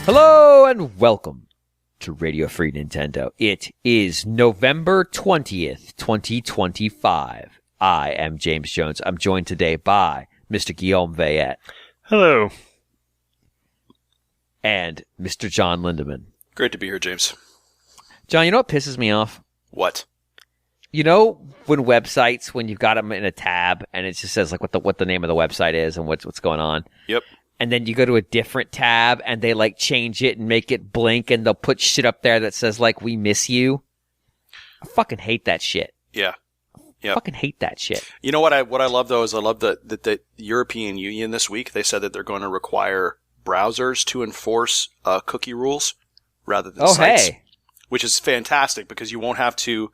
Hello and welcome to Radio Free Nintendo. It is November 20th, 2025. I am James Jones. I'm joined today by Mr. Guillaume Veillette. Hello. And Mr. John Lindemann. Great to be here, James. John, you know what pisses me off? What? You know when websites, when you've got them in a tab and it just says like what the name of the website is and what's going on? Yep. And then you go to a different tab and they like change it and make it blink and they'll put shit up there that says like, we miss you. I fucking hate that shit. Yeah. I fucking hate that shit. You know what I love though is I love that the European Union this week, they said that they're going to require browsers to enforce cookie rules rather than sites. Hey. Which is fantastic because you won't have to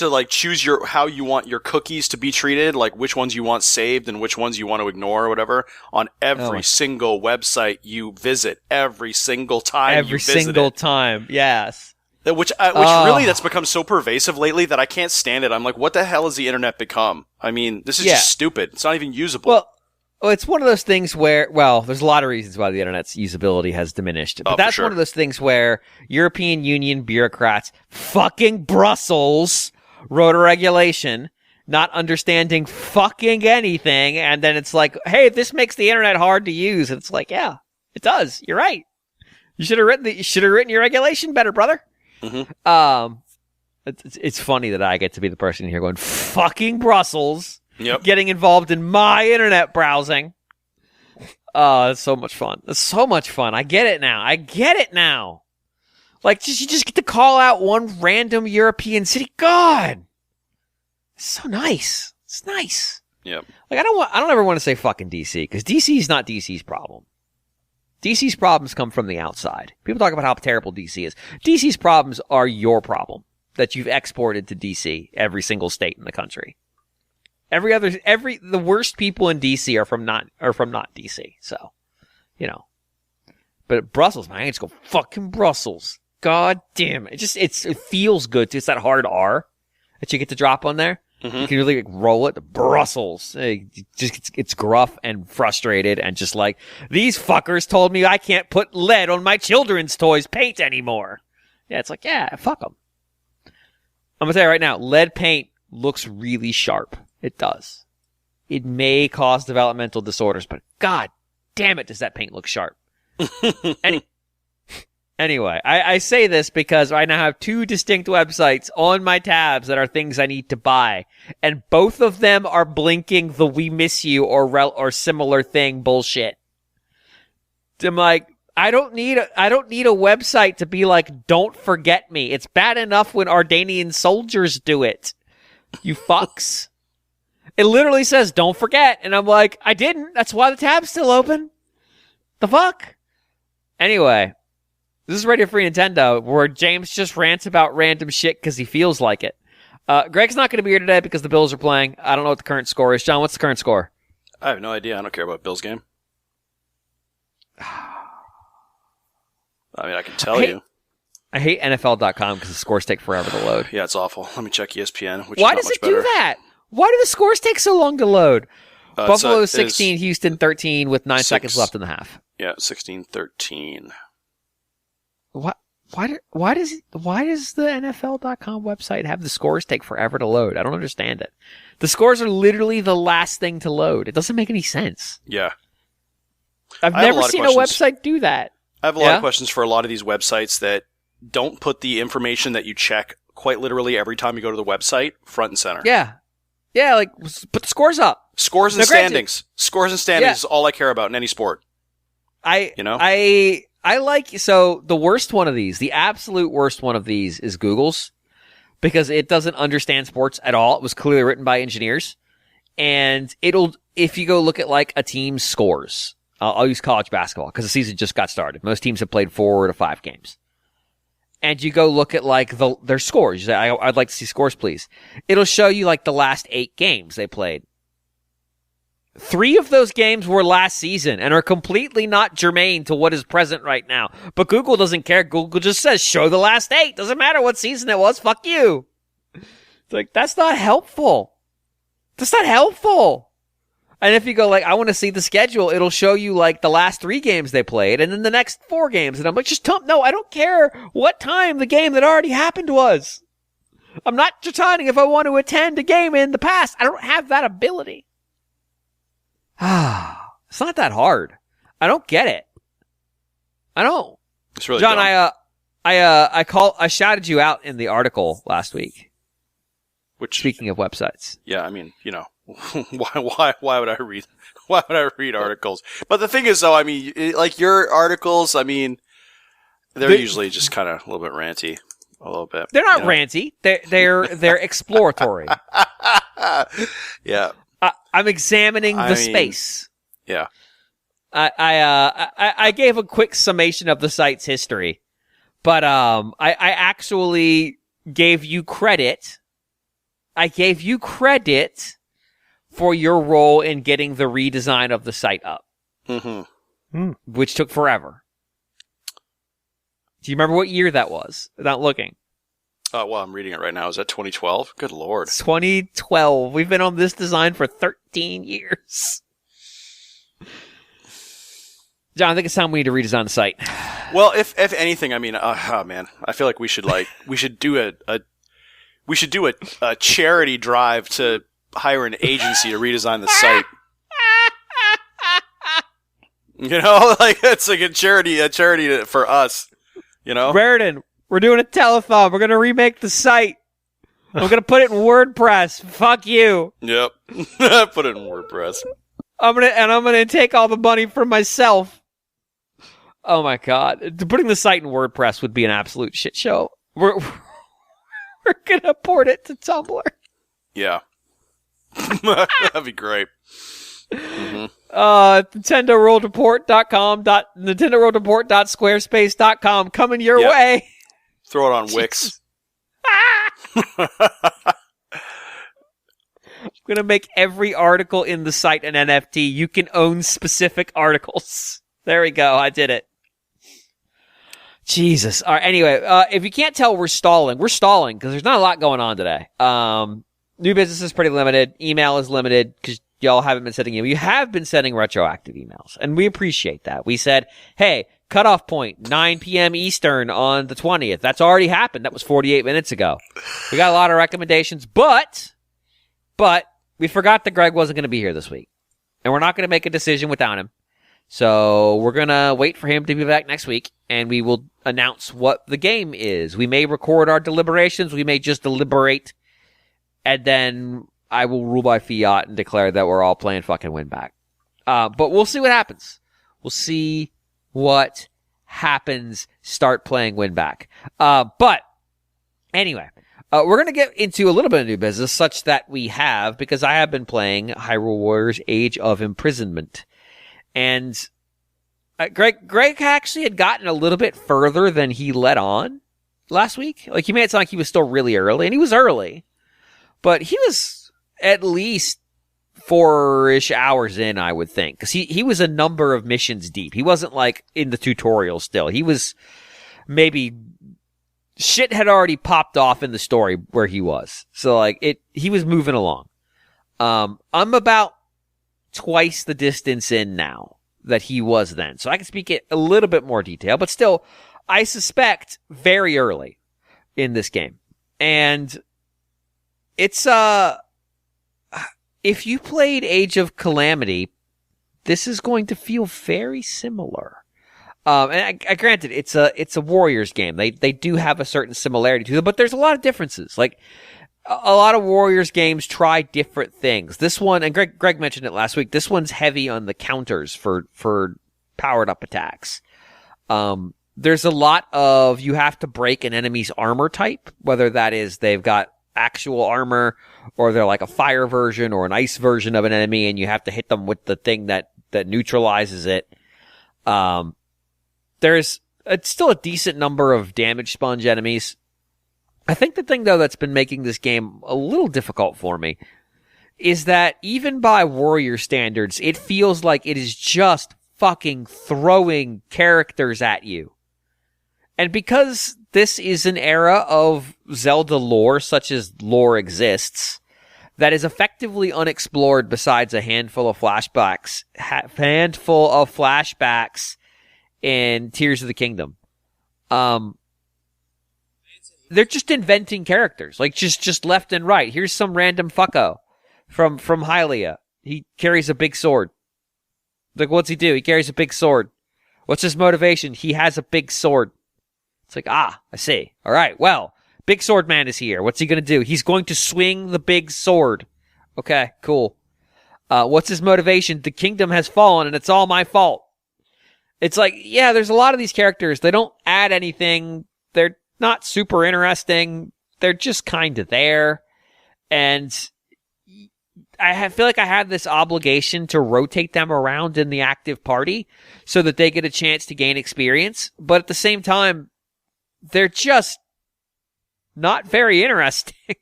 like choose how you want your cookies to be treated, like which ones you want saved and which ones you want to ignore or whatever on every single website you visit, every single time you visit single time, yes. Which really that's become so pervasive lately that I can't stand it. I'm like, what the hell has the internet become? I mean, this is just stupid. It's not even usable. Well, it's one of those things where, there's a lot of reasons why the internet's usability has diminished. But that's one of those things where European Union bureaucrats, fucking Brussels, wrote a regulation, not understanding fucking anything, and then it's like, hey, this makes the internet hard to use. And it's like, yeah, it does. You're right. You should have written your regulation better, brother. Mm-hmm. It's funny that I get to be the person here going, fucking Brussels. Yep. Getting involved in my internet browsing. It's so much fun. It's so much fun. I get it now. Like, you just get to call out one random European city. God! It's so nice. It's nice. Yep. Like, I don't ever want to say fucking DC, because DC is not DC's problem. DC's problems come from the outside. People talk about how terrible DC is. DC's problems are your problem that you've exported to DC, every single state in the country. The worst people in DC are from not DC. So, you know. But Brussels, man, I just go fucking Brussels. God damn it. It feels good too. It's that hard R that you get to drop on there. Mm-hmm. You can really roll it to Brussels. It's gruff and frustrated and just like, these fuckers told me I can't put lead on my children's toys paint anymore. Yeah, it's like, yeah, fuck them. I'm gonna tell you right now, lead paint looks really sharp. It does. It may cause developmental disorders, but god damn it, does that paint look sharp. Anyway, I say this because I now have two distinct websites on my tabs that are things I need to buy, and both of them are blinking the "we miss you" or similar thing bullshit. I'm like, I don't need a website to be like, "Don't forget me." It's bad enough when Ardanian soldiers do it. You fucks. It literally says, "Don't forget," and I'm like, I didn't. That's why the tab's still open. The fuck? Anyway. This is Radio Free Nintendo, where James just rants about random shit because he feels like it. Greg's not going to be here today because the Bills are playing. I don't know what the current score is. John, what's the current score? I have no idea. I don't care about Bills game. I mean, I can tell you. I hate NFL.com because the scores take forever to load. Yeah, it's awful. Let me check ESPN, which Why is not does much it better. do that? Why do the scores take so long to load? Buffalo is 16, Houston 13 with 9 seconds left in the half. Yeah, 16-13. Why does the NFL.com website have the scores take forever to load? I don't understand it. The scores are literally the last thing to load. It doesn't make any sense. Yeah. I've never seen a website do that. I have a lot of questions for a lot of these websites that don't put the information that you check quite literally every time you go to the website front and center. Yeah. Yeah, like, put the scores up. Scores and standings. Scores and standings is all I care about in any sport. So the worst one of these, the absolute worst one of these is Google's, because it doesn't understand sports at all. It was clearly written by engineers, and if you go look at like a team's scores, I'll use college basketball because the season just got started. Most teams have played 4 to 5 games. And you go look at like their scores. You say, I'd like to see scores, please. It'll show you like the last 8 games they played. 3 of those games were last season and are completely not germane to what is present right now. But Google doesn't care. Google just says, show the last 8. Doesn't matter what season it was. Fuck you. It's like, that's not helpful. That's not helpful. And if you go like, I want to see the schedule, it'll show you like the last 3 games they played and then the next 4 games. And I'm like, no, I don't care what time the game that already happened was. I'm not deciding if I want to attend a game in the past. I don't have that ability. It's not that hard. I don't get it. I don't. It's really John, dumb. I shouted you out in the article last week. Which, speaking of websites. Yeah, I mean, why would I read articles? But the thing is, though, I mean, like your articles, I mean, they're usually just kind of a little bit ranty, a little bit. They're not ranty. They're exploratory. Yeah. I'm examining the space. Yeah. I gave a quick summation of the site's history, but I actually gave you credit. I gave you credit for your role in getting the redesign of the site up, which took forever. Do you remember what year that was? Without looking. Well, I'm reading it right now. Is that 2012? Good Lord. 2012. We've been on this design for 13 years. John, I think it's time we need to redesign the site. Well, if anything, I mean, man, I feel like we should do a charity drive to hire an agency to redesign the site. Like it's like a charity for us. Raritan, we're doing a telethon. We're gonna remake the site. I'm gonna put it in WordPress. Fuck you. Yep. Put it in WordPress. I'm gonna take all the money for myself. Oh my god. Putting the site in WordPress would be an absolute shit show. We're gonna port it to Tumblr. Yeah. That'd be great. NintendoWorldReport.com, NintendoWorldReport.squarespace.com coming your way. Throw it on Wix. I'm going to make every article in the site an NFT. You can own specific articles. There we go. I did it. Jesus. All right. Anyway, if you can't tell, we're stalling because there's not a lot going on today. New business is pretty limited. Email is limited because y'all haven't been sending emails. You have been sending retroactive emails, and we appreciate that. We said, hey, cutoff point, 9 p.m. Eastern on the 20th. That's already happened. That was 48 minutes ago. We got a lot of recommendations, but we forgot that Greg wasn't going to be here this week, and we're not going to make a decision without him. So we're going to wait for him to be back next week, and we will announce what the game is. We may record our deliberations. We may just deliberate, and then I will rule by fiat and declare that we're all playing fucking win back. But we'll see what happens. We'll see what happens. Start playing win back. But anyway, we're going to get into a little bit of new business such that we have, because I have been playing Hyrule Warriors Age of Imprisonment. And Greg actually had gotten a little bit further than he let on last week. Like, he made it sound like he was still really early, and he was early. But he was at least 4-ish hours in, I would think. Because he was a number of missions deep. He wasn't, like, in the tutorial still. He was maybe... Shit had already popped off in the story where he was. So, like, he was moving along. I'm about twice the distance in now that he was then. So I can speak it a little bit more detail. But still, I suspect very early in this game. And... it's, if you played Age of Calamity, this is going to feel very similar. And I granted, it's a Warriors game. They do have a certain similarity to them, but there's a lot of differences. Like, a lot of Warriors games try different things. This one, and Greg mentioned it last week, this one's heavy on the counters for powered up attacks. There's a lot of, you have to break an enemy's armor type, whether that is they've got actual armor, or they're like a fire version or an ice version of an enemy, and you have to hit them with the thing that neutralizes it. There's still a decent number of damage sponge enemies. I think the thing, though, that's been making this game a little difficult for me is that even by Warrior standards, it feels like it is just fucking throwing characters at you. And because this is an era of Zelda lore, such as lore exists, that is effectively unexplored besides a handful of flashbacks in Tears of the Kingdom. They're just inventing characters, like just left and right. Here's some random fucko from Hylia. He carries a big sword. Like, what's he do? He carries a big sword. What's his motivation? He has a big sword. It's like, I see. All right, well, Big Sword Man is here. What's he going to do? He's going to swing the big sword. Okay, cool. What's his motivation? The kingdom has fallen, and it's all my fault. It's like, yeah, there's a lot of these characters. They don't add anything. They're not super interesting. They're just kind of there. And I feel like I have this obligation to rotate them around in the active party so that they get a chance to gain experience. But at the same time, they're just not very interesting.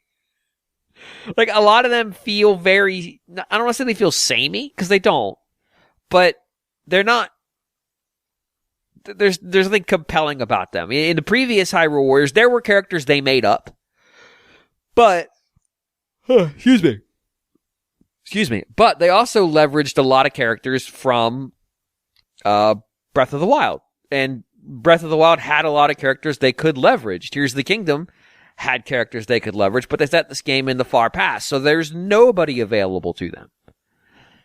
Like, a lot of them feel very, I don't want to say they feel samey, because they don't, but they're not, there's nothing compelling about them. In the previous Hyrule Warriors, there were characters they made up, but, excuse me, but they also leveraged a lot of characters from Breath of the Wild, and Breath of the Wild had a lot of characters they could leverage. Tears of the Kingdom had characters they could leverage, but they set this game in the far past, so there's nobody available to them.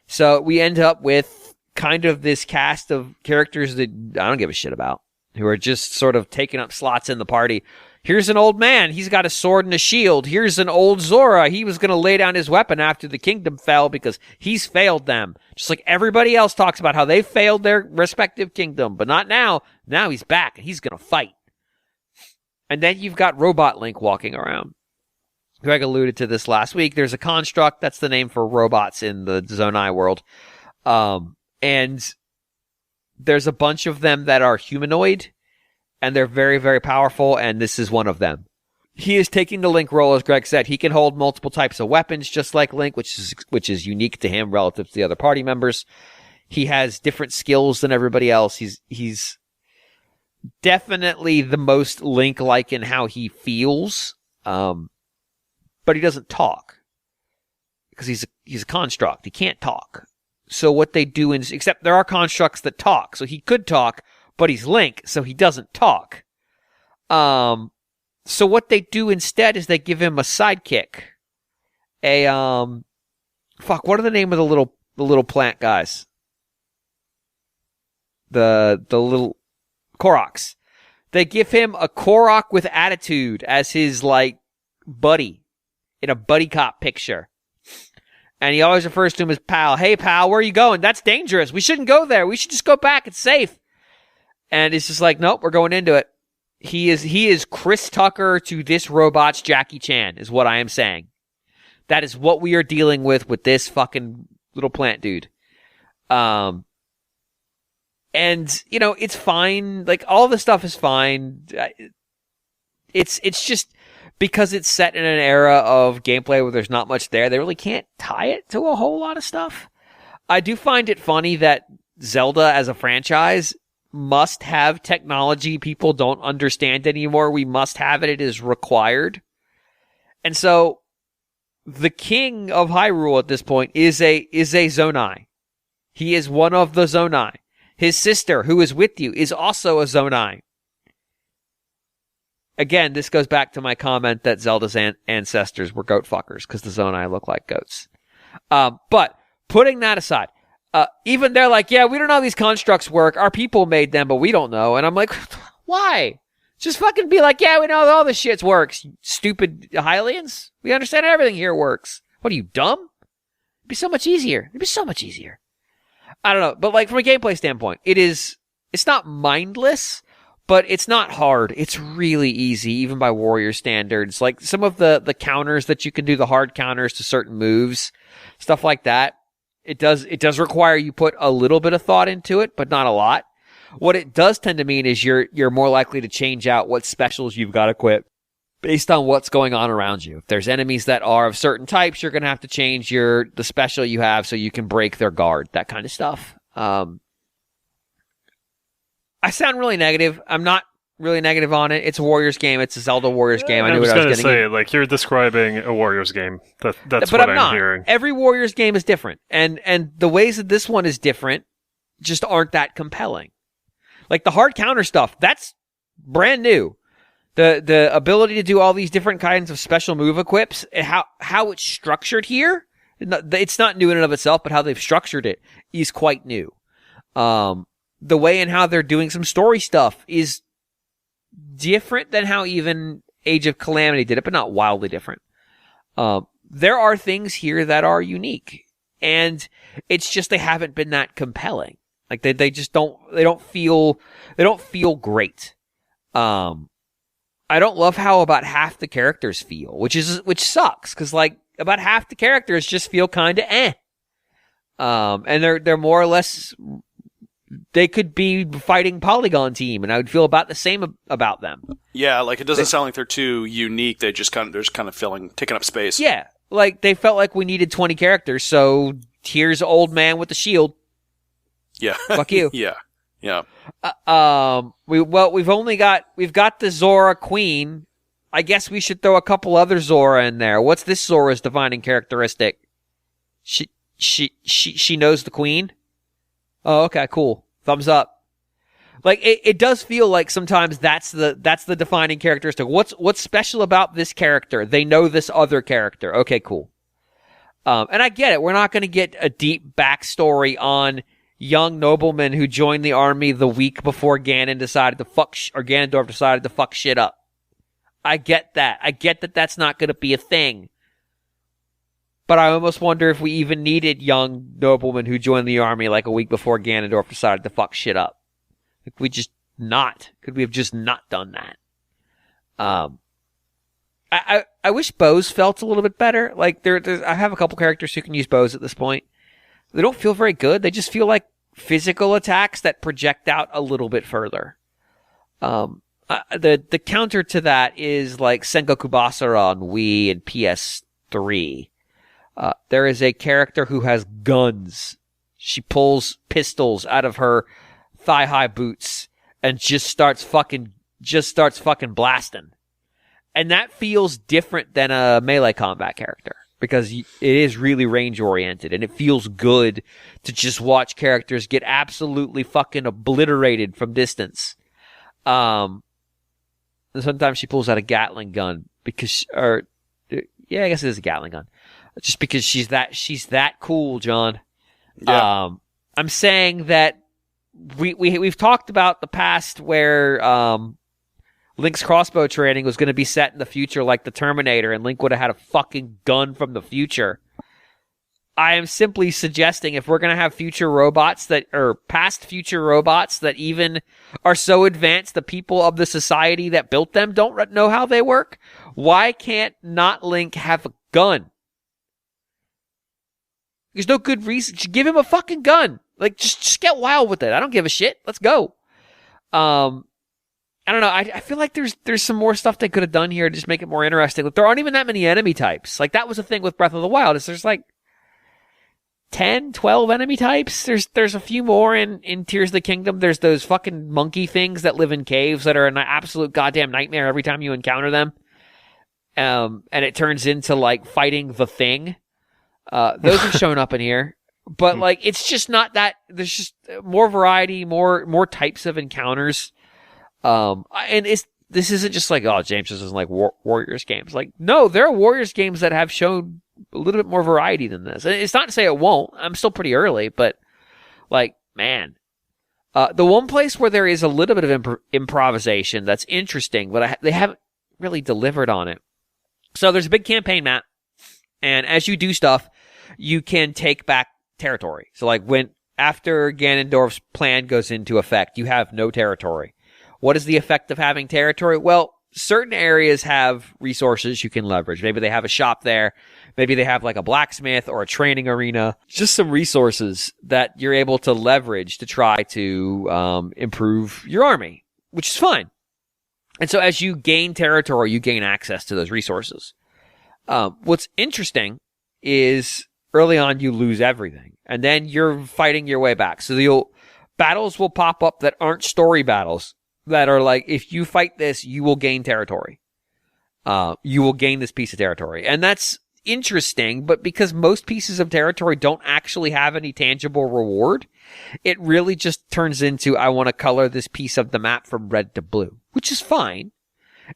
So we end up with kind of this cast of characters that I don't give a shit about, who are just sort of taking up slots in the party. Here's an old man. He's got a sword and a shield. Here's an old Zora. He was going to lay down his weapon after the kingdom fell because he's failed them. Just like everybody else talks about how they failed their respective kingdom, but not now. Now he's back and he's going to fight. And then you've got Robot Link walking around. Greg alluded to this last week. There's a construct. That's the name for robots in the Zonai world. And there's a bunch of them that are humanoid, and they're very, very powerful, and this is one of them. He is taking the Link role, as Greg said. He can hold multiple types of weapons, just like Link, which is unique to him relative to the other party members. He has different skills than everybody else. He's definitely the most Link-like in how he feels, but he doesn't talk because he's a construct. He can't talk. So what they do, except there are constructs that talk, so he could talk, but he's Link, so he doesn't talk. So what they do instead is they give him a sidekick. What are the name of the little plant guys? The little Koroks. They give him a Korok with attitude as his, like, buddy in a buddy cop picture. And he always refers to him as pal. Hey, pal, where are you going? That's dangerous. We shouldn't go there. We should just go back. It's safe. And it's just like, nope, we're going into it. He is Chris Tucker to this robot's Jackie Chan, is what I am saying. That is what we are dealing with this fucking little plant dude. And, you know, it's fine. Like, all the stuff is fine. It's just because it's set in an era of gameplay where there's not much there, they really can't tie it to a whole lot of stuff. I do find it funny that Zelda as a franchise must have technology people don't understand anymore. We must have it. It is required. And so the king of Hyrule at this point is a Zonai. He is one of the Zonai. His sister, who is with you, is also a Zonai. Again, this goes back to my comment that Zelda's ancestors were goat fuckers because the Zonai look like goats. But putting that aside, even they're like, yeah, we don't know how these constructs work. Our people made them, but we don't know. And I'm like, why? Just fucking be like, yeah, we know all this shit works. You stupid Hylians. We understand everything here works. What are you, dumb? It'd be so much easier. I don't know. But like from a gameplay standpoint, it's not mindless, but it's not hard. It's really easy, even by Warrior standards. Like some of the counters that you can do, the hard counters to certain moves, stuff like that. It does require you put a little bit of thought into it, but not a lot. What it does tend to mean is you're more likely to change out what specials you've got equipped based on what's going on around you. If there's enemies that are of certain types, you're going to have to change the special you have so you can break their guard, that kind of stuff. I sound really negative. I'm not really negative on it. It's a Warriors game. It's a Zelda Warriors game. I knew what I was going to getting. say, like, you're describing a Warriors game. That's but what I'm not. hearing. Every Warriors game is different, and the ways that this one is different just aren't that compelling. Like the hard counter stuff, that's brand new. The ability to do all these different kinds of special move equips, and how it's structured here, it's not new in and of itself, but how they've structured it is quite new. The way and how they're doing some story stuff is different than how even Age of Calamity did it, but not wildly different. There are things here that are unique, and it's just they haven't been that compelling. Like they just don't feel great. I don't love how about half the characters feel, which sucks, because like about half the characters just feel kind of eh. And they're more or less, they could be fighting Polygon Team, and I would feel about the same about them. Yeah, like it doesn't sound like they're too unique. They're just kind of taking up space. Yeah, like they felt like we needed 20 characters, so here's old man with the shield. Yeah. Fuck you. Yeah. We've got the Zora Queen. I guess we should throw a couple other Zora in there. What's this Zora's defining characteristic? She knows the Queen? Oh, okay, cool. Thumbs up. Like it does feel like sometimes that's the defining characteristic. What's special about this character? They know this other character. Okay, cool. And I get it. We're not going to get a deep backstory on young noblemen who joined the army the week before Ganondorf decided to fuck shit up. I get that. I get that that's not going to be a thing. But I almost wonder if we even needed young noblemen who joined the army like a week before Ganondorf decided to fuck shit up. Could we have just not done that? I wish bows felt a little bit better. Like I have a couple characters who can use bows at this point. They don't feel very good. They just feel like physical attacks that project out a little bit further. The counter to that is like Sengoku Basara on Wii and PS3. There is a character who has guns. She pulls pistols out of her thigh-high boots and just starts fucking blasting. And that feels different than a melee combat character, because it is really range-oriented, and it feels good to just watch characters get absolutely fucking obliterated from distance. And sometimes she pulls out a Gatling gun I guess it is a Gatling gun. Just because she's that cool, John. Yeah. I'm saying that we've talked about the past where Link's crossbow training was going to be set in the future like the Terminator, and Link would have had a fucking gun from the future. I am simply suggesting if we're going to have past future robots that even are so advanced the people of the society that built them don't know how they work, why can't not Link have a gun? There's no good reason. Just give him a fucking gun. Like, just get wild with it. I don't give a shit. Let's go. I don't know. I feel like there's some more stuff they could have done here to just make it more interesting. Like, there aren't even that many enemy types. Like, that was the thing with Breath of the Wild, is there's like 10, 12 enemy types. There's a few more in Tears of the Kingdom. There's those fucking monkey things that live in caves that are an absolute goddamn nightmare every time you encounter them. And it turns into like fighting the Thing. Those have shown up in here, but like it's just not that. There's just more variety, more types of encounters. And this isn't just like, oh, James just doesn't like Warriors games. Like, no, there are Warriors games that have shown a little bit more variety than this. And it's not to say it won't. I'm still pretty early, but like, man, the one place where there is a little bit of improvisation that's interesting, but they haven't really delivered on it. So there's a big campaign map, and as you do stuff, you can take back territory. So like after Ganondorf's plan goes into effect, you have no territory. What is the effect of having territory? Well, certain areas have resources you can leverage. Maybe they have a shop there. Maybe they have like a blacksmith or a training arena. Just some resources that you're able to leverage to try to improve your army, which is fine. And so as you gain territory, you gain access to those resources. What's interesting is early on you lose everything, and then you're fighting your way back. So battles will pop up that aren't story battles. that are like, if you fight this, you will gain territory. You will gain this piece of territory. And that's interesting, but because most pieces of territory don't actually have any tangible reward, it really just turns into, I want to color this piece of the map from red to blue, which is fine.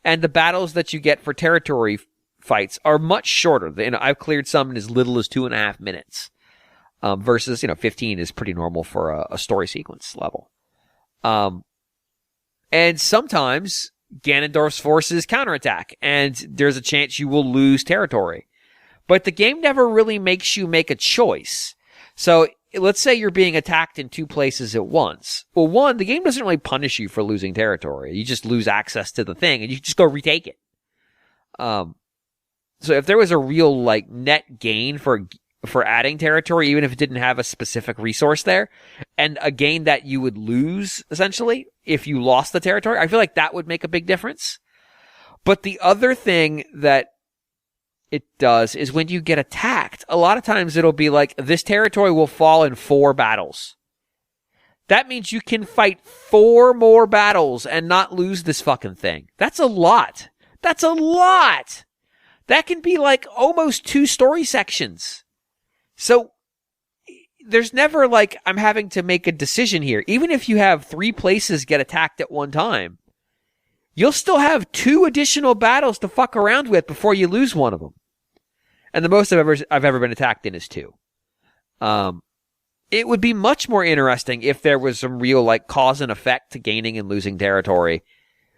And the battles that you get for territory fights are much shorter. I've cleared some in as little as 2.5 minutes, versus, 15 is pretty normal for a story sequence level. And sometimes Ganondorf's forces counterattack, and there's a chance you will lose territory. But the game never really makes you make a choice. So let's say you're being attacked in 2 places at once. Well, one, the game doesn't really punish you for losing territory. You just lose access to the thing, and you just go retake it. So if there was a real net gain for adding territory, even if it didn't have a specific resource there, and a gain that you would lose essentially if you lost the territory, I feel like that would make a big difference. But the other thing that it does is when you get attacked, a lot of times it'll be like, this territory will fall in 4 battles. That means you can fight 4 more battles and not lose this fucking thing. That's a lot. That's a lot. That can be almost 2 story sections. So there's never I'm having to make a decision here. Even if you have 3 places get attacked at one time, you'll still have 2 additional battles to fuck around with before you lose one of them. And the most I've ever been attacked in is 2. It would be much more interesting if there was some real cause and effect to gaining and losing territory,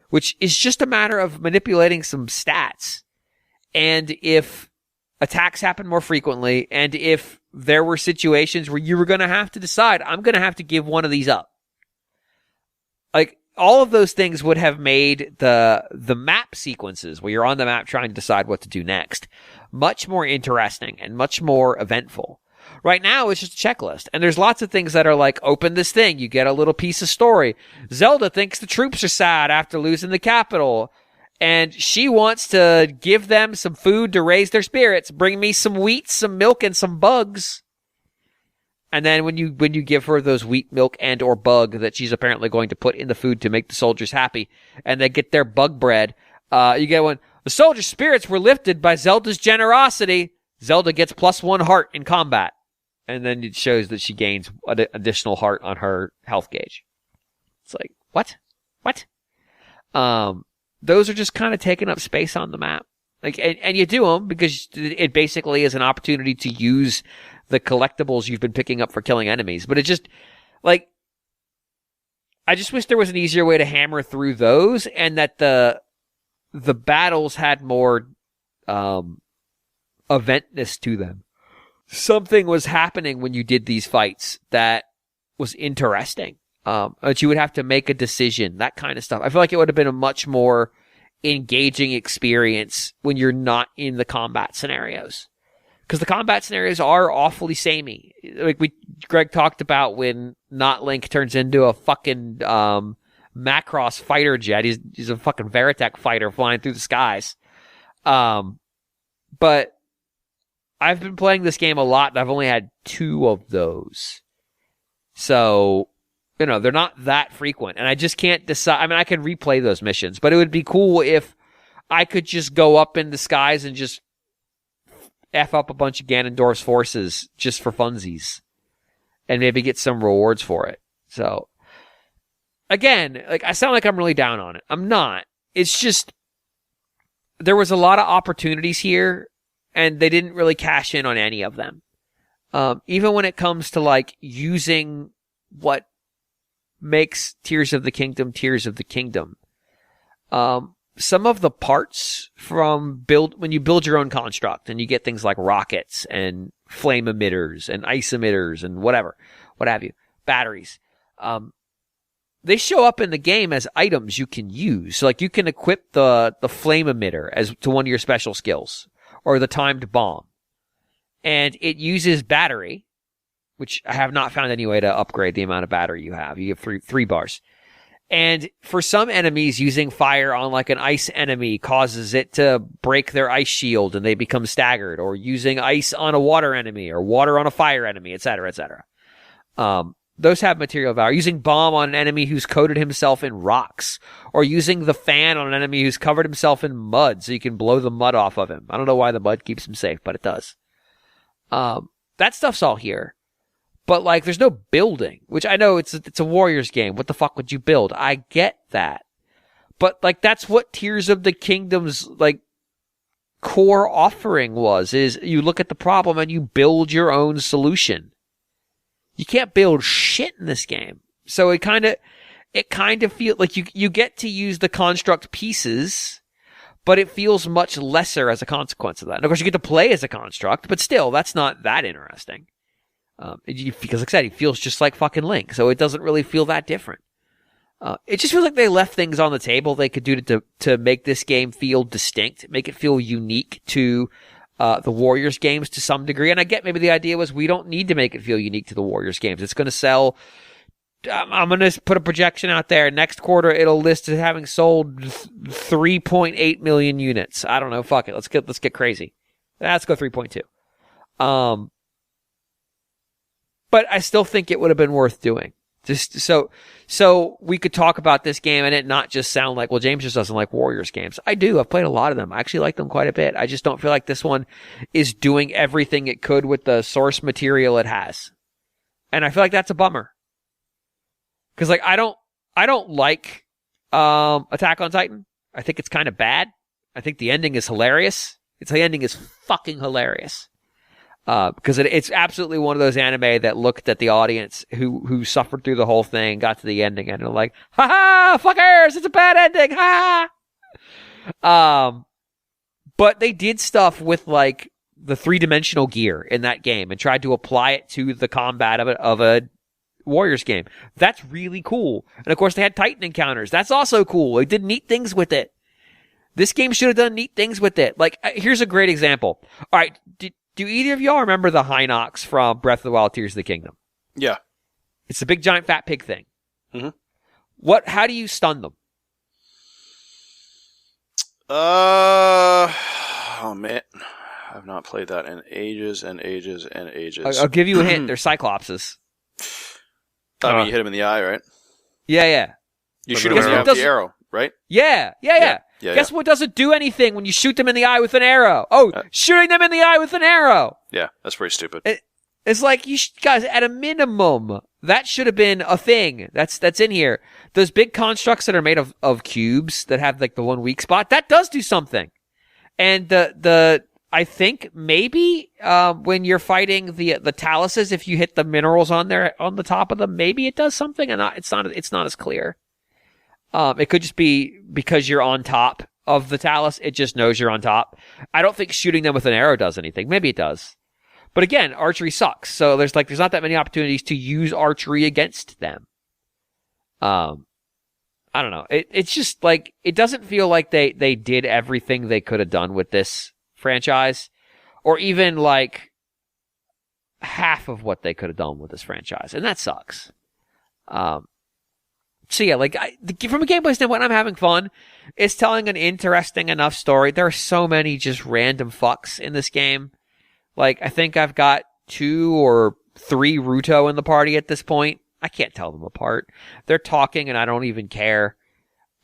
which is just a matter of manipulating some stats. And if attacks happen more frequently, and if there were situations where you were going to have to decide, I'm going to have to give one of these up. All of those things would have made the map sequences where you're on the map trying to decide what to do next much more interesting and much more eventful. Right now, it's just a checklist. And there's lots of things that are open this thing. You get a little piece of story. Zelda thinks the troops are sad after losing the capital, and she wants to give them some food to raise their spirits. Bring me some wheat, some milk, and some bugs. And then when you give her those wheat, milk, and or bug that she's apparently going to put in the food to make the soldiers happy, and they get their bug bread, you get one. The soldiers' spirits were lifted by Zelda's generosity. Zelda gets +1 heart in combat. And then it shows that she gains an additional heart on her health gauge. It's what? What? Those are just kind of taking up space on the map. And you do them because it basically is an opportunity to use the collectibles you've been picking up for killing enemies. But it just, I just wish there was an easier way to hammer through those, and that the battles had more eventness to them. Something was happening when you did these fights that was interesting. That you would have to make a decision, that kind of stuff. I feel like it would have been a much more engaging experience when you're not in the combat scenarios. Because the combat scenarios are awfully samey. Greg talked about when Not Link turns into a fucking Macross fighter jet. He's a fucking Veritech fighter flying through the skies. But I've been playing this game a lot, and I've only had 2 of those. So, they're not that frequent, and I just can't decide. I mean, I can replay those missions, but it would be cool if I could just go up in the skies and just F up a bunch of Ganondorf's forces just for funsies, and maybe get some rewards for it. So, again, I sound like I'm really down on it. I'm not. It's just, there was a lot of opportunities here, and they didn't really cash in on any of them. Even when it comes to using what makes Tears of the Kingdom Tears of the Kingdom. Some of the parts from when you build your own construct and you get things like rockets and flame emitters and ice emitters and what have you, batteries. They show up in the game as items you can use. So you can equip the flame emitter as to one of your special skills, or the timed bomb. And it uses battery, which I have not found any way to upgrade the amount of battery you have. You have three bars. And for some enemies, using fire on an ice enemy causes it to break their ice shield and they become staggered, or using ice on a water enemy or water on a fire enemy, etc., etc. Those have material value. Using bomb on an enemy who's coated himself in rocks, or using the fan on an enemy who's covered himself in mud so you can blow the mud off of him. I don't know why the mud keeps him safe, but it does. That stuff's all here. But, like, there's no building, which I know it's a Warriors game. What the fuck would you build? I get that. But, like, that's what Tears of the Kingdom's, like, core offering is you look at the problem and you build your own solution. You can't build shit in this game. So it kind of feels like you get to use the construct pieces, but it feels much lesser as a consequence of that. And of course, you get to play as a construct, but still, that's not that interesting. Because, like I said, he feels just like fucking Link, so it doesn't really feel that different. It just feels like they left things on the table they could do to make this game feel distinct, make it feel unique to the Warriors games to some degree. And I get maybe the idea was we don't need to make it feel unique to the Warriors games. It's going to sell. I'm going to put a projection out there. Next quarter, it'll list as having sold 3.8 million units. I don't know. Fuck it. Let's get crazy. Let's go 3.2. But I still think it would have been worth doing. Just so we could talk about this game and it not just sound like, well, James just doesn't like Warriors games. I do. I've played a lot of them. I actually like them quite a bit. I just don't feel like this one is doing everything it could with the source material it has. And I feel like that's a bummer. Cause like, I don't like, Attack on Titan. I think it's kind of bad. I think the ending is hilarious. The ending is fucking hilarious. Because it's absolutely one of those anime that looked at the audience who suffered through the whole thing, got to the ending, and they're like, ha ha, fuckers, it's a bad ending, ha! But they did stuff with, like, the three-dimensional gear in that game and tried to apply it to the combat of a Warriors game. That's really cool. And, of course, they had Titan encounters. That's also cool. They did neat things with it. This game should have done neat things with it. Like, here's a great example. All right, do either of y'all remember the Hinox from Breath of the Wild, Tears of the Kingdom? Yeah. It's the big, giant, fat pig thing. Mm-hmm. How do you stun them? Oh, man. I've not played that in ages and ages and ages. I'll give you a hint. They're Cyclopses. I mean, you hit him in the eye, right? Yeah. You shoot him with the arrow, right? Yeah. Guess what doesn't do anything when you shoot them in the eye with an arrow? Shooting them in the eye with an arrow. Yeah, that's pretty stupid. It's like, guys, at a minimum, that should have been a thing. That's in here. Those big constructs that are made of cubes that have like the one weak spot, that does do something. And I think maybe when you're fighting the taluses, if you hit the minerals on the top of them, maybe it does something, and it's not as clear. It could just be because you're on top of the talus, it just knows you're on top. I don't think shooting them with an arrow does anything. Maybe it does. But again, archery sucks. So there's not that many opportunities to use archery against them. I don't know. It's just like, it doesn't feel like they did everything they could have done with this franchise, or even like half of what they could have done with this franchise. And that sucks. So yeah, like from a gameplay standpoint, I'm having fun. It's telling an interesting enough story. There are so many just random fucks in this game. Like, I think I've got 2 or 3 Ruto in the party at this point. I can't tell them apart. They're talking and I don't even care.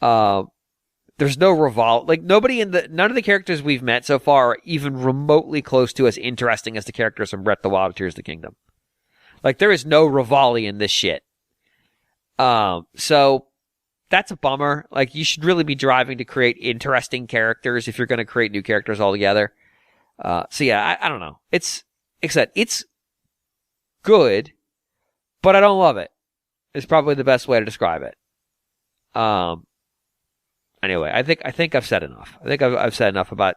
There's no like none of the characters we've met so far are even remotely close to as interesting as the characters from Breath of the Wild, Tears of the Kingdom. Like, there is no Rivali in this shit. So that's a bummer. Like, you should really be driving to create interesting characters if you're going to create new characters altogether. So yeah, I don't know. It's good, but I don't love it. It's probably the best way to describe it. Anyway, I think I've said enough. I think I've said enough about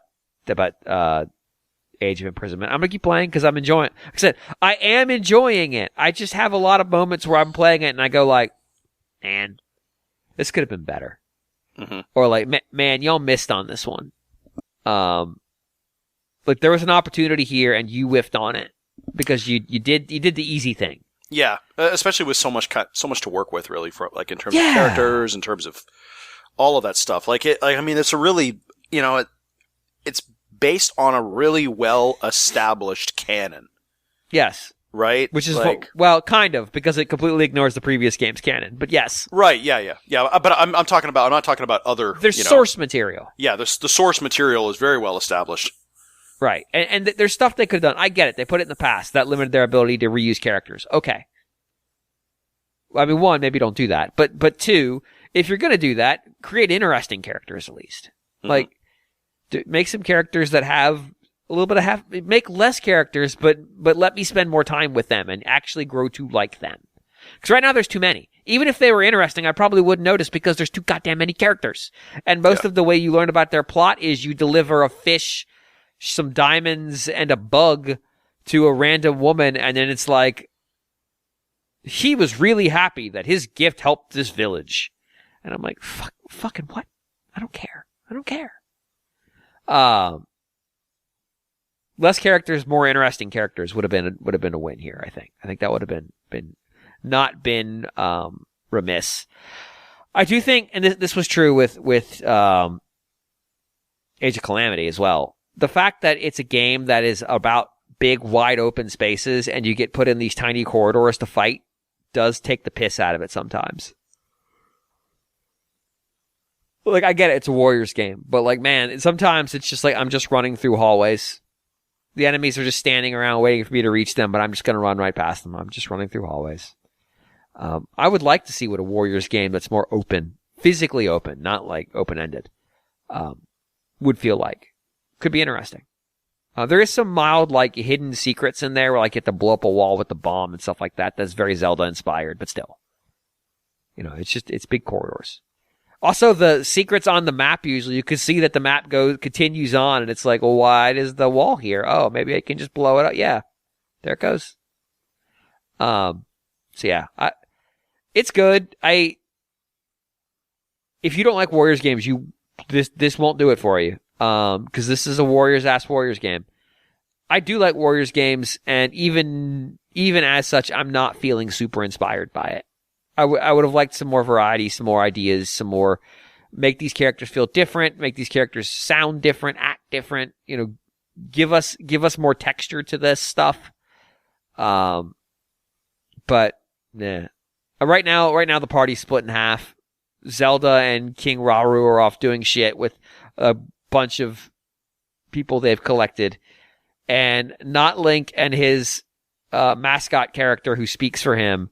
Age of Imprisonment. I'm gonna keep playing because I'm enjoying it. Like I said, I am enjoying it. I just have a lot of moments where I'm playing it and I go like, man, this could have been better. Mm-hmm. Or like, man, y'all missed on this one. Like, there was an opportunity here and you whiffed on it because you did the easy thing. Yeah, especially with so much to work with, really, for like in terms of characters, in terms of all of that stuff. I mean, it's a really, it's based on a really well established canon. Yes. right? Which is like, well, kind of, because it completely ignores the previous game's canon. But yes, right? Yeah. But I'm not talking about other. There's source material. Yeah, the source material is very well established. Right, and there's stuff they could have done. I get it. They put it in the past. That limited their ability to reuse characters. Okay. I mean, one, maybe don't do that. But two, if you're going to do that, create interesting characters at least. Mm-hmm. Like, make some characters that have a little bit of make less characters, but let me spend more time with them and actually grow to like them. Because right now there's too many. Even if they were interesting, I probably wouldn't notice because there's too goddamn many characters. And most of the way you learn about their plot is you deliver a fish, some diamonds, and a bug to a random woman, and then it's like, he was really happy that his gift helped this village. And I'm like, fucking what? I don't care. Less characters, more interesting characters would have been a win here. I think that would have been not been remiss. I do think, and this was true with Age of Calamity as well. The fact that it's a game that is about big, wide open spaces, and you get put in these tiny corridors to fight, does take the piss out of it sometimes. Like, I get it, it's a Warriors game, but like, man, sometimes it's just like, I'm just running through hallways. The enemies are just standing around waiting for me to reach them, but I'm just going to run right past them. I'm just running through hallways. I would like to see what a Warriors game that's more open, physically open, not like open-ended, would feel like. Could be interesting. There is some mild, like, hidden secrets in there where, like, you have to blow up a wall with the bomb and stuff like that. That's very Zelda-inspired, but still. It's big corridors. Also, the secrets on the map, usually, you can see that the map continues on, and it's like, well, why is the wall here? Oh, maybe I can just blow it up. Yeah. There it goes. So yeah. It's good. If you don't like Warriors games, this won't do it for you. Because this is a Warriors game. I do like Warriors games, and even as such, I'm not feeling super inspired by it. I would have liked some more variety, some more ideas, some more, make these characters feel different, make these characters sound different, act different, give us more texture to this stuff. But yeah. Right now the party's split in half. Zelda and King Rauru are off doing shit with a bunch of people they've collected, and not Link and his mascot character who speaks for him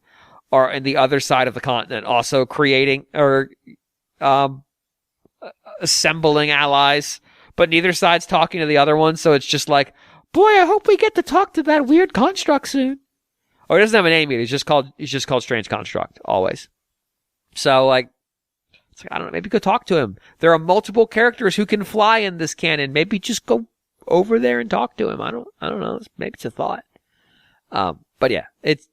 are in the other side of the continent, also creating or assembling allies, but neither side's talking to the other one, so it's just like, boy, I hope we get to talk to that weird construct soon. Or he doesn't have a name yet, he's just called Strange Construct, always. So, like, it's like, I don't know, maybe go talk to him. There are multiple characters who can fly in this canon. Maybe just go over there and talk to him. I don't know. Maybe it's a thought. But yeah, it's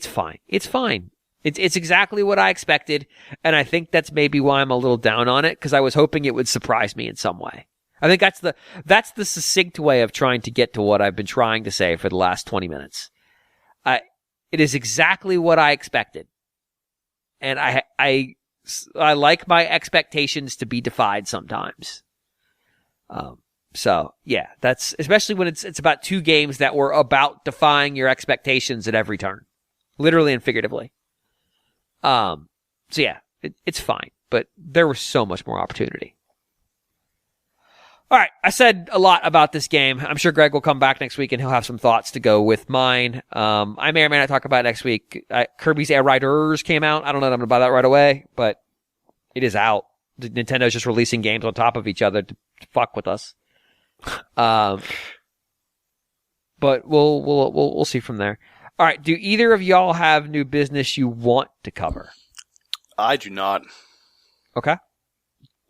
fine. It's fine. It's exactly what I expected, and I think that's maybe why I'm a little down on it, because I was hoping it would surprise me in some way. I think that's the succinct way of trying to get to what I've been trying to say for the last 20 minutes. It is exactly what I expected, and I like my expectations to be defied sometimes. So yeah, that's especially when it's about two games that were about defying your expectations at every turn, literally and figuratively. So yeah, it's fine, but there was so much more opportunity. All right, I said a lot about this game. I'm sure Greg will come back next week and he'll have some thoughts to go with mine. I may or may not talk about it next week. Kirby's Air Riders came out. I don't know that I'm going to buy that right away, but it is out. Nintendo's just releasing games on top of each other to fuck with us. But we'll see from there. All right, do either of y'all have new business you want to cover? I do not. Okay.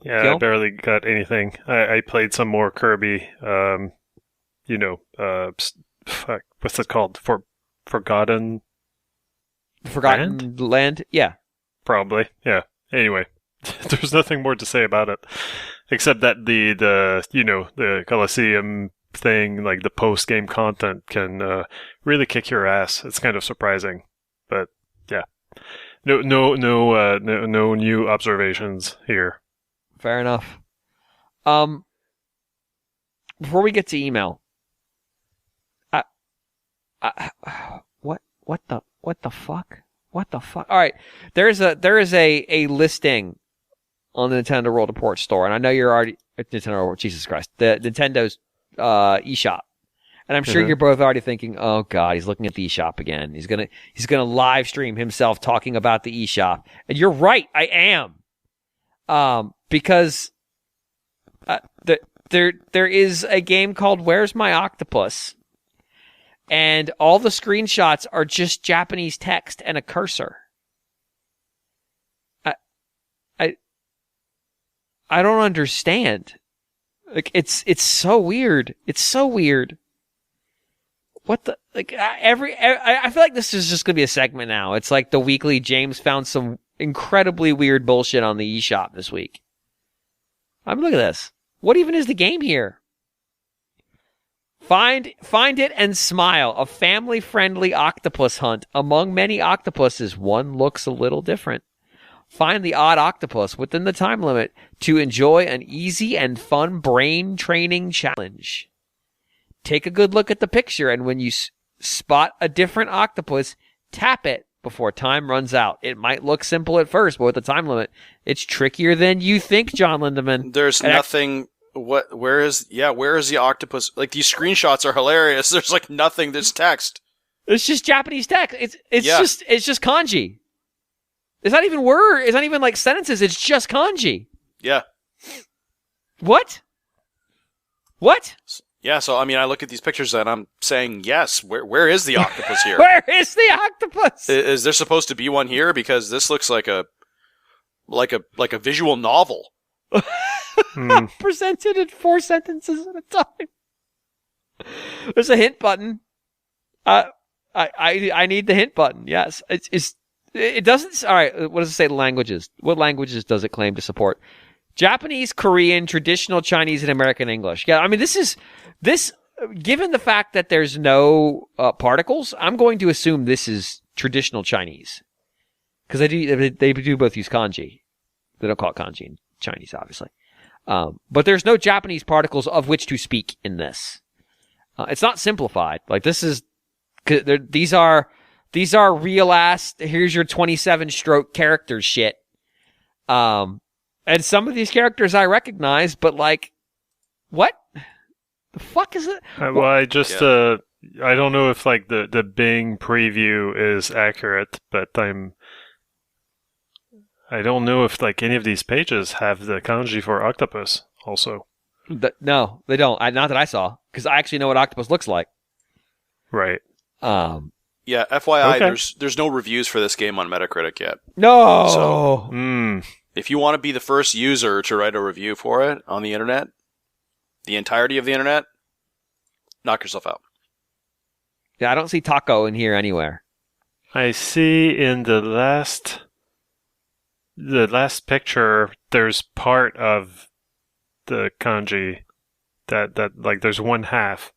Yeah, Gil? I barely got anything. I played some more Kirby. Fuck, what's it called? Forgotten Land? Yeah. Probably, yeah. Anyway, there's nothing more to say about it, except that the Colosseum thing, like the post-game content, can really kick your ass. It's kind of surprising, but yeah. No new observations here. Fair enough. Before we get to email, What the fuck? What the fuck? All right, there is a listing on the Nintendo World Report store, and I know you're already Nintendo World. Jesus Christ, the Nintendo's eShop, and I'm sure you're both already thinking, "Oh God, he's looking at the eShop again. He's gonna live stream himself talking about the eShop." And you're right, I am, because there is a game called Where's My Octopus, and all the screenshots are just Japanese text and a cursor. I don't understand. Like it's so weird. It's so weird. What the I feel like this is just gonna be a segment now. It's like the weekly James found some incredibly weird bullshit on the eShop this week. I mean, look at this. What even is the game here? Find it and smile. A family-friendly octopus hunt. Among many octopuses, one looks a little different. Find the odd octopus within the time limit to enjoy an easy and fun brain training challenge. Take a good look at the picture, and when you spot a different octopus, tap it before time runs out. It might look simple at first, but with the time limit, it's trickier than you think, John Lindemann. There's nothing... Where is the octopus? Like, these screenshots are hilarious. There's like nothing. There's text. It's just Japanese text. It's just kanji. It's not even word. It's not even like sentences. It's just kanji. Yeah. What? Yeah. So I mean, I look at these pictures and I'm saying, yes. Where is the octopus here? Where is the octopus? Is there supposed to be one here? Because this looks like a visual novel. Presented in 4 sentences at a time. There's a hint button. I need the hint button. Yes, it doesn't. All right, what does it say? Languages. What languages does it claim to support? Japanese, Korean, traditional Chinese, and American English. Yeah, I mean this. Given the fact that there's no particles, I'm going to assume this is traditional Chinese because they do both use kanji. They don't call it kanji in Chinese, obviously. But there's no Japanese particles of which to speak in this. It's not simplified. Like this is, these are real ass. Here's your 27 stroke character shit. And some of these characters I recognize, but like, what the fuck is it? Well, I just I don't know if like the Bing preview is accurate, but I don't know if like any of these pages have the kanji for octopus also. No, they don't. Not that I saw, because I actually know what octopus looks like. Right. Yeah, FYI, okay. There's no reviews for this game on Metacritic yet. No! So, if you want to be the first user to write a review for it on the internet, the entirety of the internet, knock yourself out. Yeah, I don't see taco in here anywhere. I see in the last picture, there's part of the kanji that like there's one half,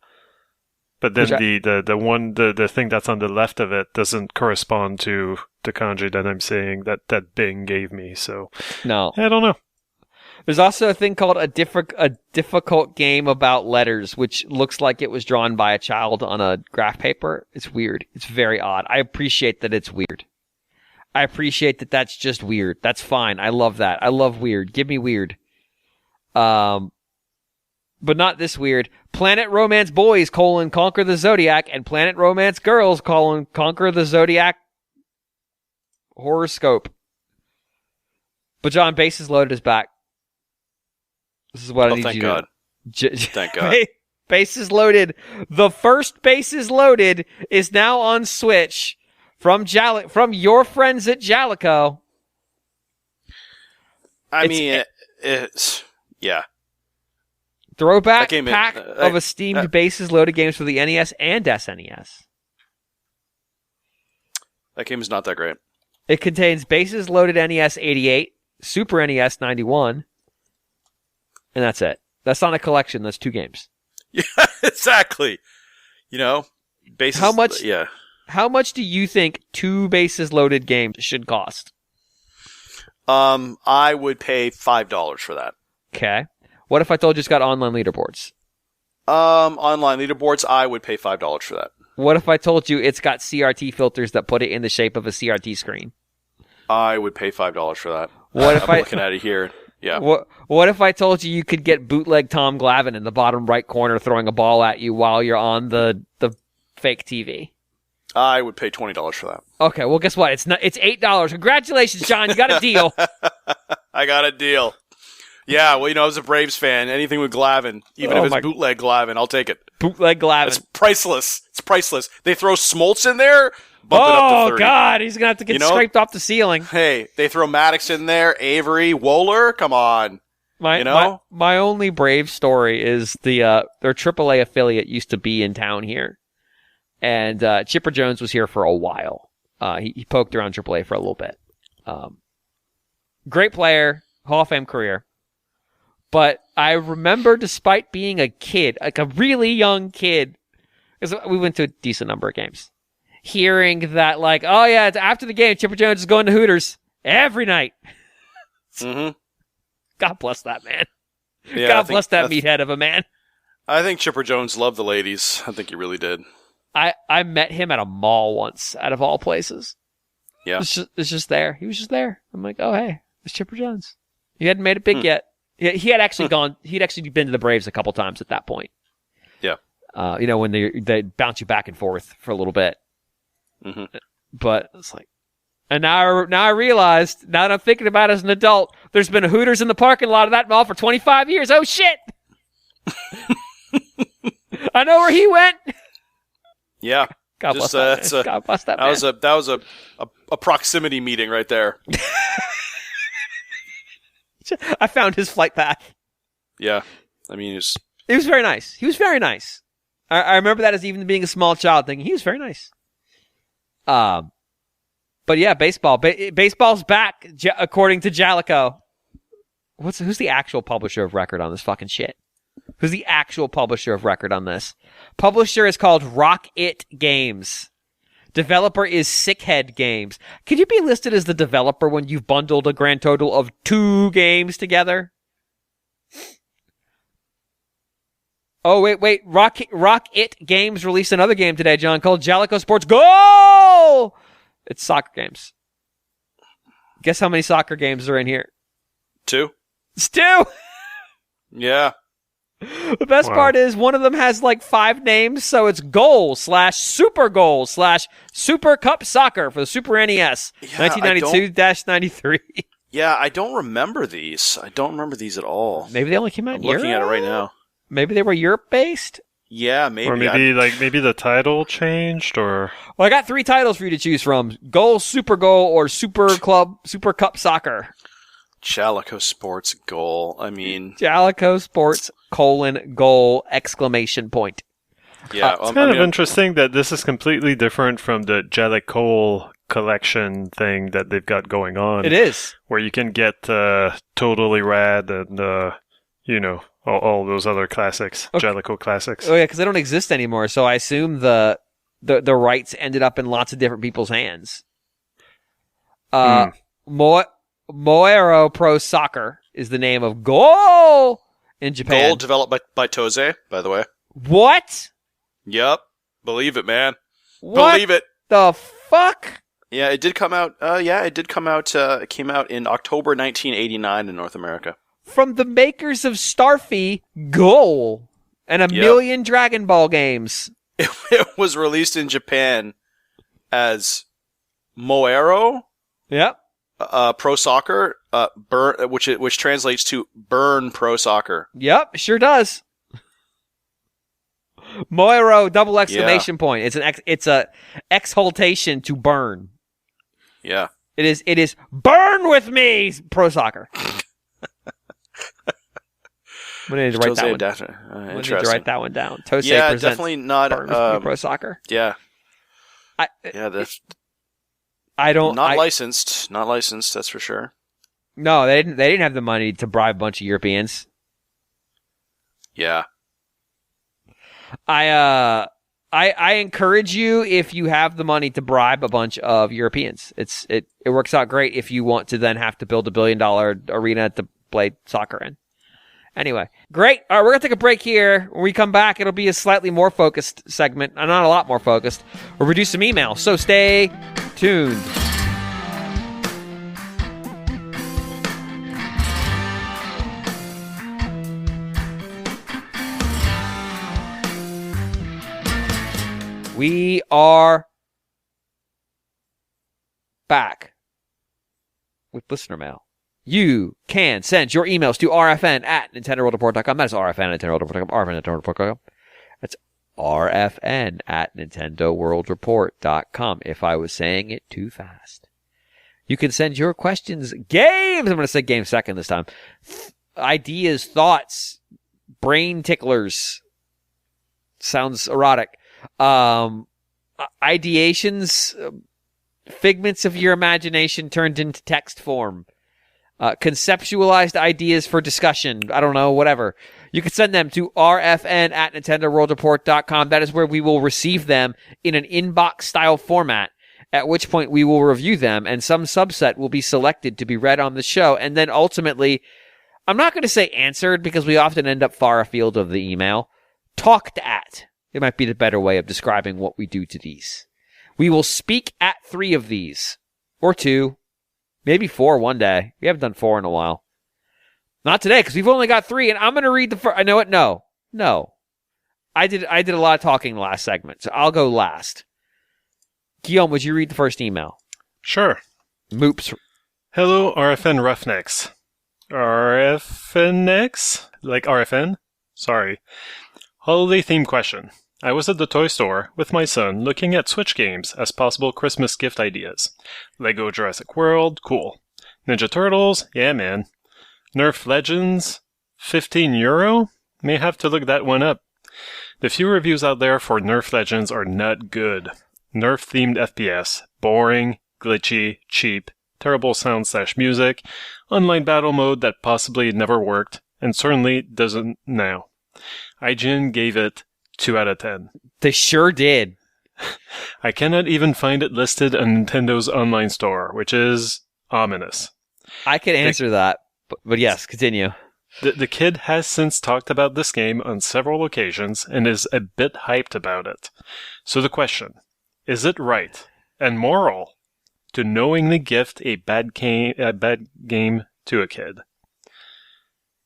but then the thing that's on the left of it doesn't correspond to the kanji that I'm seeing that Bing gave me. So no, I don't know. There's also a thing called a difficult game about letters, which looks like it was drawn by a child on a graph paper. It's weird. It's very odd. I appreciate that it's weird. I appreciate that that's just weird. That's fine. I love that. I love weird. Give me weird. But not this weird. Planet Romance Boys, Conquer the Zodiac, and Planet Romance Girls, Conquer the Zodiac Horoscope. But John, Bases Loaded is back. This is what I need you to do. Thank God. Bases Loaded. The first Bases Loaded is now on Switch. From your friends at Jaleco. It's throwback pack of esteemed bases loaded games for the NES and SNES. That game is not that great. It contains bases loaded NES 88, Super NES 91, and that's it. That's not a collection. That's 2 games. Yeah, exactly. Bases. How much? Yeah. How much do you think 2 bases loaded games should cost? I would pay $5 for that. Okay. What if I told you it's got online leaderboards? Online leaderboards, I would pay $5 for that. What if I told you it's got CRT filters that put it in the shape of a CRT screen? I would pay $5 for that. What if I'm looking at it here. Yeah. What if I told you could get bootleg Tom Glavine in the bottom right corner throwing a ball at you while you're on the fake TV? I would pay $20 for that. Okay, well, guess what? It's $8. Congratulations, John. You got a deal. I got a deal. Yeah, well, as a Braves fan, anything with Glavine, even if it's bootleg Glavine, I'll take it. Bootleg Glavine. It's priceless. It's priceless. They throw Smoltz in there, bump it up to 30. Oh, God. He's going to have to get scraped off the ceiling. Hey, they throw Maddox in there, Avery, Wohler, come on. My only Brave story is their AAA affiliate used to be in town here. And Chipper Jones was here for a while. He poked around AAA for a little bit. Great player, Hall of Fame career. But I remember, despite being a kid, like a really young kid, because we went to a decent number of games, hearing that, oh yeah, it's after the game, Chipper Jones is going to Hooters every night. Mm-hmm. God bless that man. Yeah, God bless that meathead of a man. I think Chipper Jones loved the ladies. I think he really did. I met him at a mall once, out of all places. Yeah. It's just there. He was just there. I'm like, oh, hey, it's Chipper Jones. He hadn't made it big yet. He had actually he'd actually been to the Braves a couple times at that point. Yeah. When they bounce you back and forth for a little bit. Mm-hmm. But it's like, and now I realized, now that I'm thinking about it as an adult, there's been a Hooters in the parking lot of that mall for 25 years. Oh, shit. I know where he went. Yeah. God bless that man. God bless that man. That was a proximity meeting right there. I found his flight path. Yeah. I mean, he was very nice. He was very nice. I remember that as even being a small child thinking he was very nice. But yeah, baseball. Baseball's back, according to Jaleco. Who's the actual publisher of record on this fucking shit? Who's the actual publisher of record on this? Publisher is called Rock It Games. Developer is Sickhead Games. Could you be listed as the developer when you've bundled a grand total of 2 games together? Oh, wait. Rock It Games released another game today, John, called Jaleco Sports Goal! It's soccer games. Guess how many soccer games are in here? 2. It's 2! Yeah. The best part is one of them has 5 names, so it's Goal/Super Goal/Super Cup Soccer for the Super NES, 1992-93. Yeah, I don't remember these. I don't remember these at all. Maybe they only came out in Europe? I'm looking at it right now. Maybe they were Europe-based? Yeah, maybe. Or maybe the title changed, or... Well, I got 3 titles for you to choose from. Goal, Super Goal, or Super Cup Soccer. Jaleco Sports Goal. I mean... Jaleco Sports, goal, exclamation point. Yeah. It's kind of interesting that this is completely different from the Jaleco collection thing that they've got going on. It is. Where you can get Totally Rad and, all those other classics, okay. Jaleco classics. Oh, yeah, because they don't exist anymore, so I assume the rights ended up in lots of different people's hands. Moero Pro Soccer is the name of Goal in Japan. Goal developed by Toze, by the way. What? Yep. Believe it, man. What Believe it. The fuck? Yeah, it did come out. It came out in October 1989 in North America. From the makers of Starfy, Goal, and a million Dragon Ball games. It was released in Japan as Moero. Yep. Pro Soccer, which translates to Burn Pro Soccer. Yep, sure does. Moero double exclamation point. It's a exaltation to burn. Yeah. It is burn with me Pro Soccer. I'm gonna need to write that one. I'm need to write that one down. Tosei presents definitely not Burn with me Pro Soccer. Yeah. Not licensed. Not licensed, that's for sure. No, they didn't have the money to bribe a bunch of Europeans. Yeah. I encourage you, if you have the money, to bribe a bunch of Europeans. It works out great if you want to then have to build $1 billion arena to play soccer in. Anyway, great. All right, we're going to take a break here. When we come back, it'll be a slightly more focused segment. Not a lot more focused. We'll reduce some emails, so stay tuned. We are back with listener mail. You can send your emails to rfn@nintendoworldreport.com. That is rfn@nintendoworldreport.com. rfn@nintendoworldreport.com. That's rfn@nintendoworldreport.com. If I was saying it too fast. You can send your questions, games. I'm going to say games second this time. Ideas, thoughts, brain ticklers. Sounds erotic. Ideations, figments of your imagination turned into text form. Conceptualized ideas for discussion. I don't know, whatever. You can send them to rfn@nintendoworldreport.com. That is where we will receive them in an inbox-style format, at which point we will review them, and some subset will be selected to be read on the show, and then ultimately, I'm not going to say answered, because we often end up far afield of the email, talked at. It might be the better way of describing what we do to these. We will speak at 3 of these, or 2, maybe 4 one day. We haven't done 4 in a while. Not today, because we've only got 3, and I'm going to read the first. I know what? No. I did a lot of talking last segment, so I'll go last. Guillaume, would you read the first email? Sure. Moops. Hello, RFN Roughnecks. RFNX? Like RFN? Sorry. Holiday theme question. I was at the toy store with my son looking at Switch games as possible Christmas gift ideas. Lego Jurassic World, cool. Ninja Turtles, yeah man. Nerf Legends, €15? May have to look that one up. The few reviews out there for Nerf Legends are not good. Nerf-themed FPS, boring, glitchy, cheap, terrible sound/music, online battle mode that possibly never worked, and certainly doesn't now. IGN gave it 2 out of 10. They sure did. I cannot even find it listed on Nintendo's online store, which is ominous. I could answer that, but yes, continue. The kid has since talked about this game on several occasions and is a bit hyped about it. So the question, is it right and moral to knowingly gift a bad game to a kid?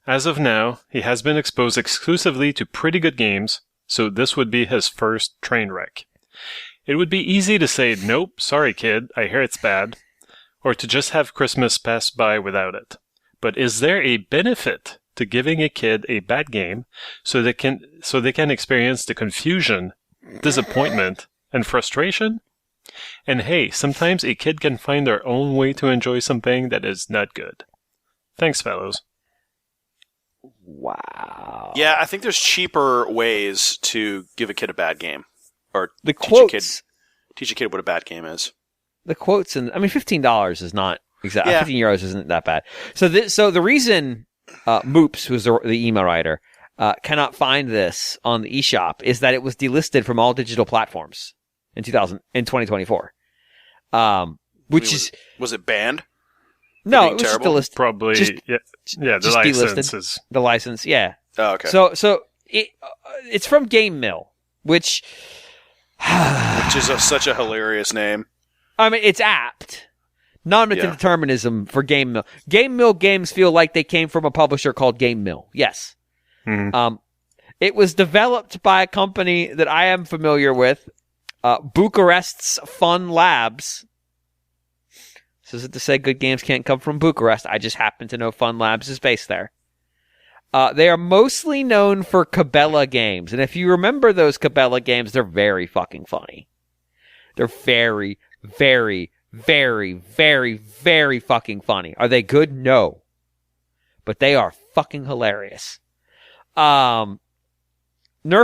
As of now, he has been exposed exclusively to pretty good games, so this would be his first train wreck. It would be easy to say, nope, sorry kid, I hear it's bad, or to just have Christmas pass by without it. But is there a benefit to giving a kid a bad game so they can experience the confusion, disappointment, and frustration? And hey, sometimes a kid can find their own way to enjoy something that is not good. Thanks, fellows. Wow. Yeah, I think there's cheaper ways to give a kid a bad game, or the quotes, teach a kid what a bad game is. The quotes, and I mean, $15 is not exactly. Yeah. €15 isn't that bad. So the reason Moops, who's the email writer, cannot find this on the eShop is that it was delisted from all digital platforms in 2024. Was it banned? No, it was just delisted. Probably, yeah. The license delisted. is The license, yeah. Oh, okay. So it's from Game Mill, which is such a hilarious name. I mean, it's apt. Non-limited determinism for Game Mill. Game Mill games feel like they came from a publisher called Game Mill. Yes. Mm-hmm. It was developed by a company that I am familiar with, Bucharest's Fun Labs. This isn't to say good games can't come from Bucharest. I just happen to know Fun Labs is based there. They are mostly known for Cabela games. And if you remember those Cabela games, they're very fucking funny. They're very, very, very, very, very fucking funny. Are they good? No. But they are fucking hilarious. Nerf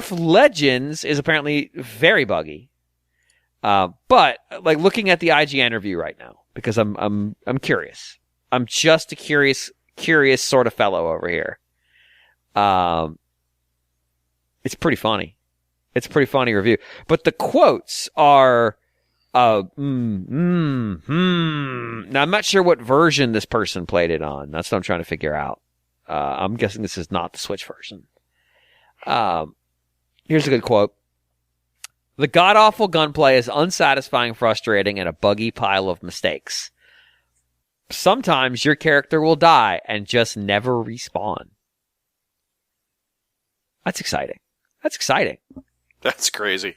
Legends is apparently very buggy. But like looking at the IGN review right now, because I'm curious. I'm just a curious sort of fellow over here. It's pretty funny. It's a pretty funny review. But the quotes are, Now, I'm not sure what version this person played it on. That's what I'm trying to figure out. I'm guessing this is not the Switch version. Here's a good quote. The god-awful gunplay is unsatisfying, frustrating, and a buggy pile of mistakes. Sometimes your character will die and just never respawn. That's exciting. That's exciting. That's crazy.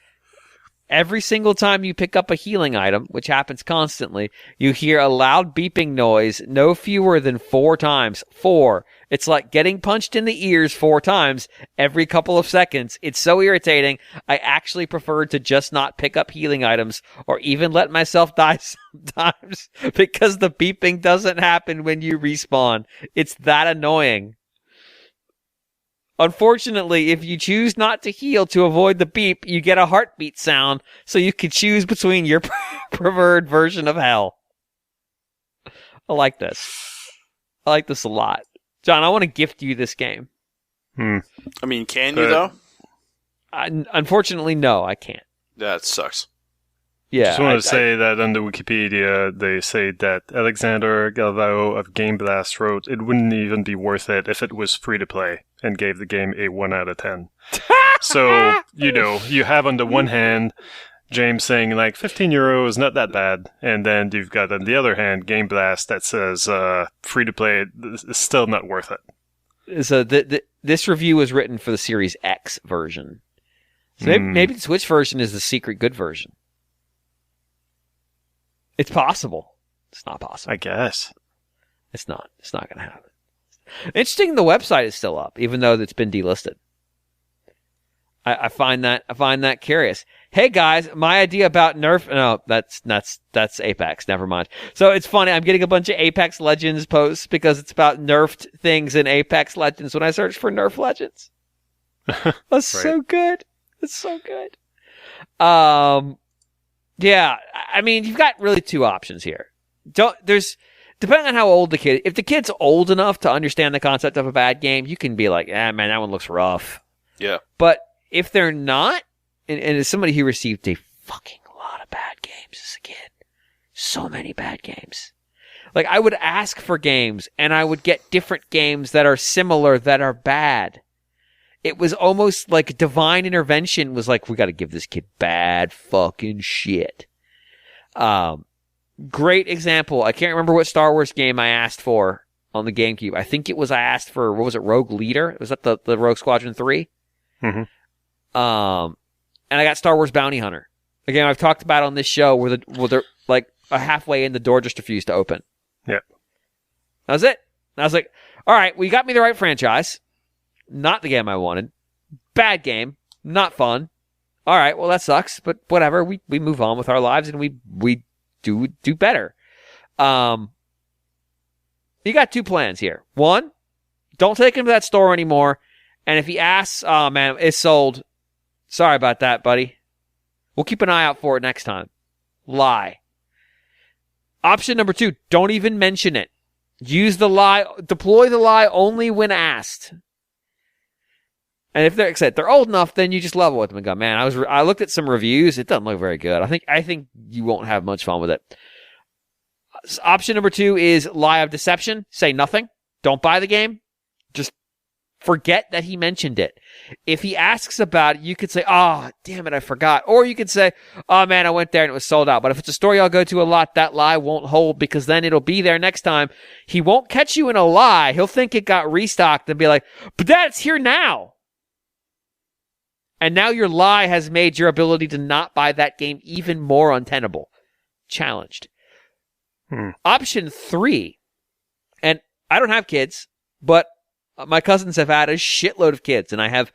Every single time you pick up a healing item, which happens constantly, you hear a loud beeping noise no fewer than 4 times. 4. It's like getting punched in the ears 4 times every couple of seconds. It's so irritating. I actually prefer to just not pick up healing items or even let myself die sometimes because the beeping doesn't happen when you respawn. It's that annoying. Unfortunately, if you choose not to heal to avoid the beep, you get a heartbeat sound, so you can choose between your preferred version of hell. I like this. I like this a lot. John, I want to gift you this game. I mean, can you, though? Unfortunately, no, I can't. That sucks. Yeah, just want to say that under Wikipedia, they say that Alexander Galvao of Game Blast wrote, it wouldn't even be worth it if it was free to play, and gave the game a 1 out of 10. So, you have on the one hand, James saying like €15 is not that bad, and then you've got on the other hand, Game Blast that says free to play is still not worth it. So this review was written for the Series X version. So maybe the Switch version is the secret good version. It's possible. It's not possible. I guess. It's not. It's not going to happen. Interesting, the website is still up, even though it's been delisted. I find that curious. Hey guys, my idea about Nerf. No, that's Apex. Never mind. So it's funny. I'm getting a bunch of Apex Legends posts because it's about nerfed things in Apex Legends when I search for Nerf Legends. That's so good. That's so good. Yeah, I mean, you've got really 2 options here. Depending on how old the kid, if the kid's old enough to understand the concept of a bad game, you can be like, man, that one looks rough. Yeah. But if they're not, and as somebody who received a fucking lot of bad games as a kid, so many bad games. Like, I would ask for games, and I would get different games that are similar that are bad. It was almost like divine intervention was like, we got to give this kid bad fucking shit. Great example. I can't remember what Star Wars game I asked for on the GameCube. I think I asked for, what was it, Rogue Leader? Was that the Rogue Squadron 3? Mm-hmm. And I got Star Wars Bounty Hunter. Again, I've talked about on this show where they're like halfway in, the door just refused to open. Yep. That was it. And I was like, all right, well, you got me the right franchise. Not the game I wanted. Bad game. Not fun. All right, well, that sucks, but whatever. We move on with our lives and we do better. You got 2 plans here. 1, don't take him to that store anymore. And if he asks, oh man, it's sold. Sorry about that, buddy. We'll keep an eye out for it next time. Lie. Option number 2, don't even mention it. Use the lie, deploy the lie only when asked. And if they're old enough, then you just level with them and go, man, I looked at some reviews. It doesn't look very good. I think you won't have much fun with it. Option number 2 is lie of deception. Say nothing. Don't buy the game. Just forget that he mentioned it. If he asks about it, you could say, oh, damn it, I forgot. Or you could say, oh man, I went there and it was sold out. But if it's a store I'll go to a lot, that lie won't hold because then it'll be there next time. He won't catch you in a lie. He'll think it got restocked and be like, but Dad, it's here now. And now your lie has made your ability to not buy that game even more untenable. Challenged. Option 3, and I don't have kids, but my cousins have had a shitload of kids, and I have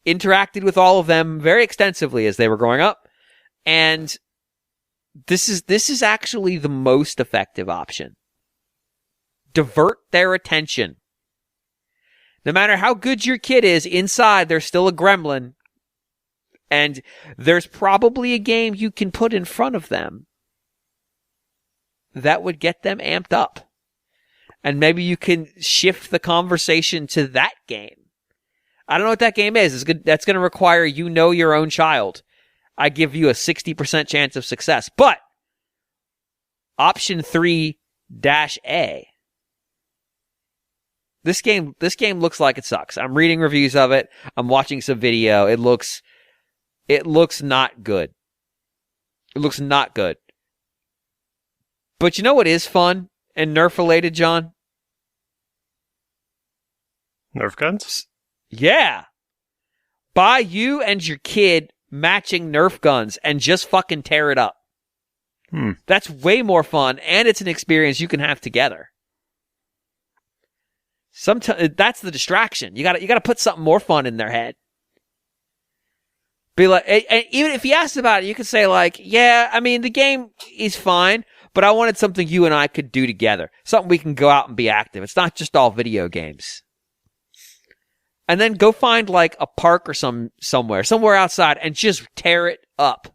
interacted with all of them very extensively as they were growing up. And this is actually the most effective option. Divert their attention. No matter how good your kid is, inside there's still a gremlin. And there's probably a game you can put in front of them that would get them amped up. And maybe you can shift the conversation to that game. I don't know what that game is. That's going to require your own child. I give you a 60% chance of success. But option 3-A This game looks like it sucks. I'm reading reviews of it. I'm watching some video. It looks not good. It looks not good. But you know what is fun and Nerf related, John? Nerf guns? Yeah. Buy you and your kid matching Nerf guns and just fucking tear it up. That's way more fun, and it's an experience you can have together. Sometimes that's the distraction. You got to put something more fun in their head. Be like, and even if he asks about it, you can say like, "Yeah, I mean, the game is fine, but I wanted something you and I could do together, something we can go out and be active. It's not just all video games." And then go find like a park or somewhere outside, and just tear it up.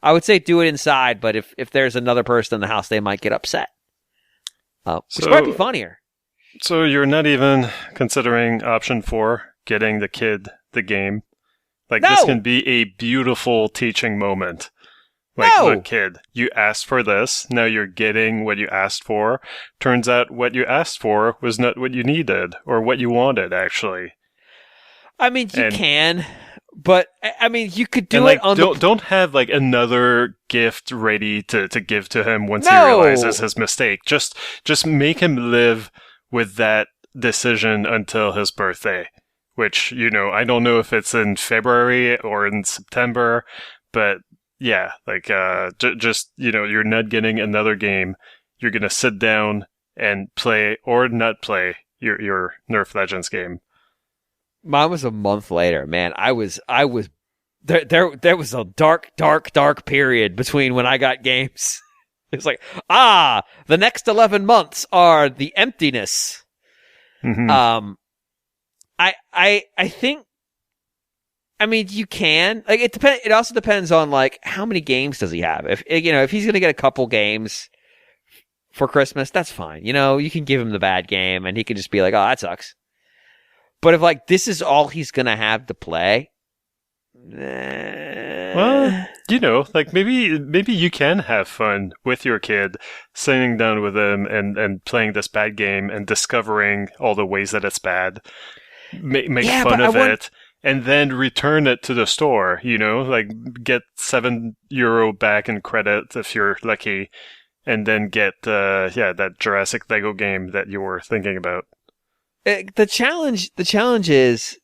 I would say do it inside, but if there's another person in the house, they might get upset. Which might be funnier. So you're not even considering option 4, getting the kid the game? Like, No! This can be a beautiful teaching moment. Like, No! Look, kid, you asked for this. Now you're getting what you asked for. Turns out what you asked for was not what you needed, or what you wanted, actually. I mean, you can, but I mean, you could do like, it on don't have like another gift ready to give to him once he No! realizes his mistake. Just make him live with that decision until his birthday, which, I don't know if it's in February or in September, but yeah, like, just, you're not getting another game. You're going to sit down and play or not play your Nerf Legends game. Mine was a month later, man. I was there was a dark period between when I got games. It's like, the next 11 months are the emptiness. Mm-hmm. I think, I mean, you can, like, it also depends on like how many games does he have. If he's going to get a couple games for Christmas, that's fine. You can give him the bad game and he can just be like, "Oh, that sucks." But if like this is all he's going to have to play, well, like maybe you can have fun with your kid, sitting down with him and playing this bad game and discovering all the ways that it's bad. Make fun of it, and then return it to the store, like get €7 back in credit if you're lucky, and then get that Jurassic Lego game that you were thinking about. The challenge is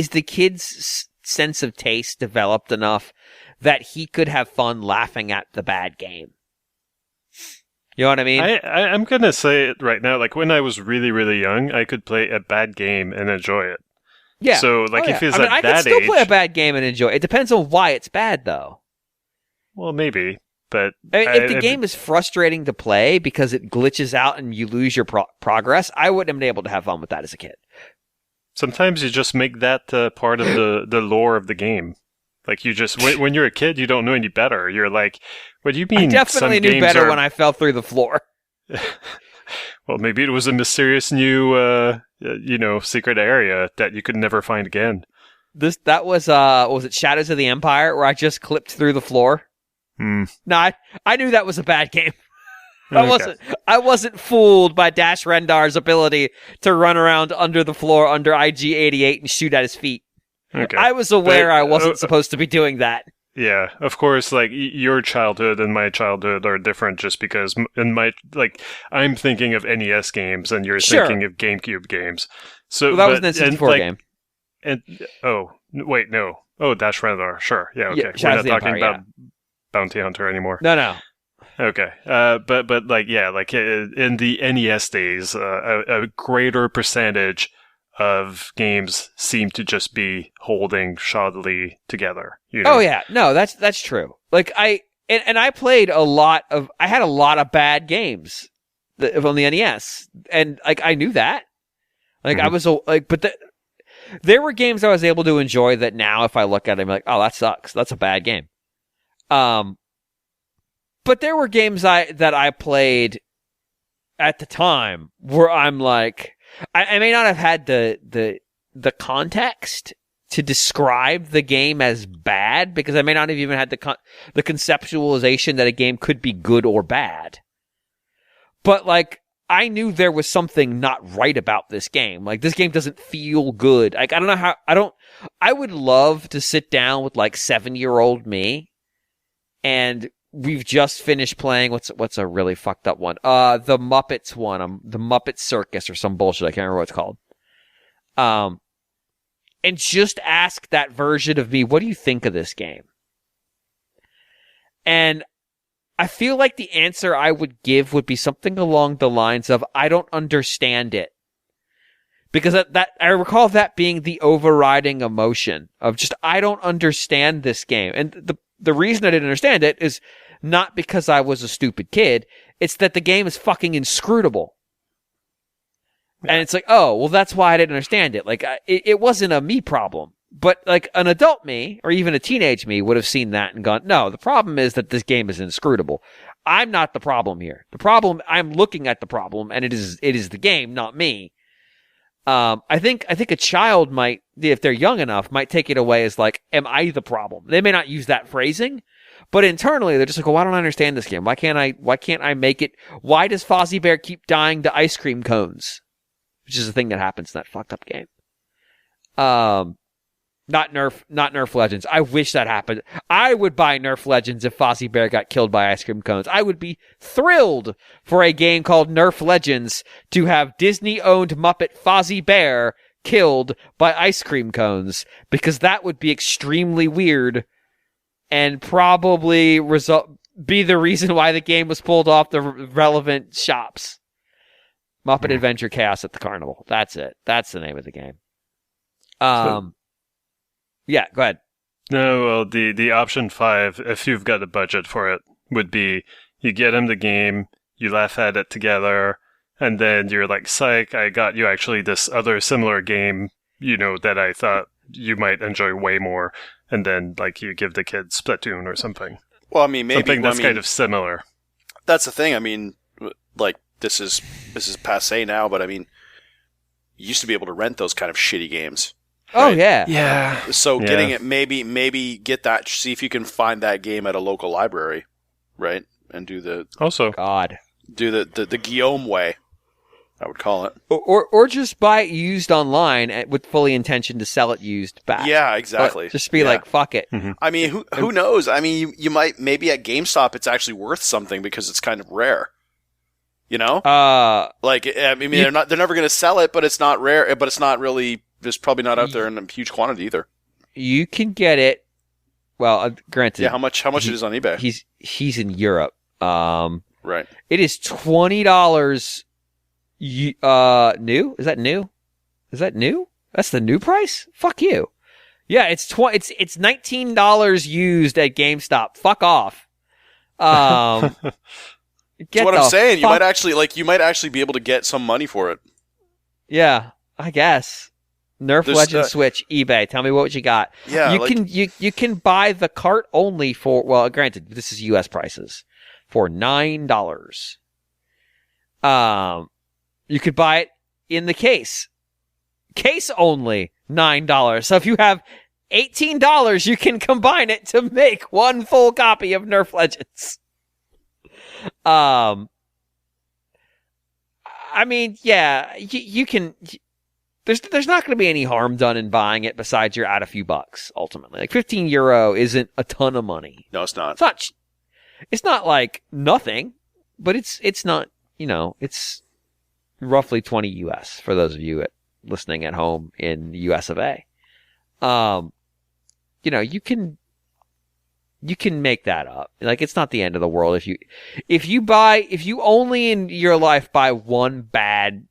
the kid's sense of taste developed enough that he could have fun laughing at the bad game? You know what I mean? I'm going to say it right now. Like, when I was really, really young, I could play a bad game and enjoy it. Yeah. So, like, if he's I at could that still age... play a bad game and enjoy it. It depends on why it's bad, though. Well, maybe, but... I mean, if the game is frustrating to play because it glitches out and you lose your progress, I wouldn't have been able to have fun with that as a kid. Sometimes you just make that part of the lore of the game. Like, you just... when you're a kid, you don't know any better. You're like, what do you mean? I definitely knew better when I fell through the floor. Well, maybe it was a mysterious new, secret area that you could never find again. That was was it Shadows of the Empire, where I just clipped through the floor? No, I knew that was a bad game. I wasn't fooled by Dash Rendar's ability to run around under the floor under IG-88 and shoot at his feet. Okay. I was aware I wasn't supposed to be doing that. Yeah, of course, like, your childhood and my childhood are different just because I'm thinking of NES games and you're thinking of GameCube games. So that was an N64 game. And wait, no. Oh, Dash Rendar, sure. Yeah, okay. Yeah, we're not talking about Bounty Hunter anymore. No. Okay. But like, yeah, like in the NES days, a greater percentage of games seem to just be holding shoddily together. Oh yeah, no, that's true. Like I played I had a lot of bad games on the NES, and like I knew that. Like I was there were games I was able to enjoy that now, if I look at them, I'm like, oh, that sucks. That's a bad game. But there were games that I played at the time where I'm like, I may not have had the context to describe the game as bad, because I may not have even had the conceptualization that a game could be good or bad. But like, I knew there was something not right about this game. Like, this game doesn't feel good. Like, I don't know how, I would love to sit down with like 7-year-old me, and we've just finished playing, what's a really fucked up one? The Muppets one, the Muppet Circus or some bullshit. I can't remember what it's called. And just ask that version of me, what do you think of this game? And I feel like the answer I would give would be something along the lines of, I don't understand it. Because that I recall that being the overriding emotion of just, I don't understand this game. And the reason I didn't understand it is not because I was a stupid kid. It's that the game is fucking inscrutable. Yeah. And it's like, oh, well, that's why I didn't understand it. Like, it wasn't a me problem. But like an adult me, or even a teenage me, would have seen that and gone, no, the problem is that this game is inscrutable. I'm not the problem here. The problem, I'm looking at the problem, and it is the game, not me. I think a child might, if they're young enough, might take it away as like, am I the problem? They may not use that phrasing, but internally they're just like, well, why don't I understand this game? Why can't I make it? Why does Fozzie Bear keep dying to ice cream cones? Which is the thing that happens in that fucked up game. Not Nerf Legends. I wish that happened. I would buy Nerf Legends if Fozzie Bear got killed by ice cream cones. I would be thrilled for a game called Nerf Legends to have Disney-owned Muppet Fozzie Bear killed by ice cream cones, because that would be extremely weird and probably be the reason why the game was pulled off the relevant shops. Muppet Adventure Chaos at the Carnival. That's it. That's the name of the game. Yeah, go ahead. No, well, the option 5, if you've got a budget for it, would be you get him the game, you laugh at it together, and then you're like, psych, I got you actually this other similar game, that I thought you might enjoy way more, and then like you give the kid Splatoon or something. Well, I mean, maybe something that's kind of similar. That's the thing. I mean, like this is passé now, but I mean, you used to be able to rent those kind of shitty games. Right? Oh yeah. So getting it, maybe get that. See if you can find that game at a local library, right? And do the Guillaume way, I would call it, or just buy it used online with fully intention to sell it used back. Yeah, exactly. But just be like, fuck it. Mm-hmm. I mean, who knows? I mean, you might maybe at GameStop it's actually worth something because it's kind of rare. Like I mean, they're never going to sell it, but it's not rare. But it's not really. It's probably not out there in a huge quantity either. You can get it. Well, granted. Yeah, how much it is on eBay? He's in Europe. Right. It is $20. New? Is that new? That's the new price? Fuck you. Yeah, it's $19 used at GameStop. Fuck off. That's what I'm saying. You might actually be able to get some money for it. Yeah, I guess. Nerf Legends Switch, eBay. Tell me what you got. Yeah, you can buy the cart only for, well, granted, this is U.S. prices, for $9. You could buy it in the case only, $9. So if you have $18, you can combine it to make one full copy of Nerf Legends. I mean, yeah, you can. There's not going to be any harm done in buying it besides you're out a few bucks, ultimately. Like, €15 isn't a ton of money. No, it's not. It's not like nothing, but it's not, it's roughly 20 US for those of you listening at home in the US of A. You can make that up. Like, it's not the end of the world if you only in your life buy one bad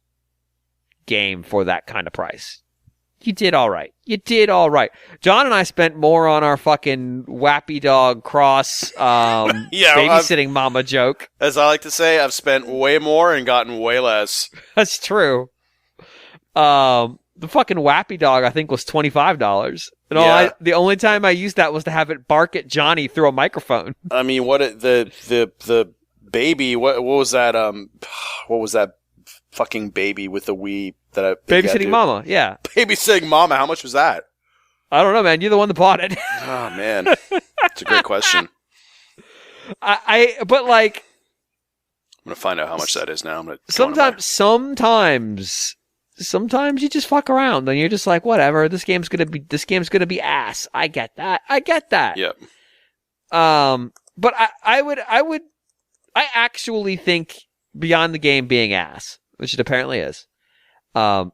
game for that kind of price. You did all right. John and I spent more on our fucking Wappy Dog Cross babysitting mama joke. As I like to say, I've spent way more and gotten way less. That's true. The fucking Wappy Dog, I think, was $25. And the only time I used that was to have it bark at Johnny through a microphone. I mean, the baby, what was that? What was that fucking baby with the Wii that I babysitting mama? Yeah, babysitting mama. How much was that? I don't know, man. You're the one that bought it. Oh man, that's a great question. But like, going to find out how much that is now. I'm gonna Sometimes you just fuck around and you're just like, whatever, this game's gonna be ass. I get that. Yep. But I actually think beyond the game being ass, which it apparently is, I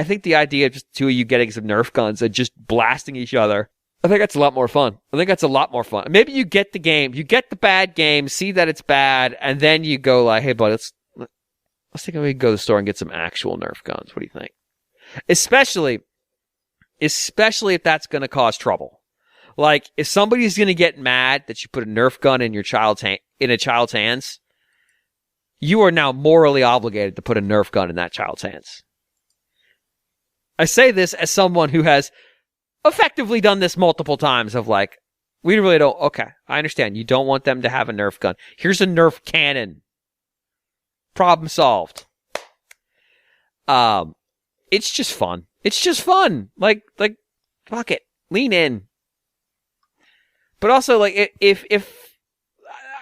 think the idea of just two of you getting some Nerf guns and just blasting each other, I think that's a lot more fun. Maybe you get the game, you get the bad game, see that it's bad, and then you go like, hey, bud, let's think we can go to the store and get some actual Nerf guns. What do you think? Especially if that's going to cause trouble. Like, if somebody's going to get mad that you put a Nerf gun in a child's hands, you are now morally obligated to put a Nerf gun in that child's hands. I say this as someone who has effectively done this multiple times of like, we really don't, okay, I understand. You don't want them to have a Nerf gun. Here's a Nerf cannon. Problem solved. It's just fun. Like, fuck it. Lean in. But also, like, if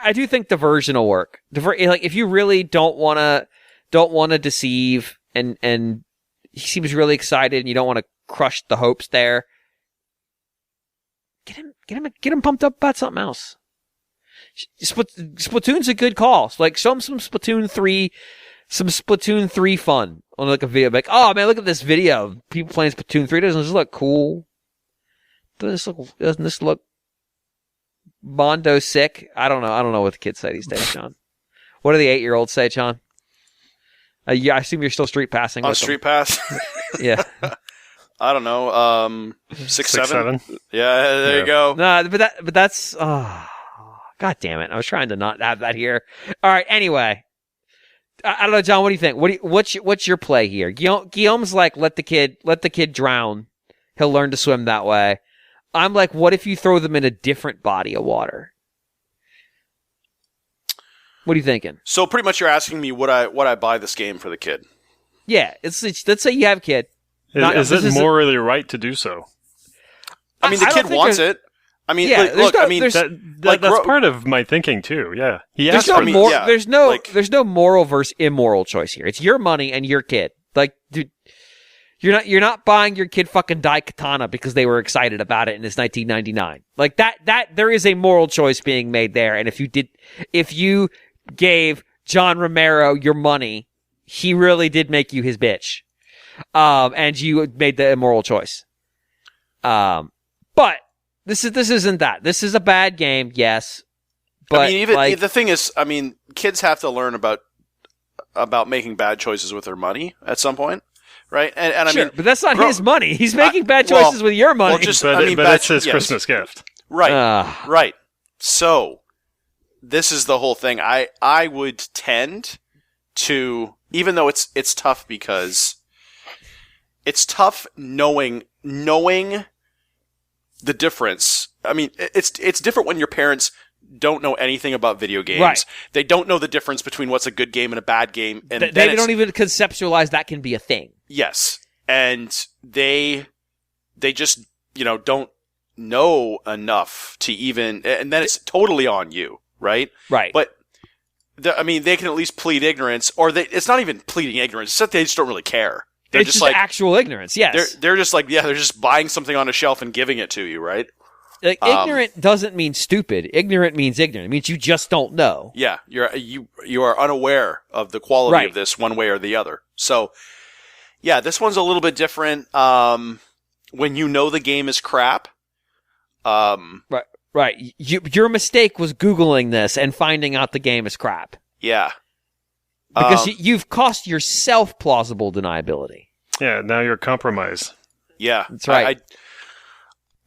I do think diversion will work. Like, if you really don't want to deceive, and he seems really excited, and you don't want to crush the hopes there, get him pumped up about something else. Splatoon's a good call. So, like, show him some Splatoon 3 fun on like a video. Like, oh man, look at this video of people playing Splatoon 3. Doesn't this look cool? Doesn't this look Mondo sick? I don't know what the kids say these days, John. What do the 8-year-olds say, John? Yeah, I assume you're still street passing. On Street Pass? Yeah. I don't know. 6, 7? Yeah, there you go. No, but that's. Oh, God damn it! I was trying to not have that here. All right. Anyway, I don't know, John. What do you think? What's your play here? Guillaume's like, let the kid drown. He'll learn to swim that way. I'm like, what if you throw them in a different body of water? What are you thinking? So pretty much you're asking me would I buy this game for the kid? Yeah, it's let's say you have a kid. Is it morally right to do so? I mean, the kid wants it. I mean, yeah, that's part of my thinking too. Yeah, there's no moral versus immoral choice here. It's your money and your kid. Like, dude, you're not buying your kid fucking Daikatana because they were excited about it and it's 1999. Like that there is a moral choice being made there. And if you gave John Romero your money, he really did make you his bitch. And you made the immoral choice. But this isn't that. This is a bad game, yes. But I mean, the thing is, I mean, kids have to learn about making bad choices with their money at some point, right? And sure, I mean, but that's not his money. He's making bad choices with your money. But it's his Christmas gift, right? Right. So this is the whole thing. I would tend to, even though it's tough because it's tough knowing the difference. I mean, it's different when your parents don't know anything about video games. Right. They don't know the difference between what's a good game and a bad game. And they don't even conceptualize that can be a thing. Yes. And they just, don't know enough to even, and then it's totally on you, right? Right. But they can at least plead ignorance, or it's not even pleading ignorance. It's that they just don't really care. They're it's just like actual ignorance. Yes. They're just like, they're just buying something on a shelf and giving it to you, right? Like, ignorant doesn't mean stupid. Ignorant means ignorant. It means you just don't know. Yeah, you are unaware of the quality of this one way or the other. So, yeah, this one's a little bit different. When you know the game is crap. Right. Your mistake was Googling this and finding out the game is crap. Yeah. Because you've cost yourself plausible deniability. Yeah, now you're compromised. Yeah, that's right.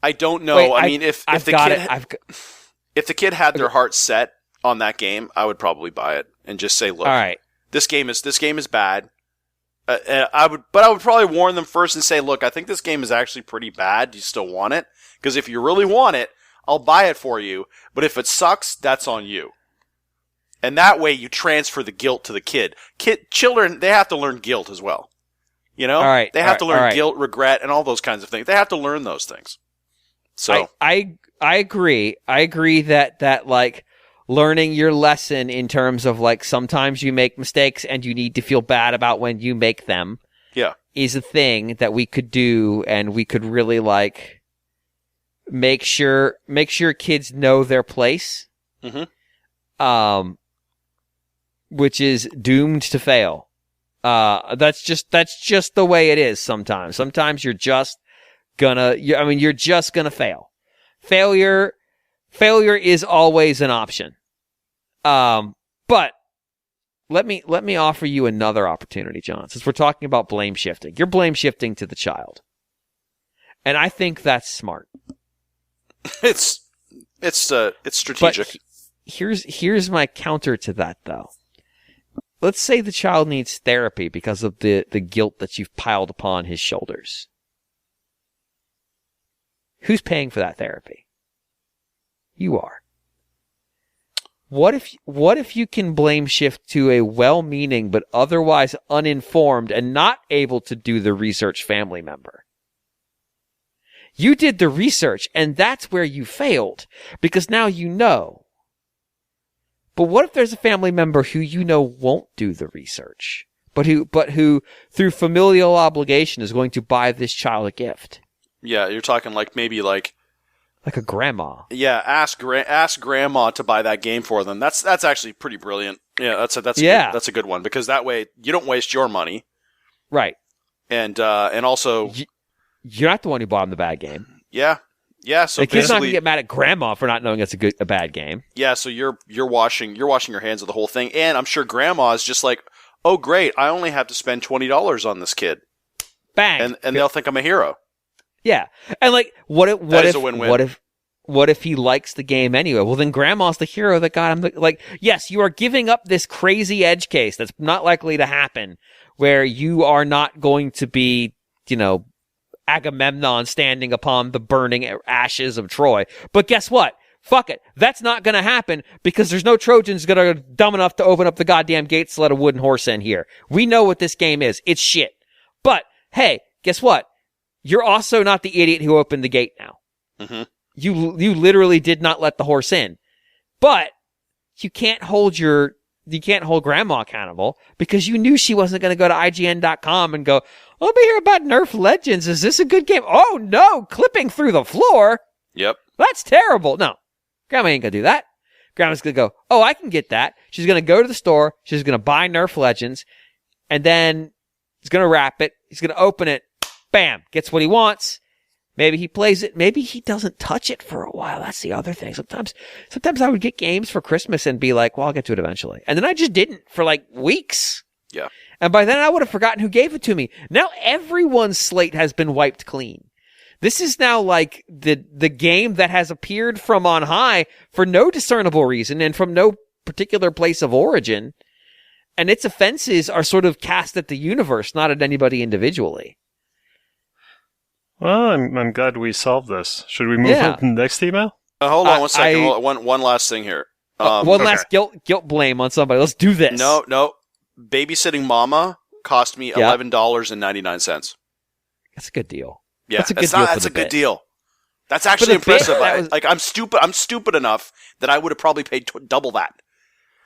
I don't know. Wait, if the kid had their heart set on that game, I would probably buy it and just say, "Look, all right, this game is bad." I would probably warn them first and say, "Look, I think this game is actually pretty bad. Do you still want it? Because if you really want it, I'll buy it for you. But if it sucks, that's on you." And that way you transfer the guilt to the kid. Children, they have to learn guilt as well. All right, they have to learn guilt, regret, and all those kinds of things. They have to learn those things. So I agree. I agree that like learning your lesson in terms of like sometimes you make mistakes and you need to feel bad about when you make them. Yeah. Is a thing that we could do, and we could really like make sure kids know their place. Mm-hmm. Which is doomed to fail. That's just the way it is sometimes. Sometimes you're just gonna fail. Failure is always an option. But let me offer you another opportunity, John, since we're talking about blame shifting. You're blame shifting to the child. And I think that's smart. It's strategic. But here's my counter to that, though. Let's say the child needs therapy because of the guilt that you've piled upon his shoulders. Who's paying for that therapy? You are. What if you can blame shift to a well-meaning but otherwise uninformed and not able to do the research family member? You did the research, and that's where you failed, because now you know. But what if there's a family member who you know won't do the research, but who through familial obligation is going to buy this child a gift? Yeah, you're talking like maybe like a grandma. Yeah, ask grandma to buy that game for them. That's actually pretty brilliant. Yeah, that's a good one, because that way you don't waste your money. Right. And also you're not the one who bought him the bad game. Yeah. Yeah, so the kid's not gonna get mad at grandma for not knowing it's a bad game. Yeah, so you're washing your hands of the whole thing, and I'm sure grandma is just like, oh great, I only have to spend $20 on this kid. Bang, and they'll think I'm a hero. Yeah, and like, what if a win-win. What if he likes the game anyway? Well, then grandma's the hero that got him. Yes, you are giving up this crazy edge case that's not likely to happen, where you are not going to be, Agamemnon standing upon the burning ashes of Troy. But guess what? Fuck it. That's not going to happen, because there's no Trojans that are dumb enough to open up the goddamn gates to let a wooden horse in here. We know what this game is. It's shit. But, hey, guess what? You're also not the idiot who opened the gate now. Mm-hmm. You literally did not let the horse in. But you can't hold grandma accountable, because you knew she wasn't going to go to IGN.com and go, let me hear about Nerf Legends. Is this a good game? Oh no, clipping through the floor. Yep. That's terrible. No, grandma ain't going to do that. Grandma's going to go, oh, I can get that. She's going to go to the store. She's going to buy Nerf Legends, and then he's going to wrap it. He's going to open it. Bam. Gets what he wants. Maybe he plays it. Maybe he doesn't touch it for a while. That's the other thing. Sometimes I would get games for Christmas and be like, well, I'll get to it eventually. And then I just didn't for like weeks. Yeah. And by then I would have forgotten who gave it to me. Now everyone's slate has been wiped clean. This is now like the game that has appeared from on high for no discernible reason and from no particular place of origin. And its offenses are sort of cast at the universe, not at anybody individually. Well, I'm glad we solved this. Should we move on to the next email? Hold on one second. One last thing here. Last guilt blame on somebody. Let's do this. No. Babysitting mama cost me $11.99. That's a good deal. Yeah, that's a good deal. That's a good deal. That's actually impressive. I'm stupid enough that I would have probably paid double that.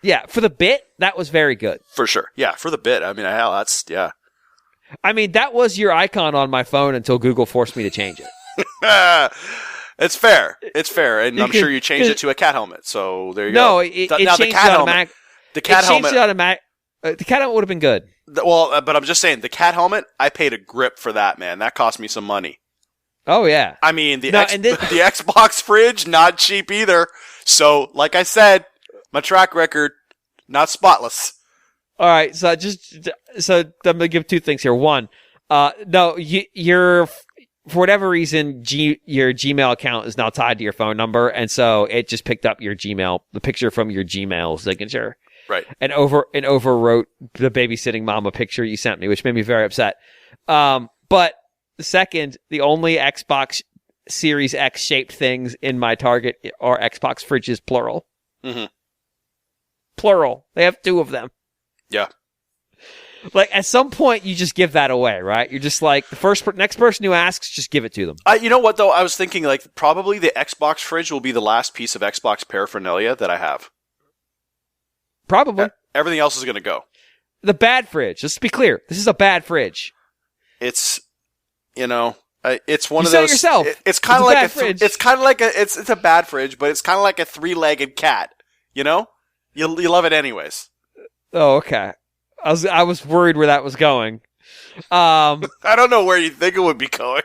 Yeah, for the bit, that was very good. For sure. Yeah, for the bit. I mean, hell, that's yeah. I mean, that was your icon on my phone until Google forced me to change it. It's fair. And I'm sure you changed it to a cat helmet. So there you go. No, it changed it automatic. The cat helmet. The cat helmet would have been good. Well, but I'm just saying, the cat helmet, I paid a grip for that, man. That cost me some money. Oh, yeah. I mean, the Xbox fridge, not cheap either. So, like I said, my track record, not spotless. All right, so I'm going to give two things here. One, you're for whatever reason, your Gmail account is now tied to your phone number, and so it just picked up the picture from your Gmail signature. Right. And overwrote the babysitting mama picture you sent me, which made me very upset. But the second, the only Xbox Series X shaped things in my Target are Xbox fridges, plural. Mm-hmm. Plural. They have two of them. Yeah. Like, at some point, you just give that away, right? You're just like, next person who asks, just give it to them. You know what, though? I was thinking, like, probably the Xbox fridge will be the last piece of Xbox paraphernalia that I have. Probably. Everything else is going to go. The bad fridge. Let's be clear. This is a bad fridge. It's, it's one You of said those. it yourself. It's kind of It's a like bad fridge. it's kind of like it's a bad fridge, but it's kind of like a 3-legged cat. You love it anyways. Oh, okay. I was worried where that was going. I don't know where you think it would be going.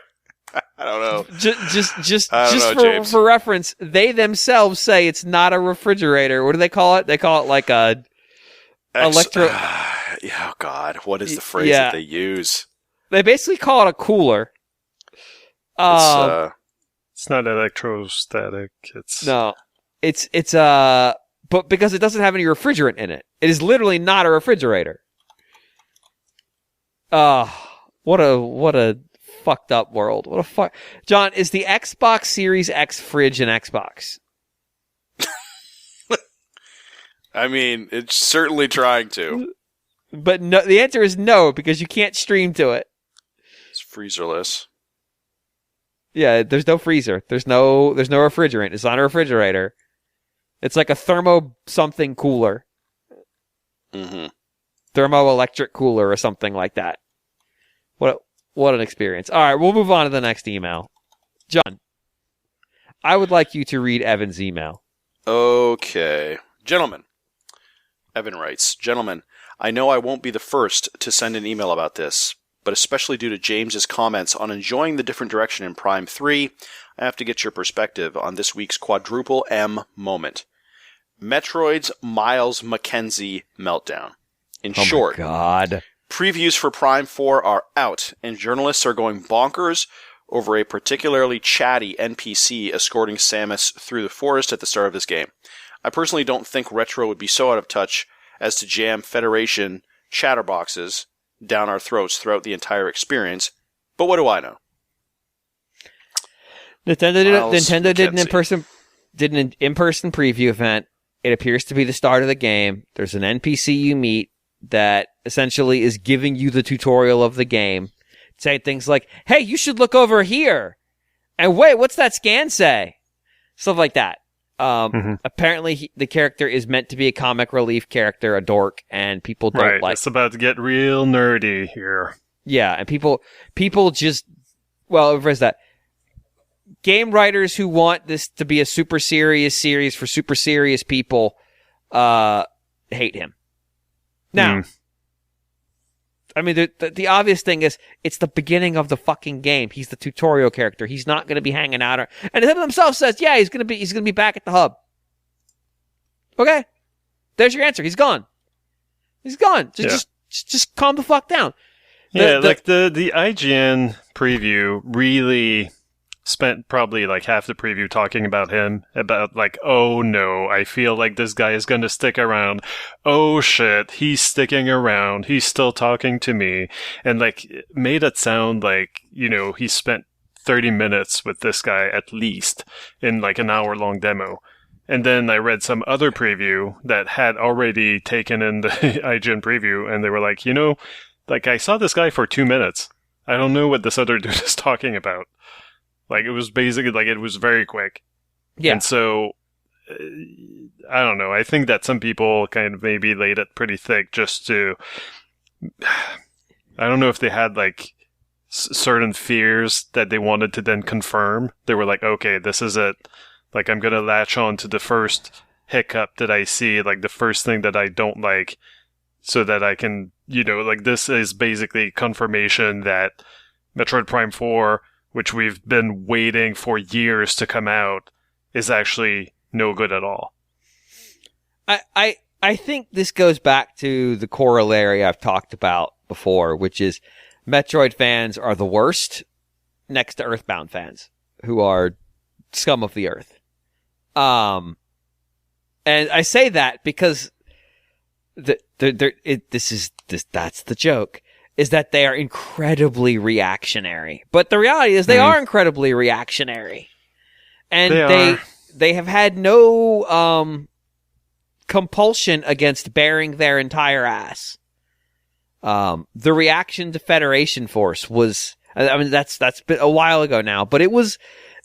I don't know. Just for reference, they themselves say it's not a refrigerator. What do they call it? They call it like a electro. Oh God, what is the phrase that they use? They basically call it a cooler. It's not electrostatic. It's but because it doesn't have any refrigerant in it, it is literally not a refrigerator. What a fucked up world. John, is the Xbox Series X fridge an Xbox? I mean, it's certainly trying to. But no, the answer is no, because you can't stream to it. It's freezerless. Yeah, there's no freezer. There's no refrigerant. It's not a refrigerator. It's like a thermo something cooler. Mm-hmm. Thermoelectric cooler or something like that. What an experience. All right, we'll move on to the next email. John, I would like you to read Evan's email. Okay. Gentlemen, Evan writes, Gentlemen, I know I won't be the first to send an email about this, but especially due to James's comments on enjoying the different direction in Prime 3, I have to get your perspective on this week's quadruple M moment. Metroid's Miles Mackenzie meltdown. In short, God. Previews for Prime 4 are out, and journalists are going bonkers over a particularly chatty NPC escorting Samus through the forest at the start of this game. I personally don't think Retro would be so out of touch as to jam Federation chatterboxes down our throats throughout the entire experience, but what do I know? Nintendo did an in-person preview event. It appears to be the start of the game. There's an NPC you meet that essentially is giving you the tutorial of the game, saying things like, hey, you should look over here. And wait, what's that scan say? Stuff like that. Apparently, the character is meant to be a comic relief character, a dork, and people don't like... It's about to get real nerdy here. Yeah, and people just... Well, rephrase that. Game writers who want this to be a super serious series for super serious people hate him. Now, I mean, the obvious thing is, it's the beginning of the fucking game. He's the tutorial character. He's not going to be hanging out. And he himself says, yeah, he's going to be back at the hub. Okay. There's your answer. He's gone. He's gone. Just calm the fuck down. The IGN preview really spent probably like half the preview talking about him, about like, oh no, I feel like this guy is going to stick around. Oh shit, he's sticking around. He's still talking to me. And like, made it sound like, he spent 30 minutes with this guy at least in like an hour-long demo. And then I read some other preview that had already taken in the IGN preview, and they were like, like I saw this guy for 2 minutes. I don't know what this other dude is talking about. Like, it was basically, like, it was very quick. Yeah. And so, I don't know. I think that some people kind of maybe laid it pretty thick just to... I don't know if they had, like, certain fears that they wanted to then confirm. They were like, okay, this is it. Like, I'm going to latch on to the first hiccup that I see, like, the first thing that I don't like, so that I can, like, this is basically confirmation that Metroid Prime 4... which we've been waiting for years to come out, is actually no good at all. I think this goes back to the corollary I've talked about before, which is Metroid fans are the worst next to Earthbound fans, who are scum of the earth. And I say that because that's the joke. Is that they are incredibly reactionary. But the reality is they are incredibly reactionary. And they have had no compulsion against bearing their entire ass. The reaction to Federation Force was, I mean, that's been a while ago now, but it was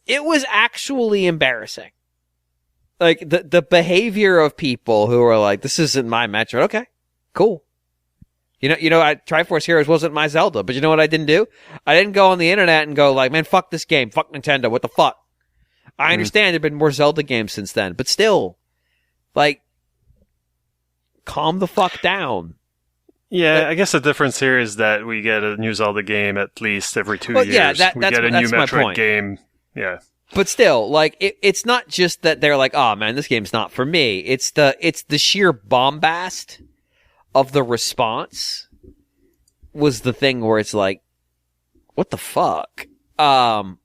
actually embarrassing. Like, the behavior of people who are like, this isn't my Metroid. Okay, cool. Triforce Heroes wasn't my Zelda, but you know what I didn't do? I didn't go on the internet and go like, man, fuck this game, fuck Nintendo, what the fuck? I understand there have been more Zelda games since then, but still, like, calm the fuck down. Yeah, I guess the difference here is that we get a new Zelda game at least every 2 years. Yeah, we get a new Metroid game. Yeah. But still, like, it's not just that they're like, oh man, this game's not for me. It's the sheer bombast of the response was the thing where it's like, what the fuck? Well,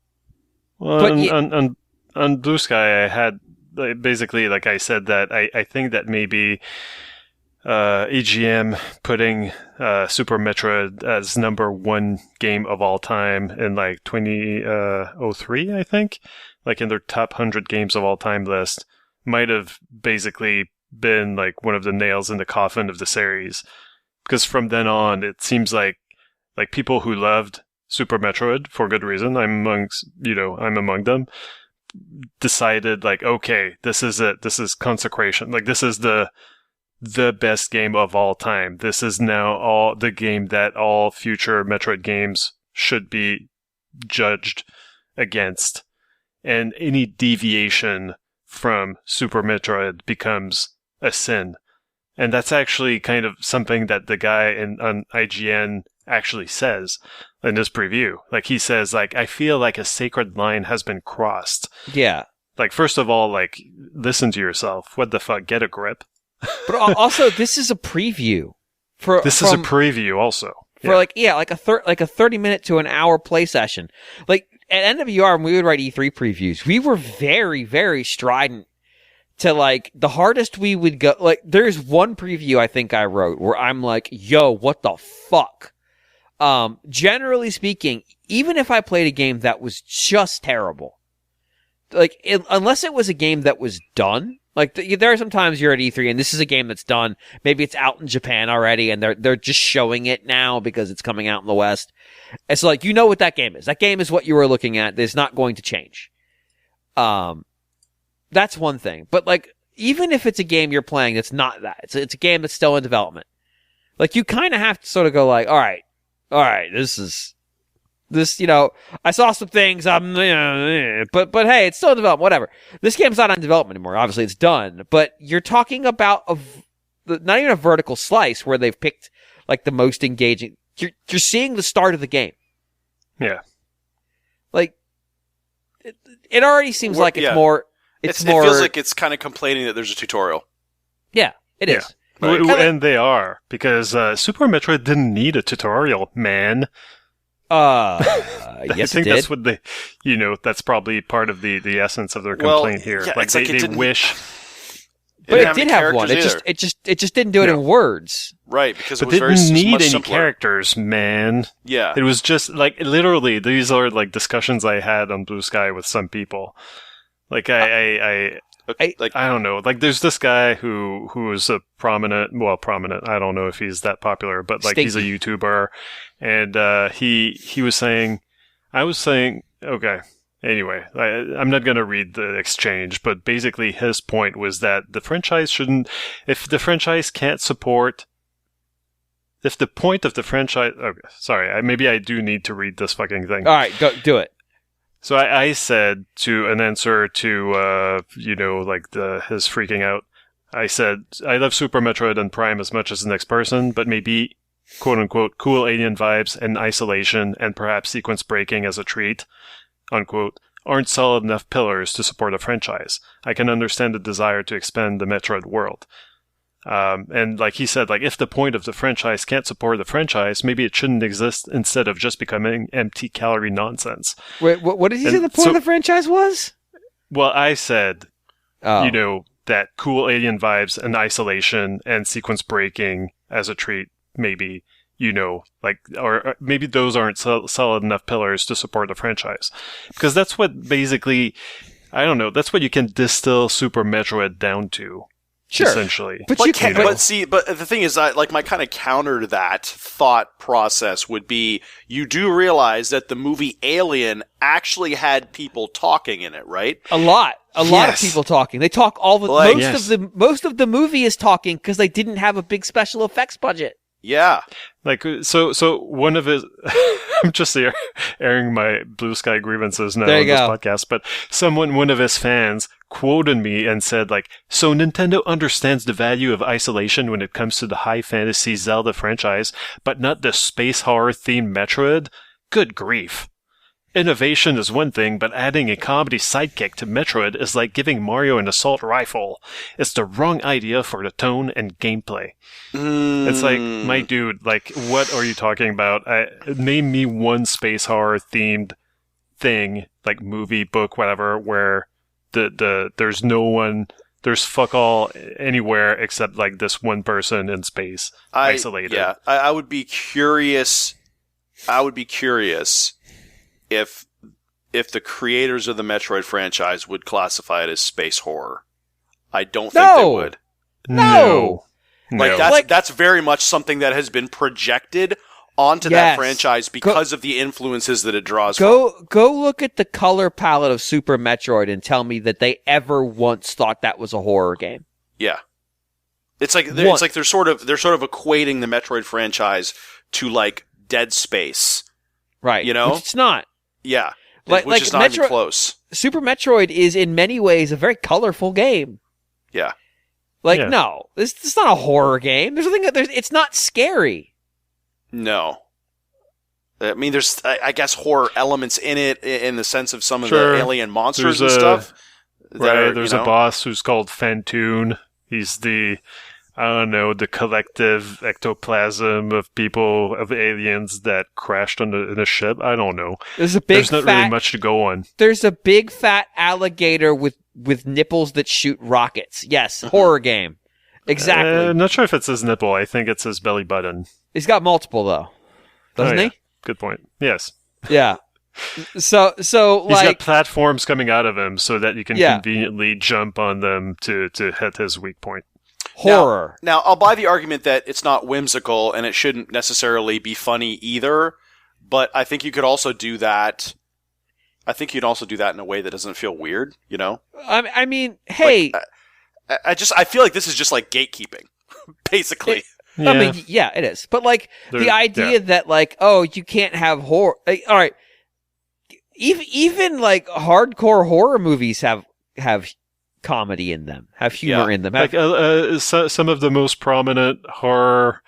on Blue Sky, I had basically, like I said, that I think that maybe EGM putting Super Metroid as #1 game of all time in like 2003, I think, like in their top 100 games of all time list, might have basically been like one of the nails in the coffin of the series. Because from then on, it seems like people who loved Super Metroid for good reason, I'm among them, decided like, okay, this is it. This is consecration. Like, this is the best game of all time. This is now all the game that all future Metroid games should be judged against. And any deviation from Super Metroid becomes a sin. And that's actually kind of something that the guy on IGN actually says in this preview. Like, he says, like, I feel like a sacred line has been crossed. Yeah. Like, first of all, like, listen to yourself. What the fuck? Get a grip. But also, this is a preview. This is a preview also. For like a 30-minute to an hour play session. Like, at NWR, when we would write E3 previews, we were very, very strident to, like, the hardest we would go. Like, there's one preview I think I wrote where I'm like, yo, what the fuck? Generally speaking, even if I played a game that was just terrible, like, unless it was a game that was done, like, there are some times you're at E3 and this is a game that's done. Maybe it's out in Japan already and they're just showing it now because it's coming out in the West. It's like, you know what that game is. That game is what you were looking at. It's not going to change. That's one thing. But, like, even if it's a game you're playing that's not that, it's a game that's still in development. Like, you kind of have to sort of go like, all right, this, I saw some things, but hey, it's still in development, whatever. This game's not in development anymore. Obviously, it's done. But you're talking about not even a vertical slice where they've picked, like, the most engaging. You're seeing the start of the game. Yeah. Like, it already seems like it's more. It feels like it's kind of complaining that there's a tutorial. Yeah, it is. Right. And they are, because Super Metroid didn't need a tutorial, man. Yes, I think that's what they, that's probably part of the essence of their complaint here. Yeah, like they wish. But it did have one. It just didn't do it in words. Right, because it was very didn't need any simpler. characters, man. Yeah. It was just, like, literally, these are, like, discussions I had on Blue Sky with some people. Like, I don't know. Like, there's this guy who is a prominent, I don't know if he's that popular, but, like, he's a YouTuber. And he was saying, I was saying, okay, anyway, I'm not going to read the exchange, but basically his point was that the franchise shouldn't, if the franchise can't support, if the point of the franchise, okay, sorry, maybe I do need to read this fucking thing. All right, go do it. So I said to an answer to, his freaking out, I said, I love Super Metroid and Prime as much as the next person, but maybe, quote unquote, cool alien vibes and isolation and perhaps sequence breaking as a treat, unquote, aren't solid enough pillars to support a franchise. I can understand the desire to expand the Metroid world. And like he said, like, if the point of the franchise can't support the franchise, maybe it shouldn't exist instead of just becoming empty calorie nonsense. Wait, what did he say the point of the franchise was? Well, I said, that cool alien vibes and isolation and sequence breaking as a treat, maybe, or maybe those aren't solid enough pillars to support the franchise. Because that's what basically, I don't know, that's what you can distill Super Metroid down to. Sure. essentially. But But, you can. but see, but the thing is, like my kind of counter to that thought process would be, you do realize that the movie Alien actually had people talking in it, right? A lot of Yes. people talking. They talk all the Like- most of the movie is talking because they didn't have a big special effects budget. Yeah. Like, so one of his, I'm just here airing my Blue Sky grievances now There on you this go. podcast, but one of his fans quoted me and said, like, so Nintendo understands the value of isolation when it comes to the high fantasy Zelda franchise, but not the space horror themed Metroid? Good grief. Innovation is one thing, but adding a comedy sidekick to Metroid is like giving Mario an assault rifle. It's the wrong idea for the tone and gameplay. It's like, my dude, like, what are you talking about? Name me one space horror themed thing, like movie, book, whatever, where there's no one, there's fuck all anywhere except like this one person in space, isolated. Yeah, I would be curious. If the creators of the Metroid franchise would classify it as space horror. I don't think they No. would. No. Like No. that's very much something that has been projected onto that Yes. franchise because of the influences that it draws from. Go look at the color palette of Super Metroid and tell me that they ever once thought that was a horror game. Yeah. It's like One. they're sort of equating the Metroid franchise to like Dead Space. Right. You know? Which it's not. Yeah. Like which is not even Metro- close. Super Metroid is in many ways a very colorful game. Yeah. Like, Yeah. no, this is not a horror game. It's not scary. No. I mean, there's, I guess, horror elements in it in the sense of some of Sure. the alien monsters There's and stuff. Right, there's a boss who's called Fantoon. He's the, I don't know, the collective ectoplasm of people, of aliens that crashed in a ship. I don't know. There's There's not really much to go on. There's a big fat alligator with nipples that shoot rockets. Yes, horror game. Exactly. I'm not sure if it's his nipple. I think it's his belly button. He's got multiple though, doesn't Oh, yeah. he? Good point. Yes. Yeah. So He's like got platforms coming out of him so that you can Yeah. conveniently jump on them to hit his weak point. horror. Now, I'll buy the argument that it's not whimsical and it shouldn't necessarily be funny either, but I think you could also do that. I think you'd also do that in a way that doesn't feel weird, you know? I mean, hey, I feel like this is just like gatekeeping, basically. Yeah. I mean, yeah, it is. But like the There- idea yeah. that like, oh, you can't have horror. Like, all right, even like hardcore horror movies have comedy in them, have humor in them. Like some of the most prominent horror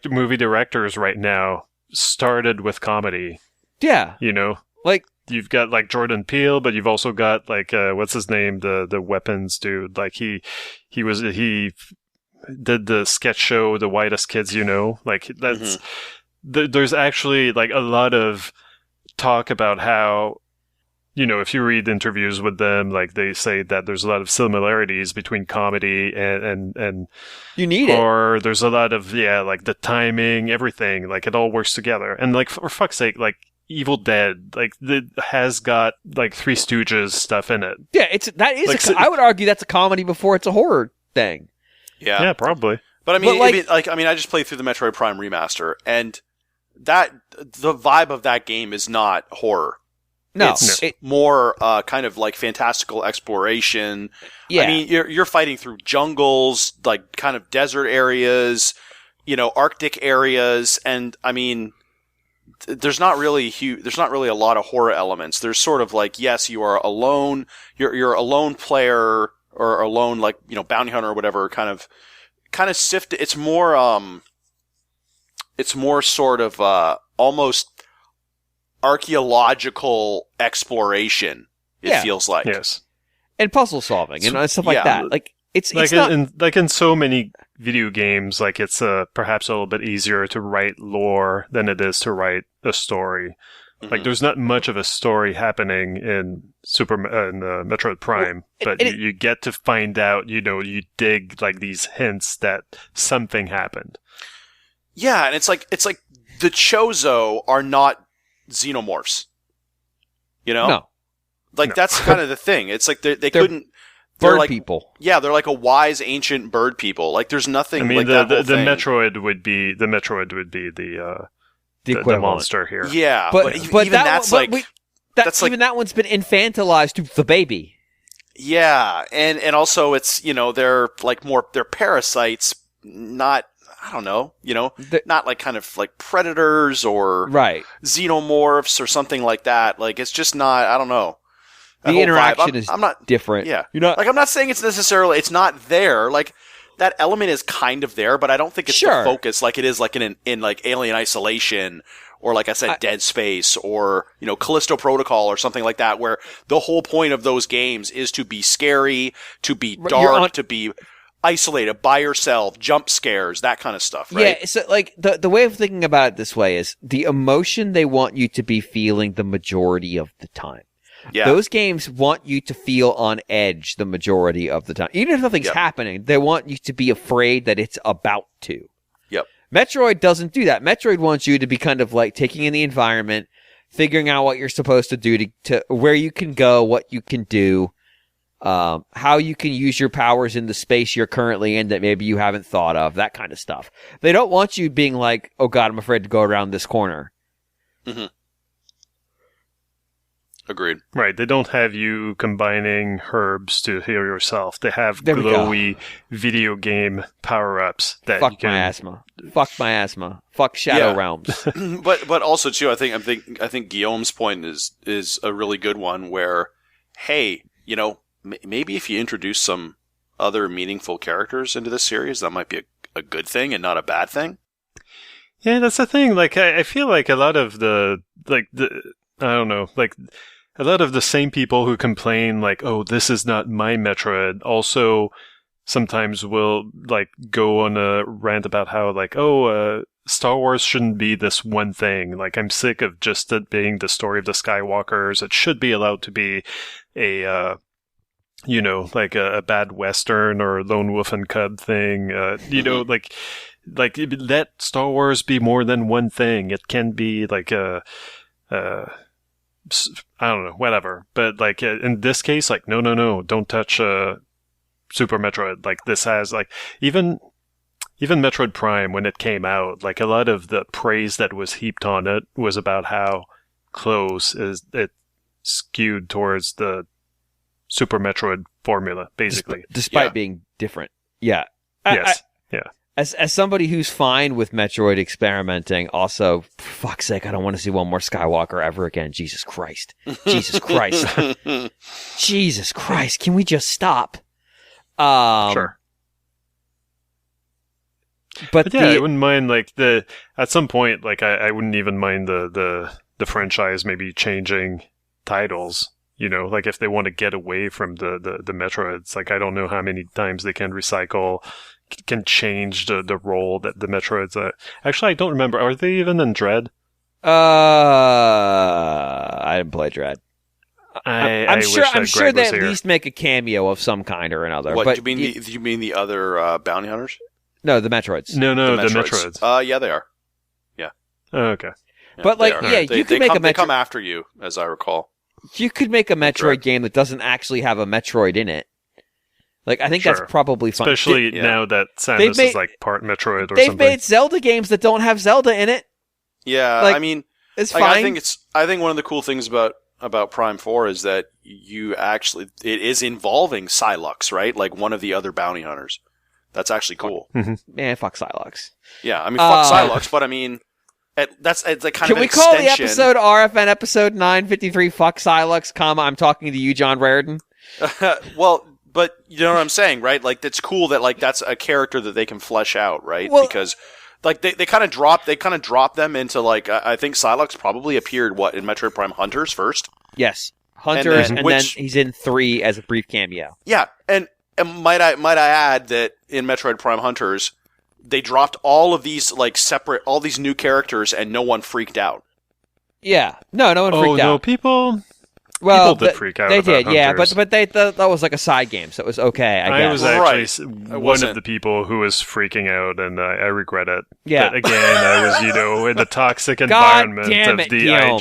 movie directors right now started with comedy. Yeah, You know, like you've got like Jordan Peele, but you've also got like what's his name, the weapons dude. Like he did the sketch show The Whitest Kids You Know. Like that's there's actually like a lot of talk about how, you know, if you read interviews with them, like they say that there's a lot of similarities between comedy and you need it. horror. There's a lot of like the timing, everything, like it all works together. And like for fuck's sake, like Evil Dead, like it has got like Three Stooges stuff in it. Yeah, Like, I would argue that's a comedy before it's a horror thing. Yeah, probably. But I mean, But, like- I just played through the Metroid Prime remaster, and the vibe of that game is not horror. No, It's more kind of like fantastical exploration. yeah. I mean, you're fighting through jungles, like kind of desert areas, you know, Arctic areas, and I mean, there's not really a lot of horror elements. There's sort of like, yes, you are alone. You're a lone player or a lone, like, you know, bounty hunter or whatever. Kind of sifted. It's more sort of almost archaeological exploration. It feels like. Yes. and puzzle solving and stuff like yeah. that. Like it's Like not. in so many video games, like it's perhaps a little bit easier to write lore than it is to write a story. Like there's not much of a story happening in Metroid Prime, but you get to find out. You know, you dig like these hints that something happened. Yeah, and it's like the Chozo are not xenomorphs. You know? No. Like, that's kind of the thing. It's like they couldn't bird like, people. Yeah, they're like a wise ancient bird people. Like there's nothing. I mean, like the thing. Metroid would be the monster here. Yeah, but even that's like even that one's been infantilized to the baby. Yeah, and also it's they're they're parasites, not I don't know, not like kind of like predators or xenomorphs or something like that. Like it's just not. I don't know. The interaction is different. Yeah, I'm not saying it's not there. Like that element is kind of there, but I don't think it's the focus like it is like in like Alien Isolation. Or like I said, Dead Space, or Callisto Protocol, or something like that, where the whole point of those games is to be scary, to be dark, to be isolated by yourself, jump scares, that kind of stuff, right? Yeah, so like the way of thinking about it this way is the emotion they want you to be feeling the majority of the time. Yeah. Those games want you to feel on edge the majority of the time. Even if nothing's happening, they want you to be afraid that it's about to. Yep. Metroid doesn't do that. Metroid wants you to be kind of like taking in the environment, figuring out what you're supposed to do to where you can go, what you can do, how you can use your powers in the space you're currently in that maybe you haven't thought of, that kind of stuff. They don't want you being like, oh God, I'm afraid to go around this corner. Mm-hmm. Agreed. Right. They don't have you combining herbs to heal yourself. They have glowy video game power-ups that Fuck you can... Fuck my asthma. Fuck Shadow Realms. but also too, I think Guillaume's point is a really good one where, hey, maybe if you introduce some other meaningful characters into this series, that might be a good thing and not a bad thing. Yeah, that's the thing. Like, I feel like a lot of I don't know, like a lot of the same people who complain like, oh, this is not my Metroid, also sometimes will like go on a rant about how like, Star Wars shouldn't be this one thing. Like, I'm sick of just it being the story of the Skywalkers. It should be allowed to be a, like a bad Western or Lone Wolf and Cub thing. Like let Star Wars be more than one thing. It can be like I don't know, whatever. But like in this case, like no, don't touch Super Metroid. Like this has like even Metroid Prime when it came out, like a lot of the praise that was heaped on it was about how close it skewed towards the Super Metroid formula, basically, despite being different. Yeah. Yeah. As somebody who's fine with Metroid experimenting, also, for fuck's sake, I don't want to see one more Skywalker ever again. Jesus Christ. Jesus Christ. Jesus Christ. Can we just stop? Sure. But yeah, I wouldn't mind at some point, like I wouldn't even mind the franchise maybe changing titles. Like if they want to get away from the Metroids, like I don't know how many times they can recycle, can change the role that the Metroids actually I don't remember, are they even in Dread? I didn't play Dread. I'm sure they at least make a cameo of some kind or another. What, but you mean the other bounty hunters? No, the Metroids. No, the Metroids. Yeah, they are. Yeah. Oh, okay. Yeah, but you could make a Metroid. They come after you, as I recall. You could make a Metroid game that doesn't actually have a Metroid in it. Like, I think that's probably fun. Especially now that Samus is like part Metroid or something. They've made Zelda games that don't have Zelda in it. Yeah, like, I mean, it's fine. I think one of the cool things about Prime 4 is that it is involving Psylocke, right? Like one of the other bounty hunters. That's actually cool. Mm-hmm. Man, fuck Psylocke. Yeah, I mean, fuck Psylocke, but I mean, it's like kind of an extension. Can we call the episode RFN episode 953 fuck Psylocke, I'm talking to you, John Raridan? Well, but you know what I'm saying, right? Like, it's cool that like that's a character that they can flesh out, right? Well, because like they kind of drop them into like I think Psylocke probably appeared in Metroid Prime Hunters first. Yes, Hunters, and then he's in 3 as a brief cameo. Yeah, and might I add that in Metroid Prime Hunters, they dropped all of these like separate, all these new characters, and no one freaked out. Yeah, no one freaked out. No, people. People did freak out. They about did, yeah, Hunters. but that was like a side game, so it was okay. I guess. was actually one of the people who was freaking out, and I regret it. Yeah. But again, I was, in the toxic God environment damn of it, the Guillaume.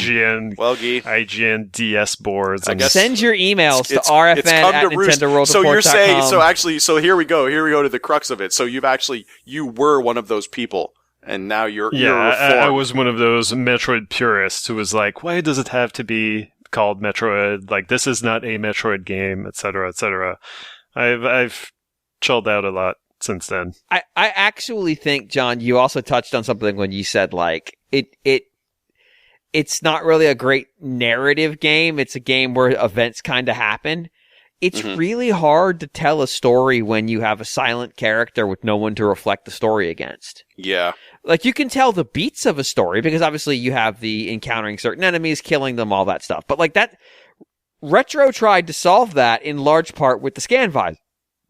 IGN DS boards. I guess Send your emails to it's RFN come at to roost. NintendoWorldReport.com. So you're saying, so here we go to the crux of it. So you were one of those people, and now you're reformed. I was one of those Metroid purists who was like, why does it have to be called Metroid? Like, this is not a Metroid game, etc., etc. I've chilled out a lot since then. I actually think, John, you also touched on something when you said like it's not really a great narrative game. It's a game where events kind of happen. It's really hard to tell a story when you have a silent character with no one to reflect the story against. Yeah. Like, you can tell the beats of a story because obviously you have the encountering certain enemies, killing them, all that stuff. But like that, Retro tried to solve that in large part with the scan visor.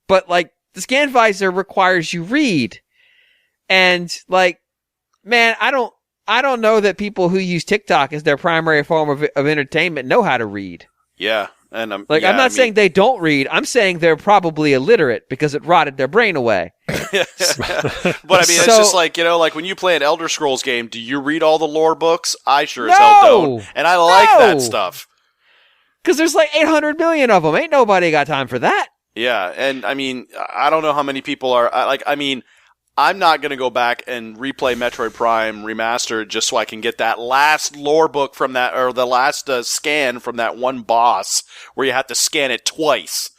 But like, the scan visor requires you read. And like, man, I don't know that people who use TikTok as their primary form of entertainment know how to read. Yeah. And I'm not saying they don't read. I'm saying they're probably illiterate because it rotted their brain away. But I mean, it's just like, like when you play an Elder Scrolls game, do you read all the lore books? I sure as hell don't. And I like that stuff. Because there's like 800 million of them. Ain't nobody got time for that. Yeah. And I mean, I don't know how many people are I'm not going to go back and replay Metroid Prime Remastered just so I can get that last lore book from that, or the last scan from that one boss where you have to scan it twice.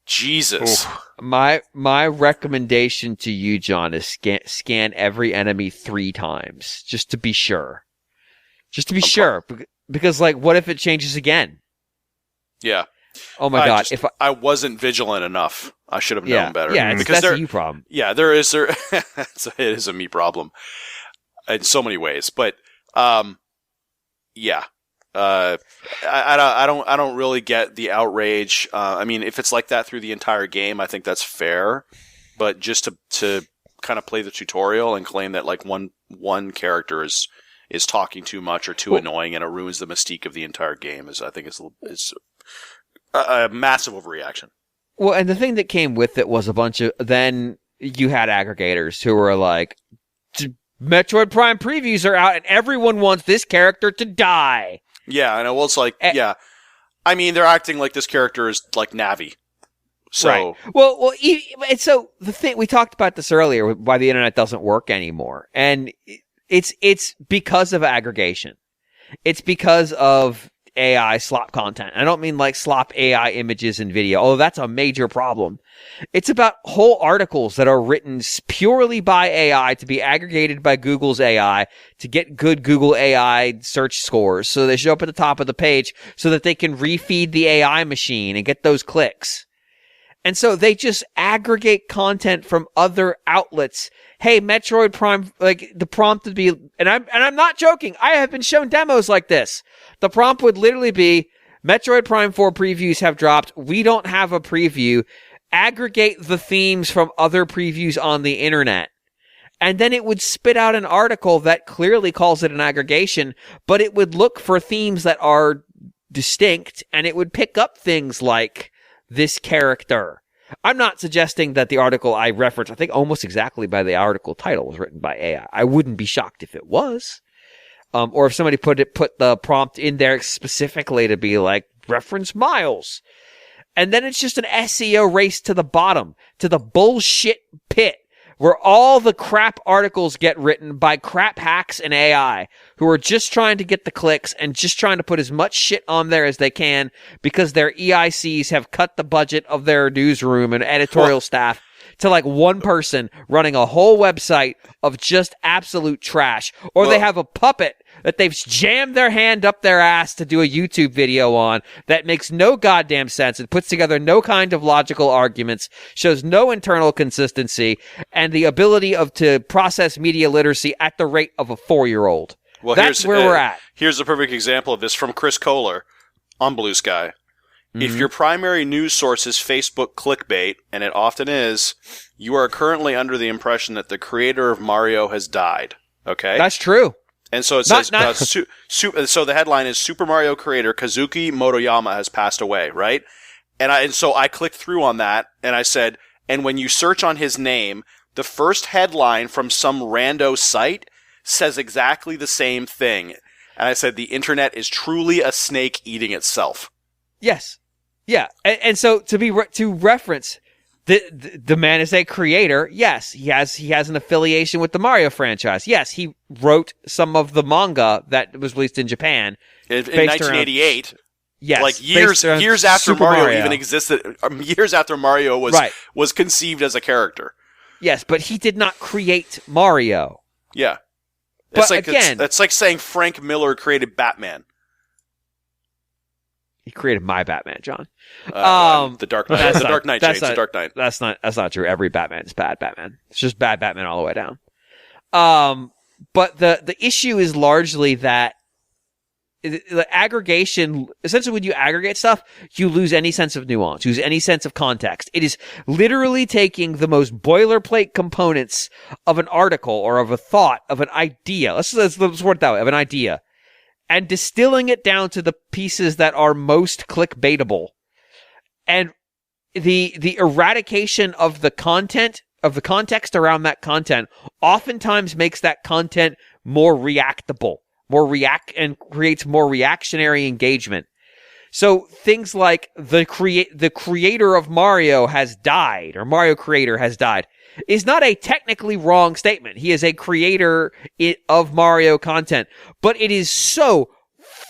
Jesus. Oof. My recommendation to you, John, is scan every enemy 3 times, just to be sure. Just to be sure. Because, like, what if it changes again? Yeah. Oh my God! I wasn't vigilant enough. I should have known better. Yeah, that's a you problem. Yeah, it is a me problem in so many ways. But yeah, I don't really get the outrage. I mean, if it's like that through the entire game, I think that's fair. But just to kind of play the tutorial and claim that like one character is talking too much or too annoying and it ruins the mystique of the entire game is a massive overreaction. Well, and the thing that came with it was then you had aggregators who were like, Metroid Prime previews are out and everyone wants this character to die. Yeah, I know. Well, it's like, yeah. I mean, they're acting like this character is like Navi. So. Right. Well, and so the thing, we talked about this earlier, why the internet doesn't work anymore. And it's because of aggregation. It's because of AI slop content. I don't mean like slop AI images and video. Oh, that's a major problem. It's about whole articles that are written purely by AI to be aggregated by Google's AI to get good Google AI search scores. So they show up at the top of the page so that they can refeed the AI machine and get those clicks. And so they just aggregate content from other outlets. Hey, Metroid Prime, like the prompt would be, and I'm not joking. I have been shown demos like this. The prompt would literally be, Metroid Prime 4 previews have dropped. We don't have a preview. Aggregate the themes from other previews on the internet. And then it would spit out an article that clearly calls it an aggregation, but it would look for themes that are distinct, and it would pick up things like this character. I'm not suggesting that the article I referenced, I think almost exactly by the article title, was written by AI. I wouldn't be shocked if it was. Or if somebody put the prompt in there specifically to be like, reference Miles. And then it's just an SEO race to the bottom, to the bullshit pit, where all the crap articles get written by crap hacks and AI who are just trying to get the clicks and just trying to put as much shit on there as they can because their EICs have cut the budget of their newsroom and editorial staff to like one person running a whole website of just absolute trash. Or they have a puppet that they've jammed their hand up their ass to do a YouTube video on that makes no goddamn sense. It puts together no kind of logical arguments, shows no internal consistency, and the ability to process media literacy at the rate of a 4-year-old. Well, that's where we're at. Here's a perfect example of this from Chris Kohler on Blue Sky. Mm-hmm. If your primary news source is Facebook clickbait, and it often is, you are currently under the impression that the creator of Mario has died. Okay? That's true. And so it says, so the headline is Super Mario creator Kazuki Motoyama has passed away, right? And so I clicked through on that, and I said, and when you search on his name, the first headline from some rando site says exactly the same thing. And I said, the internet is truly a snake eating itself. Yes. Yeah. And so to reference, the man is a creator. Yes. He has an affiliation with the Mario franchise. Yes. He wrote some of the manga that was released in Japan. In 1988. Yes. Like years after Super Mario even existed, years after Mario was conceived as a character. Yes, but he did not create Mario. Yeah. But again, it's like saying Frank Miller created Batman. He created my Batman, John. The Dark Knight. James. The Dark Knight. That's not true. Every Batman is bad Batman. It's just bad Batman all the way down. But the issue is largely that the aggregation, essentially when you aggregate stuff, you lose any sense of nuance, you lose any sense of context. It is literally taking the most boilerplate components of an article or of a thought, of an idea. Let's word it that way, of an idea, and distilling it down to the pieces that are most clickbaitable. And the eradication of the content, of the context around that content, oftentimes makes that content more reactable. And creates more reactionary engagement. So things like the creator of Mario has died, or Mario creator has died, is not a technically wrong statement. He is a creator of Mario content, but it is so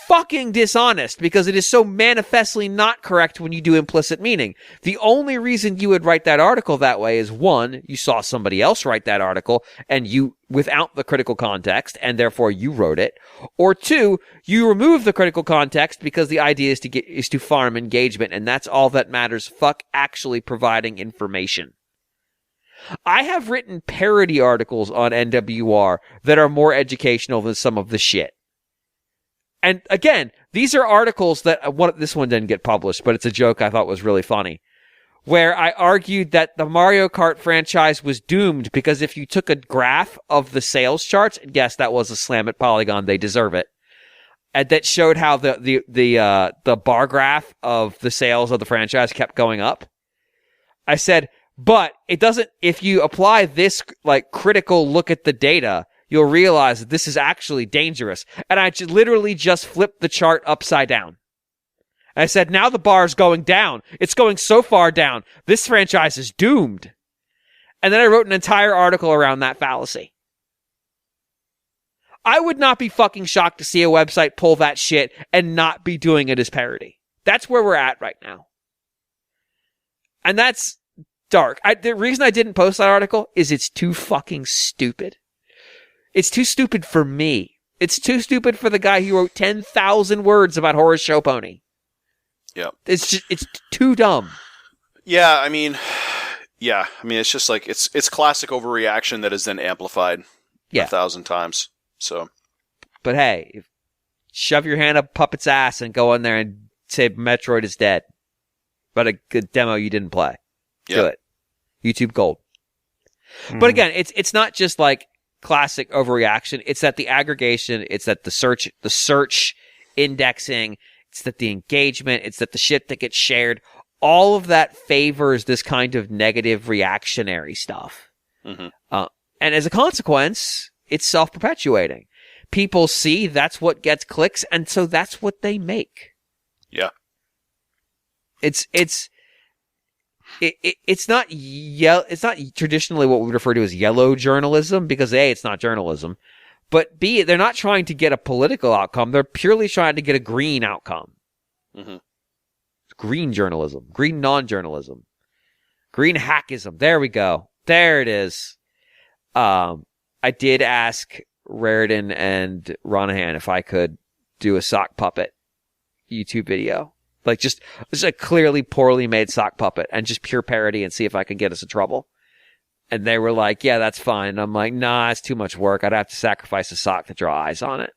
fucking dishonest because it is so manifestly not correct when you do implicit meaning. The only reason you would write that article that way is, one, you saw somebody else write that article and you, without the critical context, and therefore you wrote it, or two, you remove the critical context because the idea is to farm engagement, and that's all that matters. Fuck actually providing information. I have written parody articles on NWR that are more educational than some of the shit. And again, these are articles that this one didn't get published, but it's a joke I thought was really funny, where I argued that the Mario Kart franchise was doomed because if you took a graph of the sales charts, and yes, that was a slam at Polygon, they deserve it, and that showed how the bar graph of the sales of the franchise kept going up. I said, but it doesn't, if you apply this like critical look at the data, you'll realize that this is actually dangerous. And I literally just flipped the chart upside down. And I said, now the bar is going down. It's going so far down. This franchise is doomed. And then I wrote an entire article around that fallacy. I would not be fucking shocked to see a website pull that shit and not be doing it as parody. That's where we're at right now. And that's dark. The reason I didn't post that article is it's too fucking stupid. It's too stupid for me. It's too stupid for the guy who wrote 10,000 words about Horace Show Pony. Yeah. It's too dumb. Yeah, I mean, it's just like, it's classic overreaction that is then amplified 1,000 times. So. But hey, shove your hand up Puppet's ass and go in there and say Metroid is dead. But a good demo you didn't play. Yep. Do it. YouTube Gold. Mm. But again, it's not just like classic overreaction. It's that the aggregation, it's that the search indexing, it's that the engagement, it's that the shit that gets shared, all of that favors this kind of negative reactionary stuff. Mm-hmm. And as a consequence, it's self-perpetuating. People see that's what gets clicks, and so that's what they make. Yeah. It's not it's not traditionally what we refer to as yellow journalism, because A, it's not journalism, but B, they're not trying to get a political outcome. They're purely trying to get a green outcome. Mm-hmm. Green journalism, green non-journalism, green hackism. There we go. There it is. I did ask Raritan and Ronahan if I could do a sock puppet YouTube video. Like just a clearly poorly made sock puppet and just pure parody and see if I can get us in trouble. And they were like, yeah, that's fine. And I'm like, nah, it's too much work. I'd have to sacrifice a sock to draw eyes on it.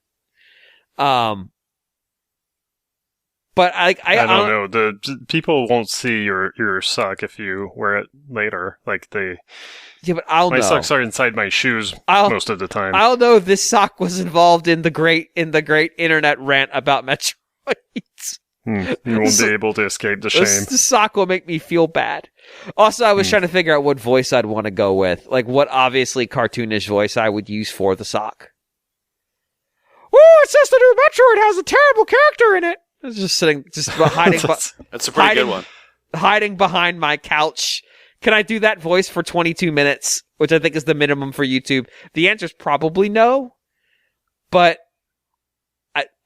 But I don't know. The people won't see your sock if you wear it later. Like yeah, but I'll know. My socks are inside my shoes most of the time. I'll know this sock was involved in the great internet rant about Metroid. You won't be able to escape the shame. The sock will make me feel bad. Also, I was trying to figure out what voice I'd want to go with. Like, what obviously cartoonish voice I would use for the sock. Woo, it says the new Metroid has a terrible character in it. I was just hiding. That's a pretty good one. Hiding behind my couch. Can I do that voice for 22 minutes, which I think is the minimum for YouTube? The answer is probably no, but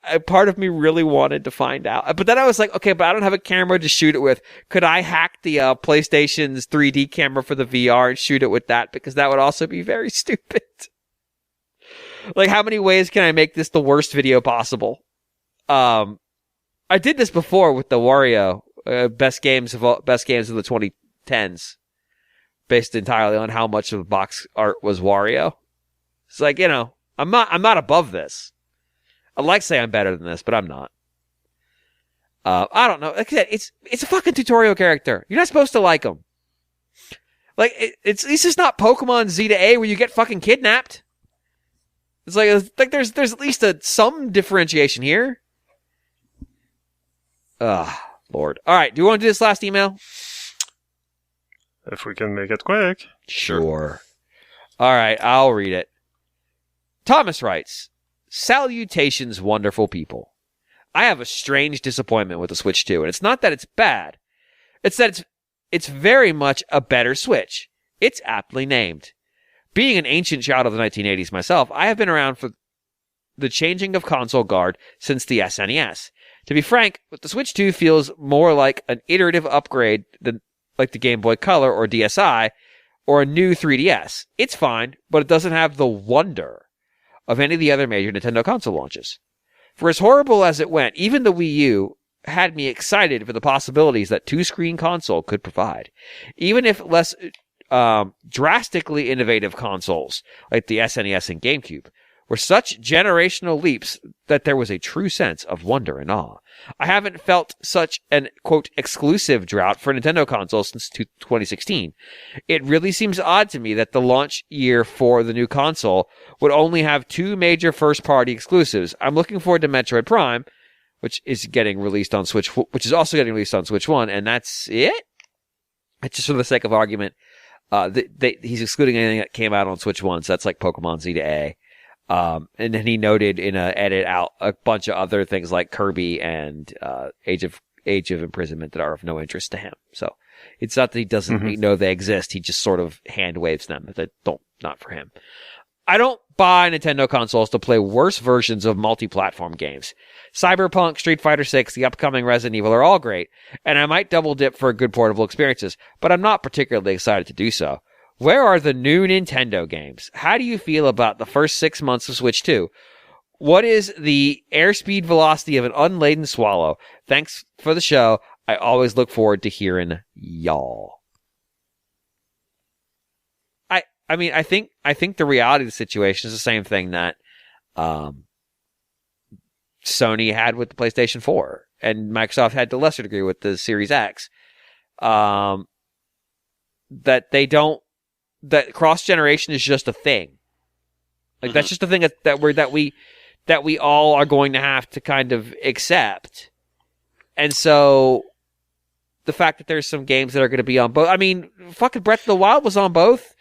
I part of me really wanted to find out. But then I was like, okay, but I don't have a camera to shoot it with. Could I hack the PlayStation's 3D camera for the VR and shoot it with that? Because that would also be very stupid. Like, how many ways can I make this the worst video possible? I did this before with the Wario best games of the 2010s, based entirely on how much of the box art was Wario. It's like, I'm not above this. I'd like to say I'm better than this, but I'm not. I don't know. Like I said, it's a fucking tutorial character. You're not supposed to like him. Like, it's just not Pokemon Z to A where you get fucking kidnapped. It's like there's at least some differentiation here. Lord. All right, do you want to do this last email? If we can make it quick. Sure. All right, I'll read it. Thomas writes, "Salutations, wonderful people. I have a strange disappointment with the Switch 2, and it's not that it's bad. It's that it's very much a better Switch. It's aptly named. Being an ancient child of the 1980s myself, I have been around for the changing of console guard since the SNES. To be frank, the Switch 2 feels more like an iterative upgrade than like the Game Boy Color or DSi or a new 3DS. It's fine, but it doesn't have the wonder of any of the other major Nintendo console launches. For as horrible as it went, even the Wii U had me excited for the possibilities that two-screen console could provide. Even if less drastically innovative consoles like the SNES and GameCube were such generational leaps that there was a true sense of wonder and awe. I haven't felt such an, quote, exclusive drought for Nintendo consoles since 2016. It really seems odd to me that the launch year for the new console would only have two major first-party exclusives. I'm looking forward to Metroid Prime, which is getting released on Switch, which is also getting released on Switch 1, and that's it? It's just for the sake of argument. He's excluding anything that came out on Switch 1, so that's like Pokemon Z to A. And then he noted in an edit out a bunch of other things like Kirby and Age of Imprisonment that are of no interest to him. So it's not that he doesn't know they exist. He just sort of hand waves them. Not for him. I don't buy Nintendo consoles to play worse versions of multi-platform games. Cyberpunk, Street Fighter 6, the upcoming Resident Evil are all great, and I might double dip for good portable experiences, but I'm not particularly excited to do so. Where are the new Nintendo games? How do you feel about the first 6 months of Switch 2? What is the airspeed velocity of an unladen swallow? Thanks for the show. I always look forward to hearing y'all. I mean, I think the reality of the situation is the same thing that Sony had with the PlayStation 4 and Microsoft had to a lesser degree with the Series X. That cross-generation is just a thing. Like, that's just a thing that we all are going to have to kind of accept. And so the fact that there's some games that are going to be on both. I mean, fucking Breath of the Wild was on both.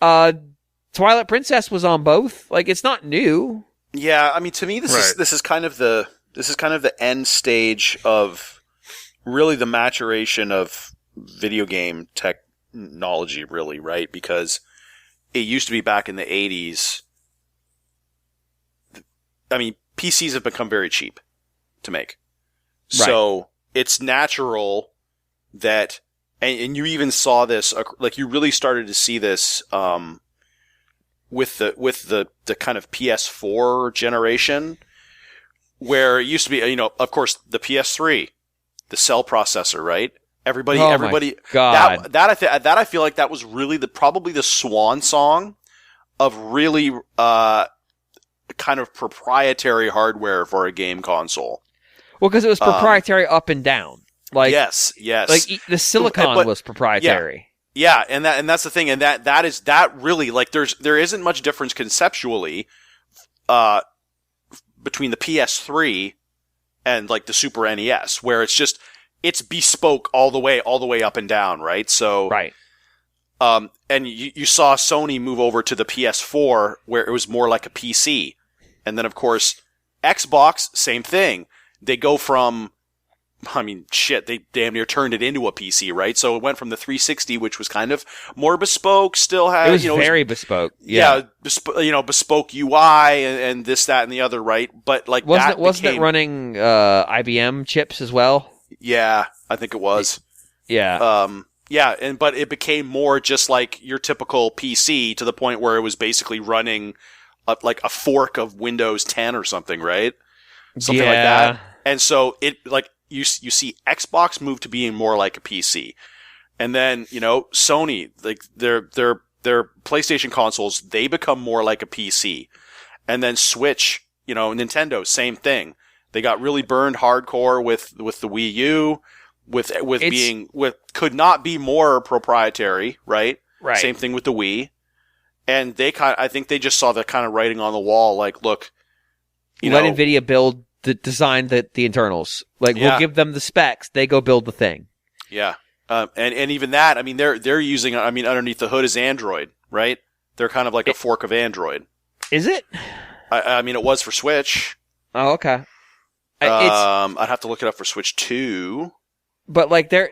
Twilight Princess was on both. Like, it's not new. Yeah, I mean, to me, this is kind of the end stage of really the maturation of video game technology, really, right? Because it used to be back in the 80s. I mean, PCs have become very cheap to make. Right. So it's natural that, and you even saw this, like you really started to see this with the kind of PS4 generation, where it used to be, of course, the PS3, the cell processor, right? Everybody, my God. That I feel like that was really probably the swan song of really kind of proprietary hardware for a game console. Well, because it was proprietary up and down. Like yes. Like the silicon was proprietary. Yeah, and that's the thing, and that really, like, there isn't much difference conceptually between the PS3 and like the Super NES, where it's bespoke all the way up and down, right? So right. And you saw Sony move over to the PS4 where it was more like a PC, and then of course Xbox, same thing. They go from, I mean, shit, they damn near turned it into a PC, right? So it went from the 360, which was kind of more bespoke, still had, it was very bespoke. Yeah. Bespoke UI and this, that, and the other, right? But like wasn't it running IBM chips as well? Yeah, I think it was. Yeah. But it became more just like your typical PC to the point where it was basically running like a fork of Windows 10 or something, right? Something like that. And so it like you see Xbox move to being more like a PC. And then, Sony, like their PlayStation consoles, they become more like a PC. And then Switch, Nintendo, same thing. They got really burned hardcore with the Wii U, could not be more proprietary, right? Right. Same thing with the Wii. And I think they just saw the kind of writing on the wall, like, look, let NVIDIA design the internals. Like, we'll give them the specs, they go build the thing. Yeah. And even that, I mean, they're using, I mean, underneath the hood is Android, right? They're kind of like a fork of Android. Is it? I mean, it was for Switch. Oh, okay. I'd have to look it up for Switch 2. But like the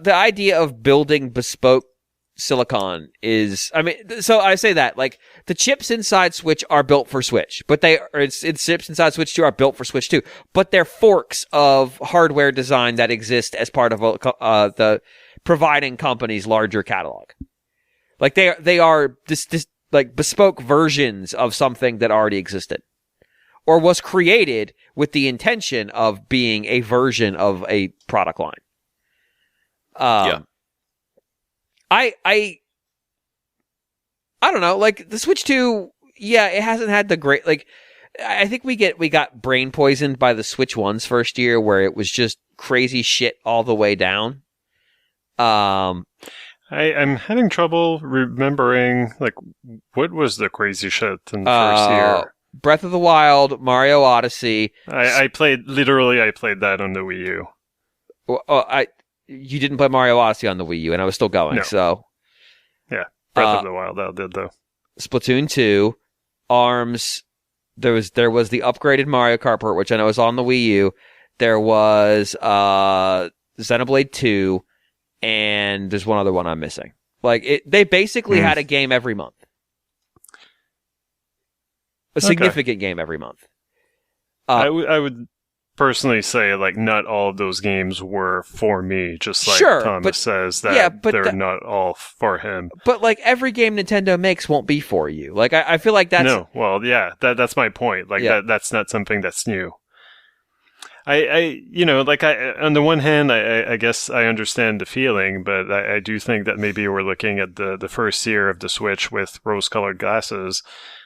idea of building bespoke silicon is, I mean, so I say that like the chips inside Switch are built for Switch, but it's chips inside Switch 2 are built for Switch 2, but they're forks of hardware design that exist as part of the providing company's larger catalog. Like they are this like bespoke versions of something that already existed or was created with the intention of being a version of a product line. I don't know, like the Switch 2, yeah, it hasn't had the great, like, I think we got brain poisoned by the Switch 1's first year where it was just crazy shit all the way down. I'm having trouble remembering, like, what was the crazy shit in the first year? Breath of the Wild, Mario Odyssey. I played that on the Wii U. You didn't play Mario Odyssey on the Wii U, and I was still going, no. So... Yeah, Breath of the Wild, I did, though. Splatoon 2, ARMS, there was the upgraded Mario Kart port, which I know is on the Wii U. There was Xenoblade 2, and there's one other one I'm missing. Like, they basically had a game every month. A significant game every month. I would personally say, like, not all of those games were for me, just like Thomas says that they're not all for him. But, like, every game Nintendo makes won't be for you. Like, I feel like that's... No, well, yeah, that's my point. Like, that's not something that's new. On the one hand, I guess I understand the feeling, but I do think that maybe we're looking at the first year of the Switch with rose-colored glasses.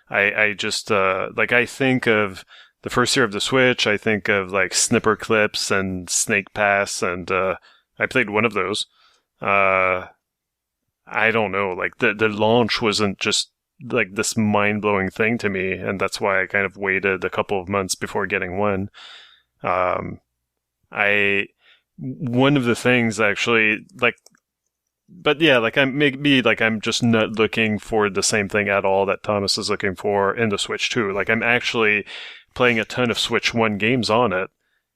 I just, I think of the first year of the Switch, I think of, like, Snipper Clips and Snake Pass, and I played one of those. I don't know, like, the launch wasn't just, like, this mind-blowing thing to me, and that's why I kind of waited a couple of months before getting one. One of the things, actually, like, but yeah, like I'm just not looking for the same thing at all that Thomas is looking for in the Switch 2. Like, I'm actually playing a ton of Switch 1 games on it,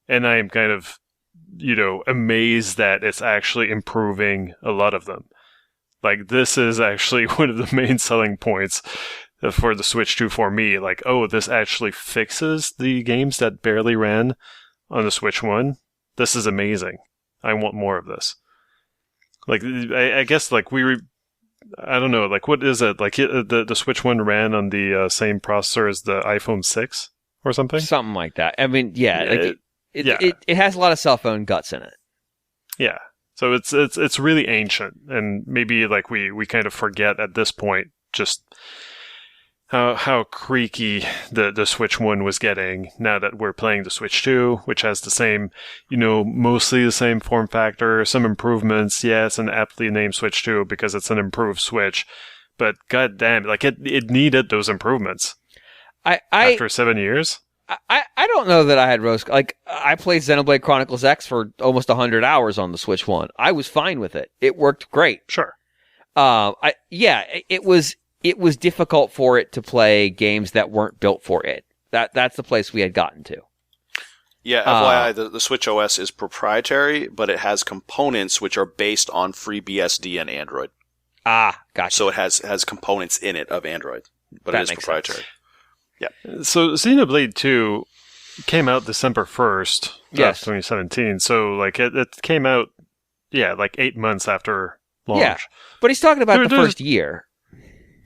and I am kind of, amazed that it's actually improving a lot of them. Like, this is actually one of the main selling points for the Switch 2 for me. Like, oh, this actually fixes the games that barely ran on the Switch 1. This is amazing. I want more of this. Like, I guess, like, I don't know, like, what is it? Like, the Switch 1 ran on the same processor as the iPhone 6 or something? Something like that. I mean, it has a lot of cell phone guts in it. Yeah. So it's really ancient, and maybe, like, we kind of forget at this point just how creaky the Switch 1 was getting now that we're playing the Switch 2, which has the same, mostly the same form factor, some improvements. Yeah, it's an aptly named Switch 2 because it's an improved Switch, but goddamn, like it needed those improvements. After 7 years. I don't know that I had rose. Like, I played Xenoblade Chronicles X for almost 100 hours on the Switch 1. I was fine with it. It worked great. Sure. It was difficult for it to play games that weren't built for it. That's the place we had gotten to. Yeah, FYI, the Switch OS is proprietary, but it has components which are based on FreeBSD and Android. Ah, gotcha. So it has components in it of Android, but it is proprietary. Sense. Yeah. So Xenoblade 2 came out December 1st, yes. 2017. So like it came out, like 8 months after launch. Yeah, but he's talking about the first year.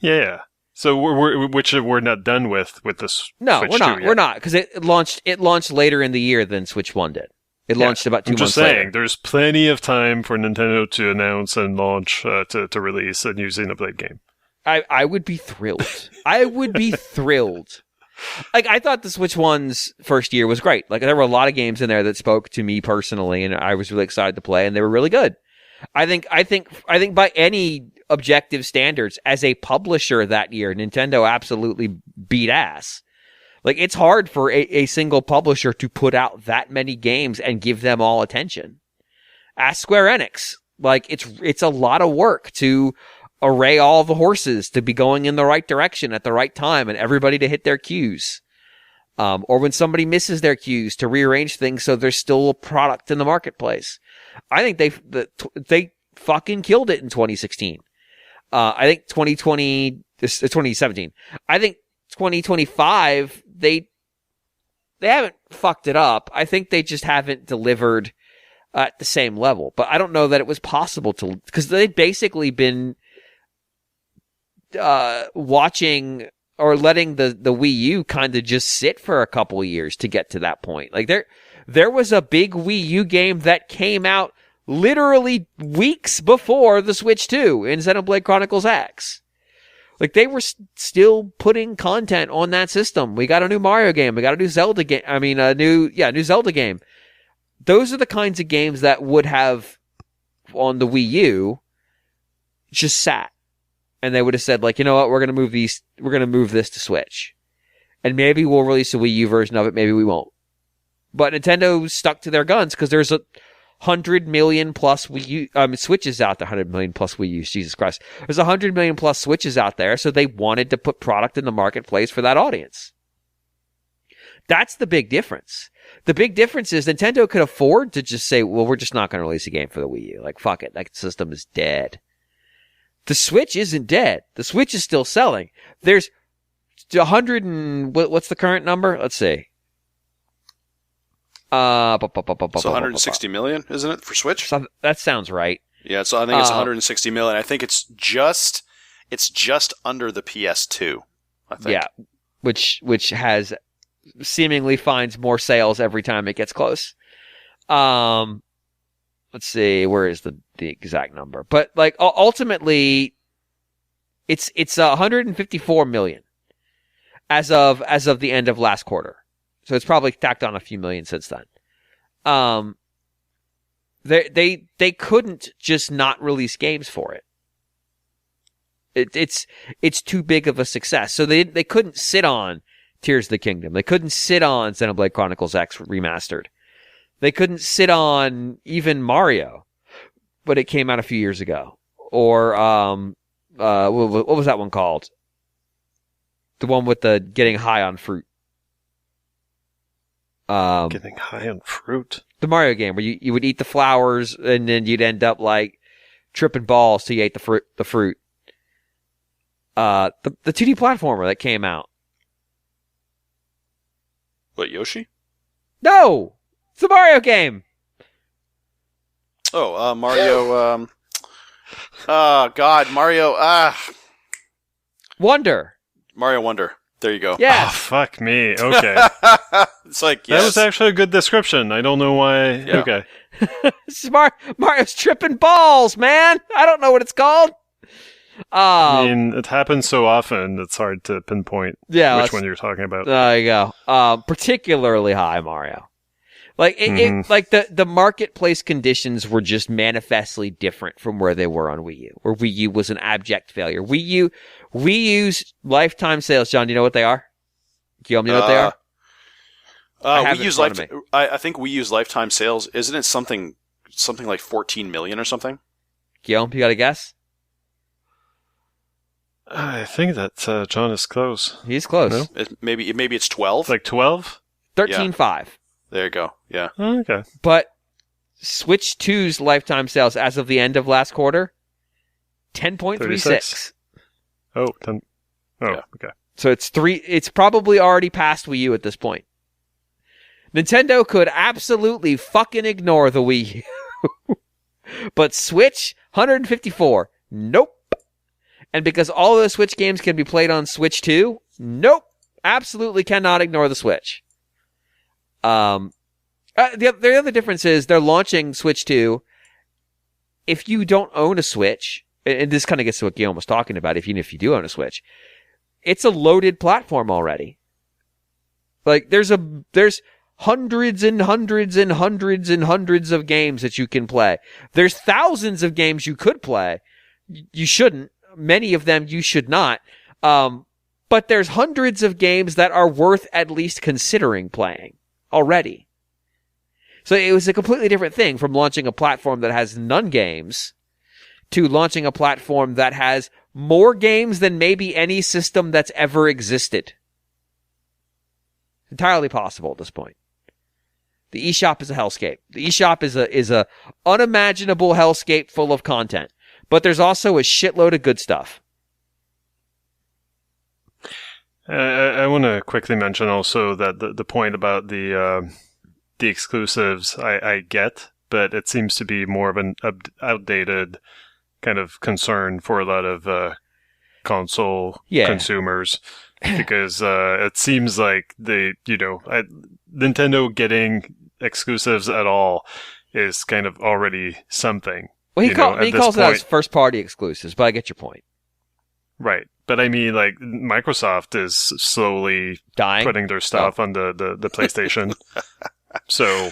Yeah. So we're not done with this. No, Switch we're not. 2 yet. We're not, because it launched later in the year than Switch 1 did. It launched about 2 months later. I'm just saying, later. there's plenty of time for Nintendo to announce and launch to release a new Xenoblade game. I would be thrilled. I would be thrilled. Like, I thought the Switch 1's first year was great. Like, there were a lot of games in there that spoke to me personally, and I was really excited to play, and they were really good. I think by any objective standards, as a publisher that year, Nintendo absolutely beat ass. Like, it's hard for a single publisher to put out that many games and give them all attention. Ask Square Enix. Like, it's a lot of work to array all the horses to be going in the right direction at the right time and everybody to hit their cues. Or when somebody misses their cues, to rearrange things so there's still a product in the marketplace. I think they fucking killed it in 2016. I think 2017. I think 2025, they haven't fucked it up. I think they just haven't delivered at the same level. But I don't know that it was possible to, because they'd basically been watching or letting the Wii U kind of just sit for a couple of years to get to that point. Like, there was a big Wii U game that came out literally weeks before the Switch 2 in Xenoblade Chronicles X. Like, they were still putting content on that system. We got a new Mario game. We got a new Zelda game. I mean, new Zelda game. Those are the kinds of games that would have, on the Wii U, just sat. And they would have said, like, you know what, we're going to move this to Switch. And maybe we'll release a Wii U version of it, maybe we won't. But Nintendo stuck to their guns because there's 100 million plus Wii U, Switches out there. 100 million plus Wii U's, Jesus Christ. There's 100 million plus Switches out there, so they wanted to put product in the marketplace for that audience. That's the big difference. The big difference is Nintendo could afford to just say, well, we're just not going to release a game for the Wii U. Like, fuck it. That system is dead. The Switch isn't dead. The Switch is still selling. There's 100 and... What's the current number? Let's see. It's 160 million, isn't it, for Switch? So that sounds right. Yeah, so I think it's 160 million. I think it's just under the PS2, I think. Yeah, which has seemingly finds more sales every time it gets close. Let's see, where is the exact number? But like ultimately, it's 154 million as of the end of last quarter. So it's probably tacked on a few million since then. They couldn't just not release games for it. It's too big of a success. So they couldn't sit on Tears of the Kingdom. They couldn't sit on Xenoblade Chronicles X Remastered. They couldn't sit on even Mario, but it came out a few years ago. Or what was that one called? The one with the getting high on fruit. Getting high on fruit? The Mario game where you would eat the flowers and then you'd end up like tripping balls till you ate the fruit. The 2D platformer that came out. What, Yoshi? No! It's the Mario game! Oh, Mario, oh, God, Mario, Wonder. Mario Wonder. There you go. Yeah. Oh, fuck me. Okay. It's like, yes. That was actually a good description. I don't know why. Yeah. Okay. Mario's tripping balls, man! I don't know what it's called. I mean, it happens so often, it's hard to pinpoint which one you're talking about. There you go. Particularly high, Mario. Like it like the marketplace conditions were just manifestly different from where they were on Wii U, where Wii U was an abject failure. Wii U's lifetime sales, John, do you know what they are? Guillaume, do you know what they are? I think Wii U's lifetime sales, isn't it something like 14 million or something? Guillaume, you got a guess? I think that John is close. He's close. No? Maybe it's 12? Like 12? 13.5. There you go. Yeah. Oh, okay. But Switch 2's lifetime sales as of the end of last quarter, 10.36. Oh, 10. Oh, yeah. Okay. So it's probably already past Wii U at this point. Nintendo could absolutely fucking ignore the Wii U. But Switch, 154. Nope. And because all of the Switch games can be played on Switch 2, nope. Absolutely cannot ignore the Switch. The other difference is they're launching Switch 2. If you don't own a Switch, and this kind of gets to what Guillaume was talking about, even if you do own a Switch, it's a loaded platform already. Like, there's hundreds and hundreds and hundreds and hundreds of games that you can play. There's thousands of games you could play. You shouldn't. Many of them you should not. But there's hundreds of games that are worth at least considering playing already. So it was a completely different thing from launching a platform that has none games to launching a platform that has more games than maybe any system that's ever existed. Entirely possible at this point. The eShop is a hellscape. The eShop is a unimaginable hellscape full of content. But there's also a shitload of good stuff. I want to quickly mention also that the point about the exclusives I get, but it seems to be more of an outdated kind of concern for a lot of console consumers, because it seems like Nintendo getting exclusives at all is kind of already something. Well, he calls it as first-party exclusives, but I get your point. Right. But I mean, like, Microsoft is slowly putting their stuff on the PlayStation. So,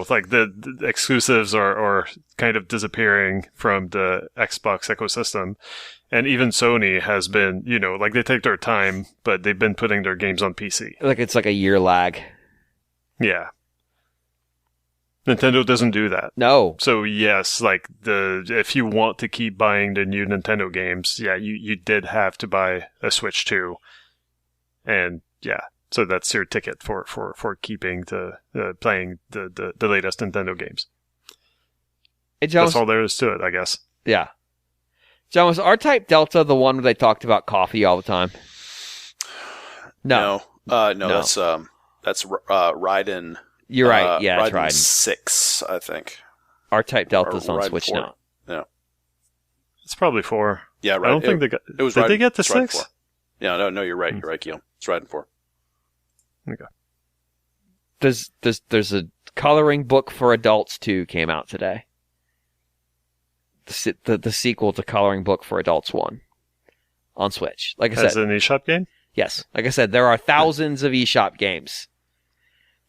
like, the exclusives are kind of disappearing from the Xbox ecosystem. And even Sony has been, like, they take their time, but they've been putting their games on PC. Like, it's like a year lag. Yeah. Nintendo doesn't do that. No. So yes, like if you want to keep buying the new Nintendo games, yeah, you did have to buy a Switch 2. And yeah, so that's your ticket for keeping playing the latest Nintendo games. Hey, John, that's all there is to it, I guess. Yeah. John, was R-Type Delta the one where they talked about coffee all the time? No. No. That's Raiden. You're right. Yeah, it's Raiden 6, I think. R-Type Delta's on Switch 4. now. Yeah. It's probably 4. Yeah, right. I don't think they got. It was did Raiden, they get to 6? 6? Yeah, no, you're right. You're right, Guillaume. It's Raiden 4. Okay. There's a coloring book for adults 2 came out today. The sequel to Coloring Book for Adults 1 on Switch. Like I said, as an eShop game? Yes. Like I said, there are thousands of eShop games.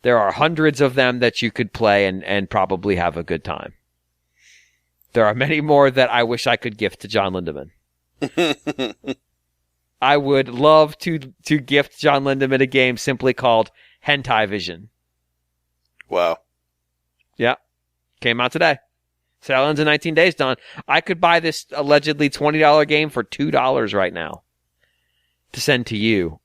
There are hundreds of them that you could play and probably have a good time. There are many more that I wish I could gift to John Lindemann. I would love to gift John Lindemann a game simply called Hentai Vision. Wow. Yeah. Came out today. Sale ends in 19 days, Don. I could buy this allegedly $20 game for $2 right now to send to you,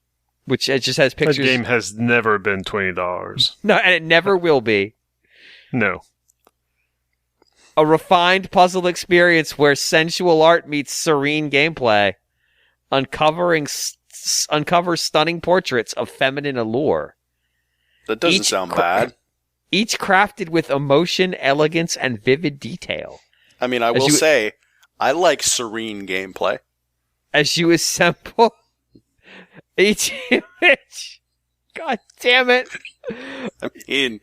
which it just has pictures. That game has never been $20. No, and it never will be. No. A refined puzzle experience where sensual art meets serene gameplay, uncovers stunning portraits of feminine allure. That doesn't sound bad. Each crafted with emotion, elegance, and vivid detail. I mean, I will say, I like serene gameplay. As you assemble each image. God damn it. I mean,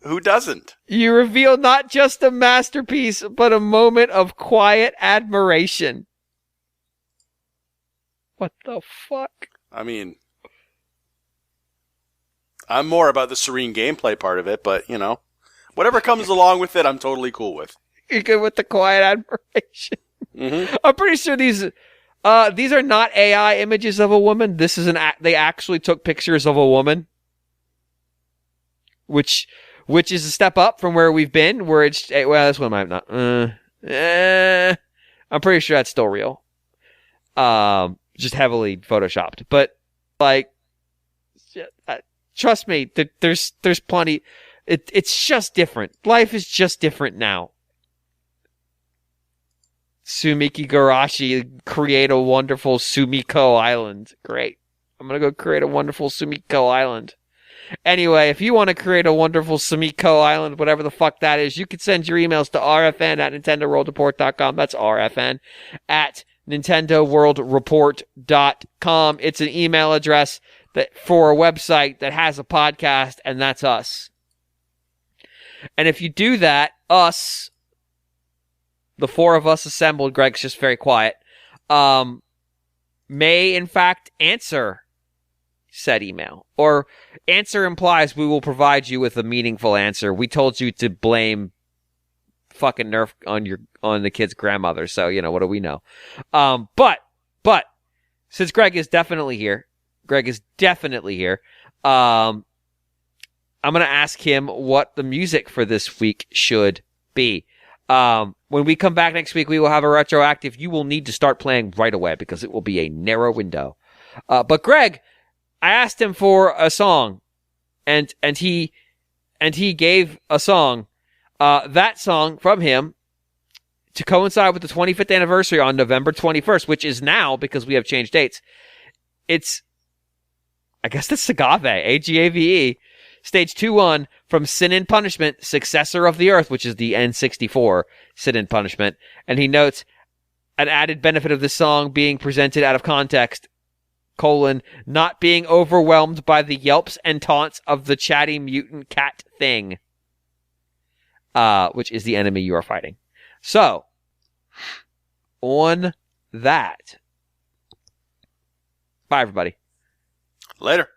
who doesn't? You reveal not just a masterpiece, but a moment of quiet admiration. What the fuck? I mean, I'm more about the serene gameplay part of it, but, you know, whatever comes along with it, I'm totally cool with. You're good with the quiet admiration. Mm-hmm. I'm pretty sure these are not AI images of a woman. This is they actually took pictures of a woman, which is a step up from where we've been. Where it's this one might not. I'm pretty sure that's still real. Just heavily photoshopped, but like, trust me, there's plenty. It's just different. Life is just different now. Sumiki Garashi, create a wonderful Sumiko Island. Great. I'm going to go create a wonderful Sumiko Island. Anyway, if you want to create a wonderful Sumiko Island, whatever the fuck that is, you can send your emails to rfn@nintendoworldreport.com. That's rfn at nintendoworldreport.com. It's an email address for a website that has a podcast, and that's us. And if you do that, us, the four of us assembled, Greg's just very quiet, may in fact answer said email. Or answer implies we will provide you with a meaningful answer. We told you to blame fucking Nerf on the kid's grandmother, so, you know, what do we know? But since Greg is definitely here, I'm going to ask him what the music for this week should be. When we come back next week, we will have a retroactive. You will need to start playing right away because it will be a narrow window. But Greg, I asked him for a song, and he gave a song. That song from him to coincide with the 25th anniversary on November 21st, which is now because we have changed dates. It's, I guess that's Agave, Agave. Stage 2-1 from Sin and Punishment, Successor of the Earth, which is the N64 Sin and Punishment. And he notes, an added benefit of this song being presented out of context, not being overwhelmed by the yelps and taunts of the chatty mutant cat thing, which is the enemy you are fighting. So, on that, bye everybody. Later.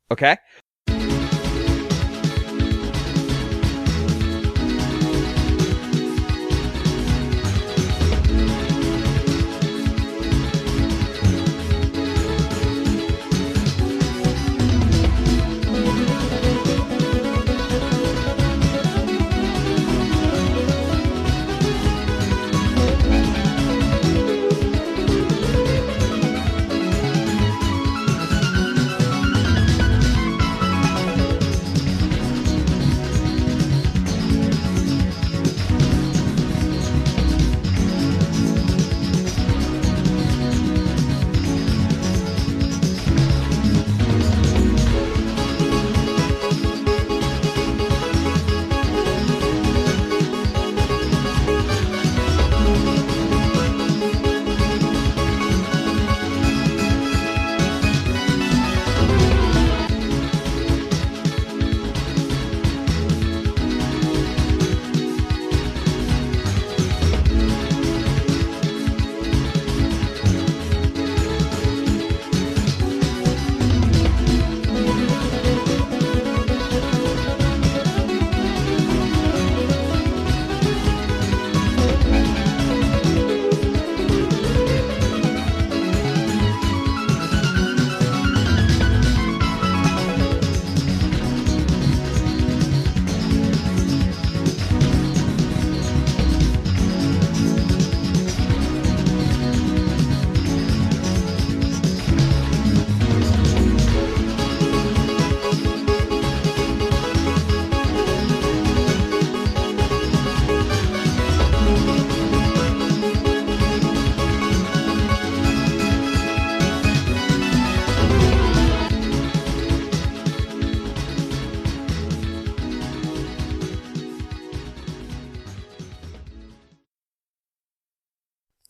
Okay.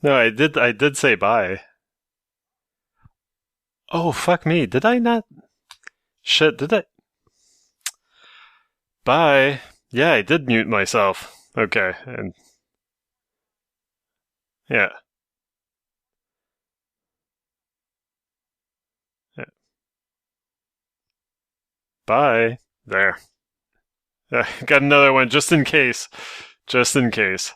No, I did say bye. Oh, fuck me. Did I not? Shit, did I? Bye. Yeah, I did mute myself. Okay, and Yeah. Yeah. Bye. There. Got another one just in case. Just in case.